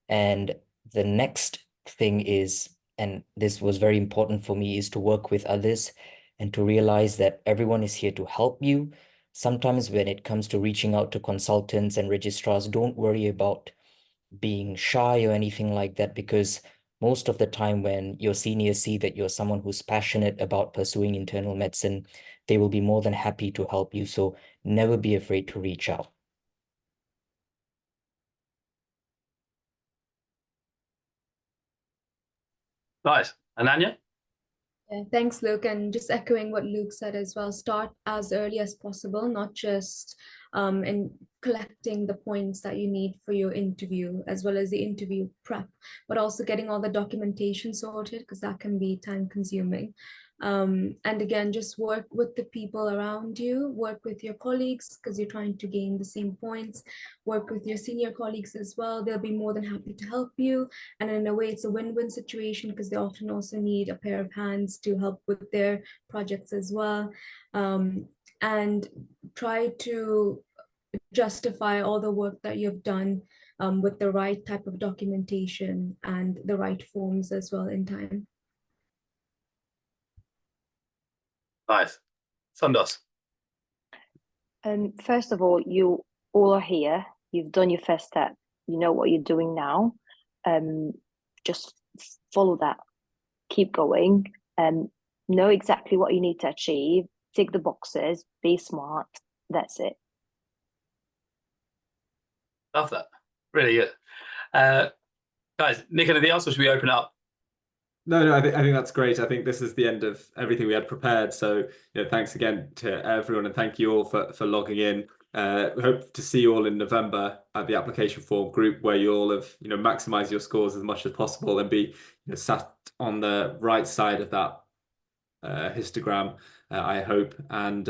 And the next thing is, and this was very important for me, is to work with others and to realize that everyone is here to help you. Sometimes when it comes to reaching out to consultants and registrars, don't worry about being shy or anything like that, because most of the time when your seniors see that you're someone who's passionate about pursuing internal medicine, they will be more than happy to help you. So never be afraid to reach out. Nice. Ananya? Yeah, thanks, Luke. And just echoing what Luke said as well, start as early as possible, not just in collecting the points that you need for your interview, as well as the interview prep, but also getting all the documentation sorted, because that can be time consuming. And again, just work with the people around you, work with your colleagues, because you're trying to gain the same points, work with your senior colleagues as well. They'll be more than happy to help you. And in a way, it's a win-win situation, because they often also need a pair of hands to help with their projects as well. And try to justify all the work that you've done with the right type of documentation and the right forms as well in time. Nice. Sondos? First of all, you all are here. You've done your first step. You know what you're doing now. Just follow that. Keep going. Know exactly what you need to achieve. Tick the boxes. Be smart. That's it. Love that. Really good. Guys, Nick, anything else, or should we open up? No, I think that's great. I think this is the end of everything we had prepared. So, thanks again to everyone, and thank you all for logging in. We hope to see you all in November at the application form group, where you all have maximize your scores as much as possible and be sat on the right side of that histogram, I hope, and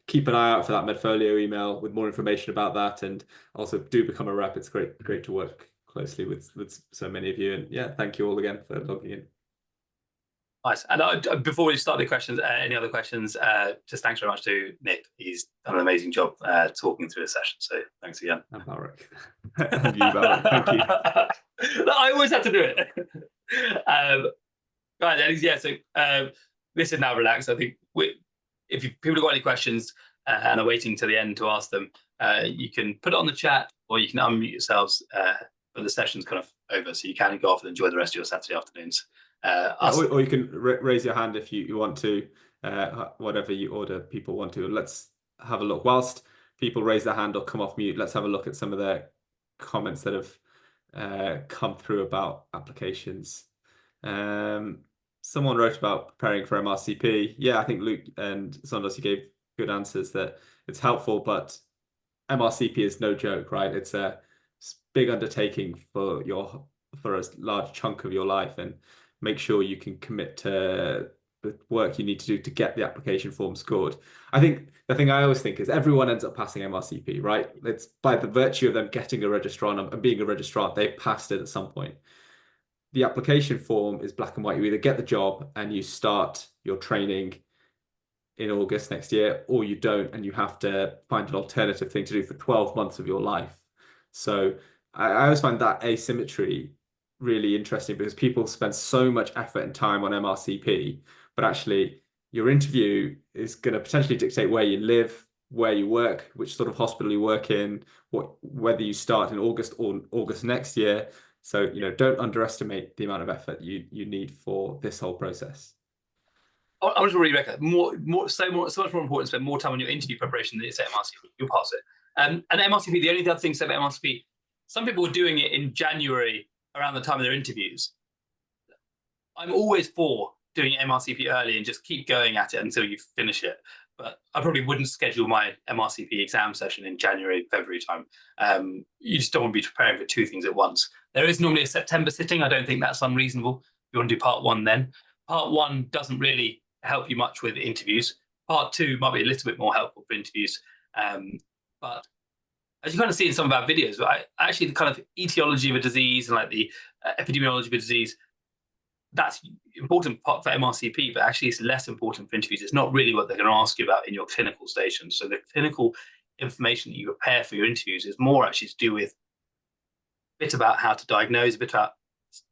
keep an eye out for that Medfolio email with more information about that, and also do become a rep. It's great to work closely with so many of you, and yeah, thank you all again for logging in. Nice. And before we start the questions, any other questions? Just thanks very much to Nick. He's done an amazing job talking through the session. So thanks again. And Balric. And you, Balric. Thank you. I always have to do it. Right, yeah. So this is now relaxed. I think if people have got any questions and are waiting to the end to ask them, you can put it on the chat, or you can unmute yourselves. But the session's kind of over, so you can go off and enjoy the rest of your Saturday afternoons. Or you can raise your hand if you want to, whatever you order people want to. Let's have a look. Whilst people raise their hand or come off mute, let's have a look at some of the comments that have come through about applications. Someone wrote about preparing for MRCP. Yeah, I think Luke and Sondos, you gave good answers that it's helpful, but MRCP is no joke, right? It's a big undertaking for a large chunk of your life, and make sure you can commit to the work you need to do to get the application form scored. I think the thing I always think is everyone ends up passing MRCP, right? It's by the virtue of them getting a registrar and being a registrar, they've passed it at some point. The application form is black and white. You either get the job and you start your training in August next year, or you don't, and you have to find an alternative thing to do for 12 months of your life. So I always find that asymmetry really interesting, because people spend so much effort and time on MRCP, but actually your interview is going to potentially dictate where you live, where you work, which sort of hospital you work in, whether you start in August or August next year. So don't underestimate the amount of effort you need for this whole process. I want to really recommend so much more important to spend more time on your interview preparation than it's MRCP. You'll pass it. And MRCP, the only other thing to say about MRCP, some people were doing it in January around the time of their interviews. I'm always for doing MRCP early and just keep going at it until you finish it. But I probably wouldn't schedule my MRCP exam session in January, February time. You just don't want to be preparing for two things at once. There is normally a September sitting. I don't think that's unreasonable. You want to do part one then. Part one doesn't really help you much with interviews. Part two might be a little bit more helpful for interviews. But as you kind of see in some of our videos, actually the kind of etiology of a disease and like the epidemiology of a disease, that's important part for MRCP, but actually it's less important for interviews. It's not really what they're going to ask you about in your clinical station. So the clinical information that you prepare for your interviews is more actually to do with a bit about how to diagnose, a bit about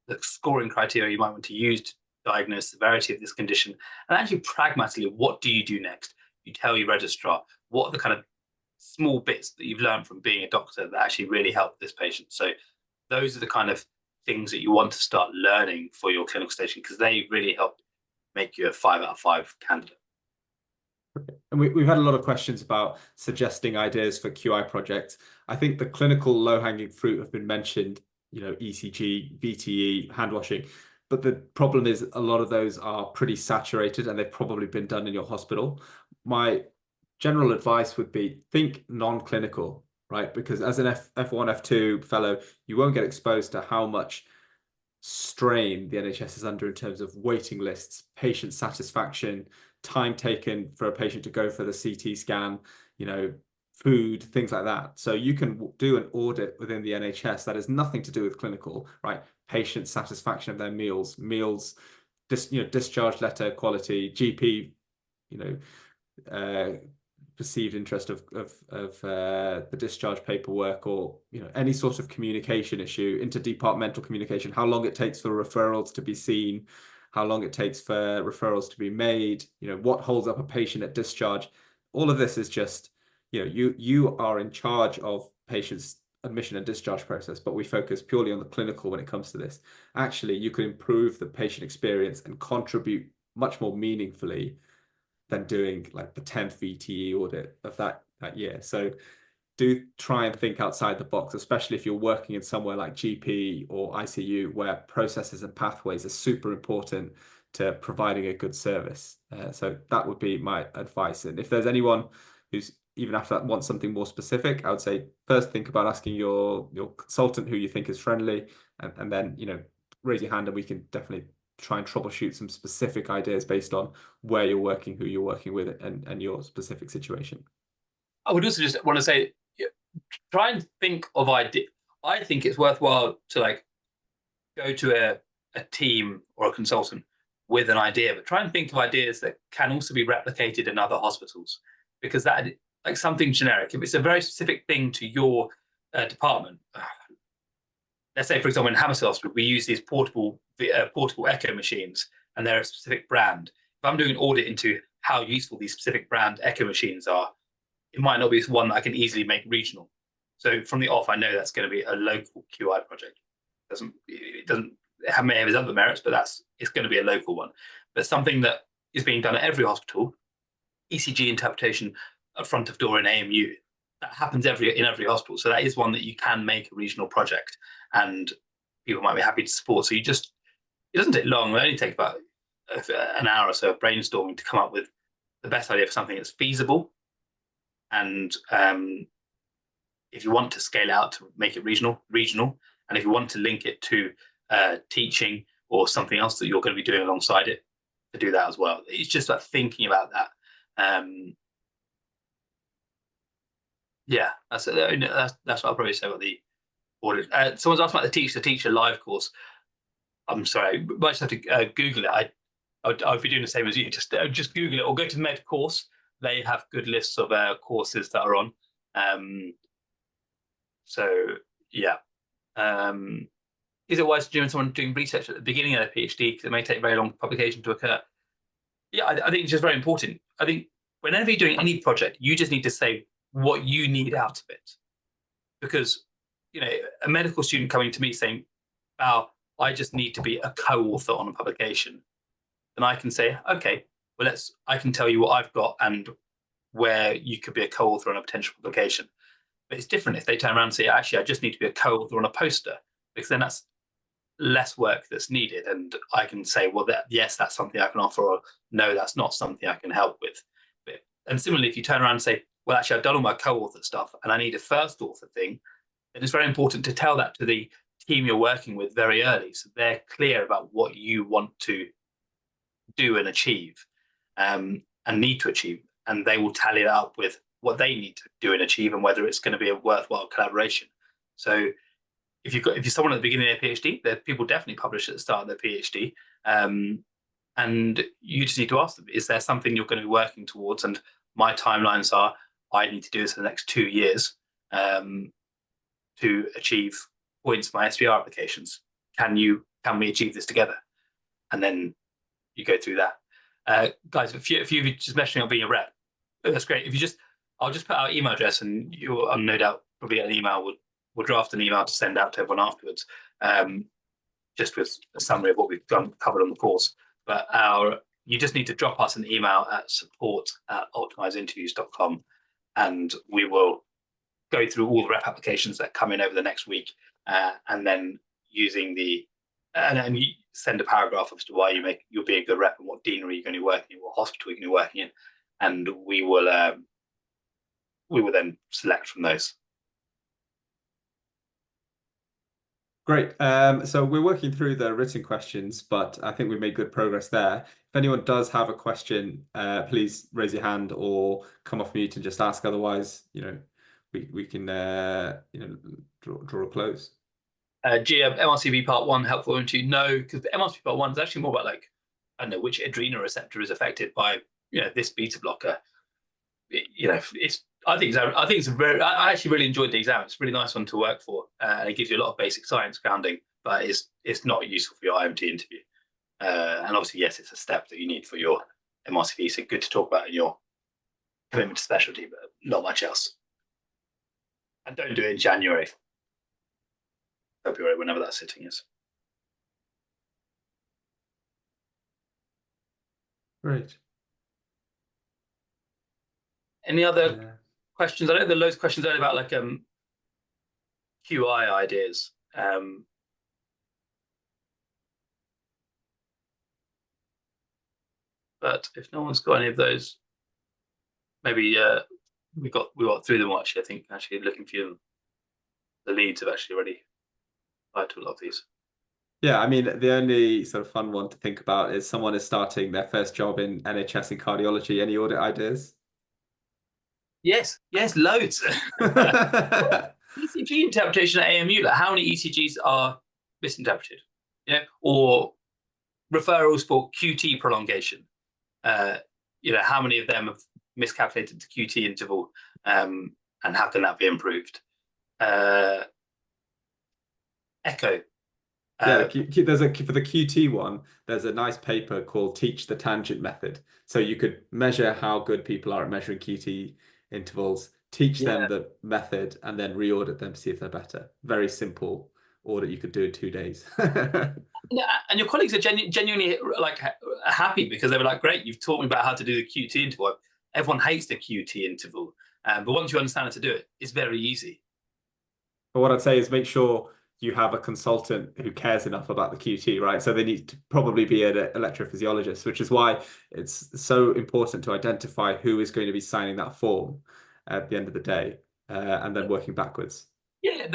the scoring criteria you might want to use to diagnose the severity of this condition, and actually pragmatically, what do you do next? You tell your registrar, what are the kind of small bits that you've learned from being a doctor that actually really help this patient. So those are the kind of things that you want to start learning for your clinical station, because they really help make you a 5 out of 5 candidate. And we've had a lot of questions about suggesting ideas for QI projects. I think the clinical low-hanging fruit have been mentioned, ECG, VTE, hand washing. But the problem is a lot of those are pretty saturated and they've probably been done in your hospital. My general advice would be think non-clinical, right? Because as an F1, F2 fellow, you won't get exposed to how much strain the NHS is under in terms of waiting lists, patient satisfaction, time taken for a patient to go for the CT scan, food, things like that. So you can do an audit within the NHS that has nothing to do with clinical, right? Patient satisfaction of their meals, discharge letter quality, GP, perceived interest of the discharge paperwork, or any sort of communication issue, interdepartmental communication, how long it takes for referrals to be seen, how long it takes for referrals to be made, what holds up a patient at discharge. All of this is just, you are in charge of patients' admission and discharge process, but we focus purely on the clinical when it comes to this. Actually, you can improve the patient experience and contribute much more meaningfully than doing like the 10th VTE audit of that year. So do try and think outside the box, especially if you're working in somewhere like GP or ICU, where processes and pathways are super important to providing a good service. So that would be my advice. And if there's anyone who's even after that wants something more specific, I would say first think about asking your consultant who you think is friendly, and then raise your hand and we can definitely try and troubleshoot some specific ideas based on where you're working, who you're working with, and your specific situation. I would also just want to say, try and think of ideas. I think it's worthwhile to go to a team or a consultant with an idea, but try and think of ideas that can also be replicated in other hospitals, because that, like something generic, if it's a very specific thing to your department. Let's say, for example, in Hammersmith Hospital, we use these portable echo machines, and they're a specific brand. If I'm doing an audit into how useful these specific brand echo machines are, it might not be one that I can easily make regional. So from the off, I know that's going to be a local QI project. It may have its other merits, but it's going to be a local one. But something that is being done at every hospital, ECG interpretation at front of door in AMU, that happens in every hospital. So that is one that you can make a regional project, and people might be happy to support. So it doesn't take long. It only takes about an hour or so of brainstorming to come up with the best idea for something that's feasible. And if you want to scale out to make it regional, and if you want to link it to teaching or something else that you're going to be doing alongside it, to do that as well. It's just about thinking about that. Yeah, that's what I'll probably say about the audit. Someone's asked about the teacher live course. I'm sorry, I might just have to Google it. I'd be doing the same as you. Just Google it or go to Med Course. They have good lists of courses that are on. So yeah. Is it wise to join someone doing research at the beginning of their PhD because it may take very long for publication to occur? Yeah, I think it's just very important. I think whenever you're doing any project, you just need to say what you need out of it. Because, a medical student coming to me saying, "Oh, I just need to be a co-author on a publication," then I can say, okay, well, I can tell you what I've got and where you could be a co-author on a potential publication. But it's different if they turn around and say, actually, I just need to be a co-author on a poster, because then that's less work that's needed. And I can say, well, yes, that's something I can offer, or no, that's not something I can help with. And similarly, if you turn around and say, well, actually, I've done all my co-author stuff and I need a first author thing, then it's very important to tell that to the team you're working with very early, so they're clear about what you want to do and achieve, and need to achieve, and they will tally that up with what they need to do and achieve, and whether it's going to be a worthwhile collaboration. So if you're someone at the beginning of their PhD, there people definitely publish at the start of their PhD, and you just need to ask them, is there something you're going to be working towards? And my timelines are, I need to do this in the next 2 years to achieve points for my SBR applications. Can we achieve this together? And then you go through that. Guys, if you just mentioning on being a rep, that's great. I'll just put our email address, and you'll no doubt probably get an email. We'll draft an email to send out to everyone afterwards, just with a summary of what we've covered on the course. But you just need to drop us an email at support@optimiseinterviews.com, and we will go through all the rep applications that come in over the next week, and then and then you send a paragraph as to why you'll be a good rep, and what deanery you're going to be working in, what hospital you're going to be working in, and we will then select from those. Great. So we're working through the written questions, but I think we've made good progress there. If anyone does have a question, please raise your hand or come off mute and just ask. Otherwise, we can draw a close. MRCP part 1 helpful to know, because the MRCP part 1 is actually more about, like, I don't know, which adrenal receptor is affected by this beta blocker. I actually really enjoyed the exam. It's a really nice one to work for, and it gives you a lot of basic science grounding, but it's not useful for your IMT interview. And obviously, yes, it's a step that you need for your MRCP, so good to talk about in your commitment to specialty, but not much else. And don't do it in January, February, whenever that sitting is. Great. Any other questions? I know there are loads of questions earlier about, like, QI ideas. But if no one's got any of those, maybe we got through them. Actually, I think looking through them, the leads have actually already applied to a lot of these. Yeah, I mean, the only sort of fun one to think about is someone is starting their first job in NHS in cardiology. Any audit ideas? Yes, loads. ECG interpretation at AMU, like how many ECGs are misinterpreted? Or referrals for QT prolongation. How many of them have miscalculated the QT interval, and how can that be improved? Echo. Yeah, for the QT one, there's a nice paper called Teach the Tangent Method. So you could measure how good people are at measuring QT intervals, teach them the method, and then re-audit them to see if they're better. Very simple audit you could do in 2 days. And your colleagues are genuinely like happy, because they were like, great, you've taught me about how to do the QT interval. Everyone hates the QT interval, but once you understand how to do it, it's very easy. But what I'd say is make sure you have a consultant who cares enough about the QT, right? So they need to probably be an electrophysiologist, which is why it's so important to identify who is going to be signing that form at the end of the day, and then working backwards. Yeah,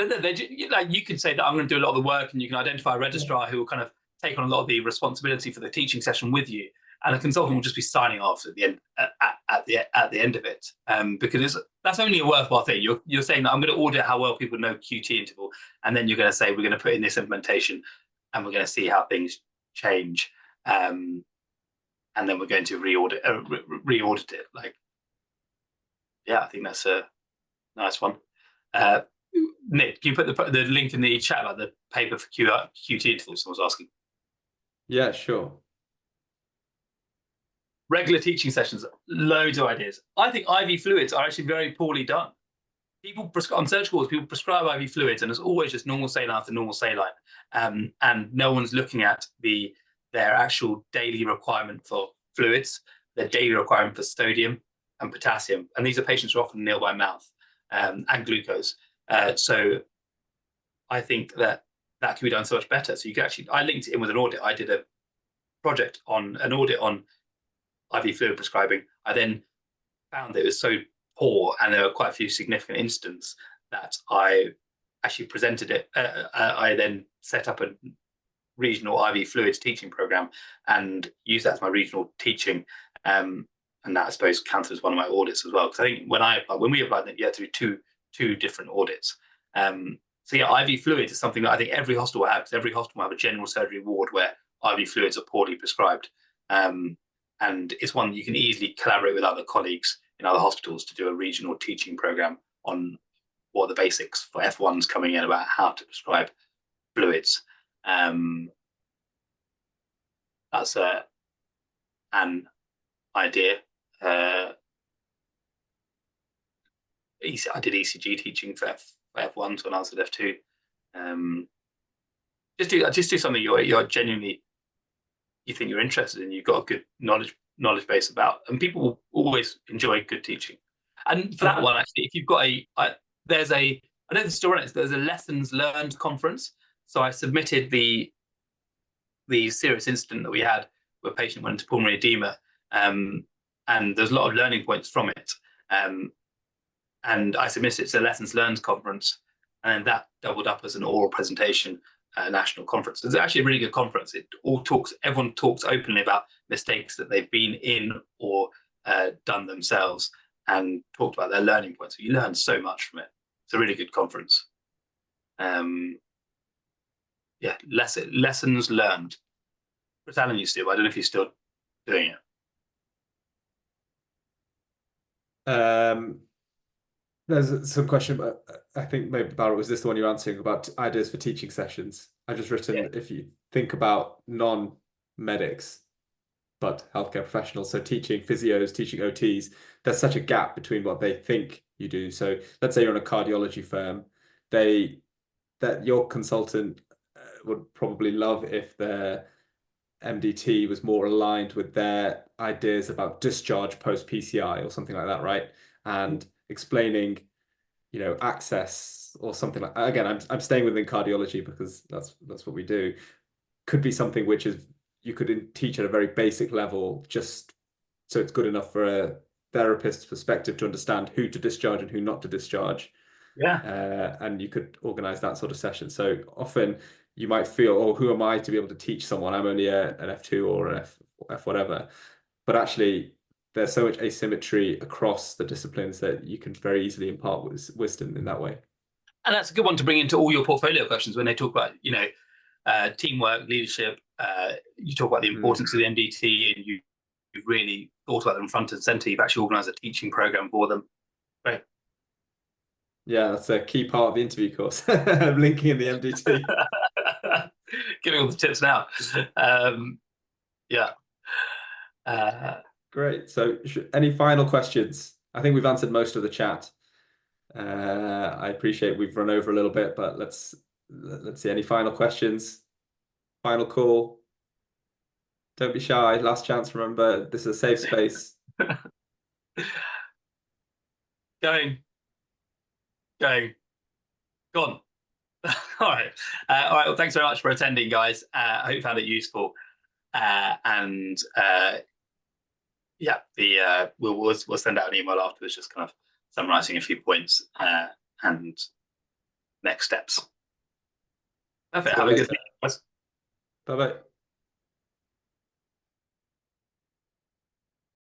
like, you could say that I'm going to do a lot of the work, and you can identify a registrar who will kind of take on a lot of the responsibility for the teaching session with you, and a consultant will just be signing off at the end at the end of it, because that's only a worthwhile thing. You're saying that I'm going to audit how well people know QT interval, and then you're going to say we're going to put in this implementation, and we're going to see how things change, and then we're going to re-audit it. Like, yeah, I think that's a nice one. Nick, can you put the link in the chat about the paper for QT intervals? Someone's asking. Yeah, sure. Regular teaching sessions, loads of ideas. I think IV fluids are actually very poorly done. People prescribe on surgical wards, people prescribe IV fluids, and it's always just normal saline after normal saline, and no one's looking at their actual daily requirement for fluids, their daily requirement for sodium and potassium, and these are patients who are often nil by mouth. and glucose. So I think that can be done so much better. So you can actually, I linked it in with an audit. I did a project on an audit on IV fluid prescribing. I then found that it was so poor, and there were quite a few significant incidents, that I actually presented it. I then set up a regional IV fluids teaching program and used that as my regional teaching. And that, I suppose, counted as one of my audits as well. Because I think when we applied, you had to do two different audits. So yeah, IV fluids is something that I think every hospital will have, because every hospital will have a general surgery ward where IV fluids are poorly prescribed. And it's one you can easily collaborate with other colleagues in other hospitals to do a regional teaching program on what are the basics for F1s coming in about how to prescribe fluids. That's an idea. I did ECG teaching for F1s when I was at F2. Just do something you're genuinely, you think you're interested in, you've got a good knowledge base about, and people will always enjoy good teaching. And for that one, actually, if you've got there's I don't know the story, there's a lessons learned conference. So I submitted the serious incident that we had where a patient went into pulmonary edema, and there's a lot of learning points from it. And I submitted it to the lessons learned conference, and that doubled up as an oral presentation national conference. It's actually a really good conference. Everyone talks openly about mistakes that they've been in or done themselves, and talked about their learning points. So you learn so much from it. It's a really good conference. Yeah, lessons learned. Chris Allen used to do. I don't know if he's still doing it. There's some question, but I think maybe, Barrett, was this the one you're answering about ideas for teaching sessions? I've just written, if you think about non-medics, but healthcare professionals, so teaching physios, teaching OTs, there's such a gap between what they think you do. So let's say you're in a cardiology firm, that your consultant would probably love if their MDT was more aligned with their ideas about discharge post PCI or something like that, right? And explaining, access or something like, again, I'm staying within cardiology because that's what we do. Could be something which is you could teach at a very basic level, just so it's good enough for a therapist's perspective to understand who to discharge and who not to discharge. Yeah. And you could organize that sort of session. So often you might feel, oh, who am I to be able to teach someone? I'm only an F2 or an F whatever. But actually, there's so much asymmetry across the disciplines that you can very easily impart wisdom in that way. And that's a good one to bring into all your portfolio questions when they talk about, teamwork, leadership. You talk about the importance of the MDT, and you've really thought about them front and center. You've actually organized a teaching program for them. Right. Yeah, that's a key part of the interview course. Linking in the MDT. Giving all the tips now. Yeah. Great. So any final questions? I think we've answered most of the chat. I appreciate we've run over a little bit, but let's see. Any final questions? Final call. Don't be shy. Last chance. Remember, this is a safe space. Going. Gone. All right. Well, thanks very much for attending, guys. I hope you found it useful. We'll send out an email afterwards, just kind of summarizing a few points and next steps. Perfect. Have a good day. Bye-bye.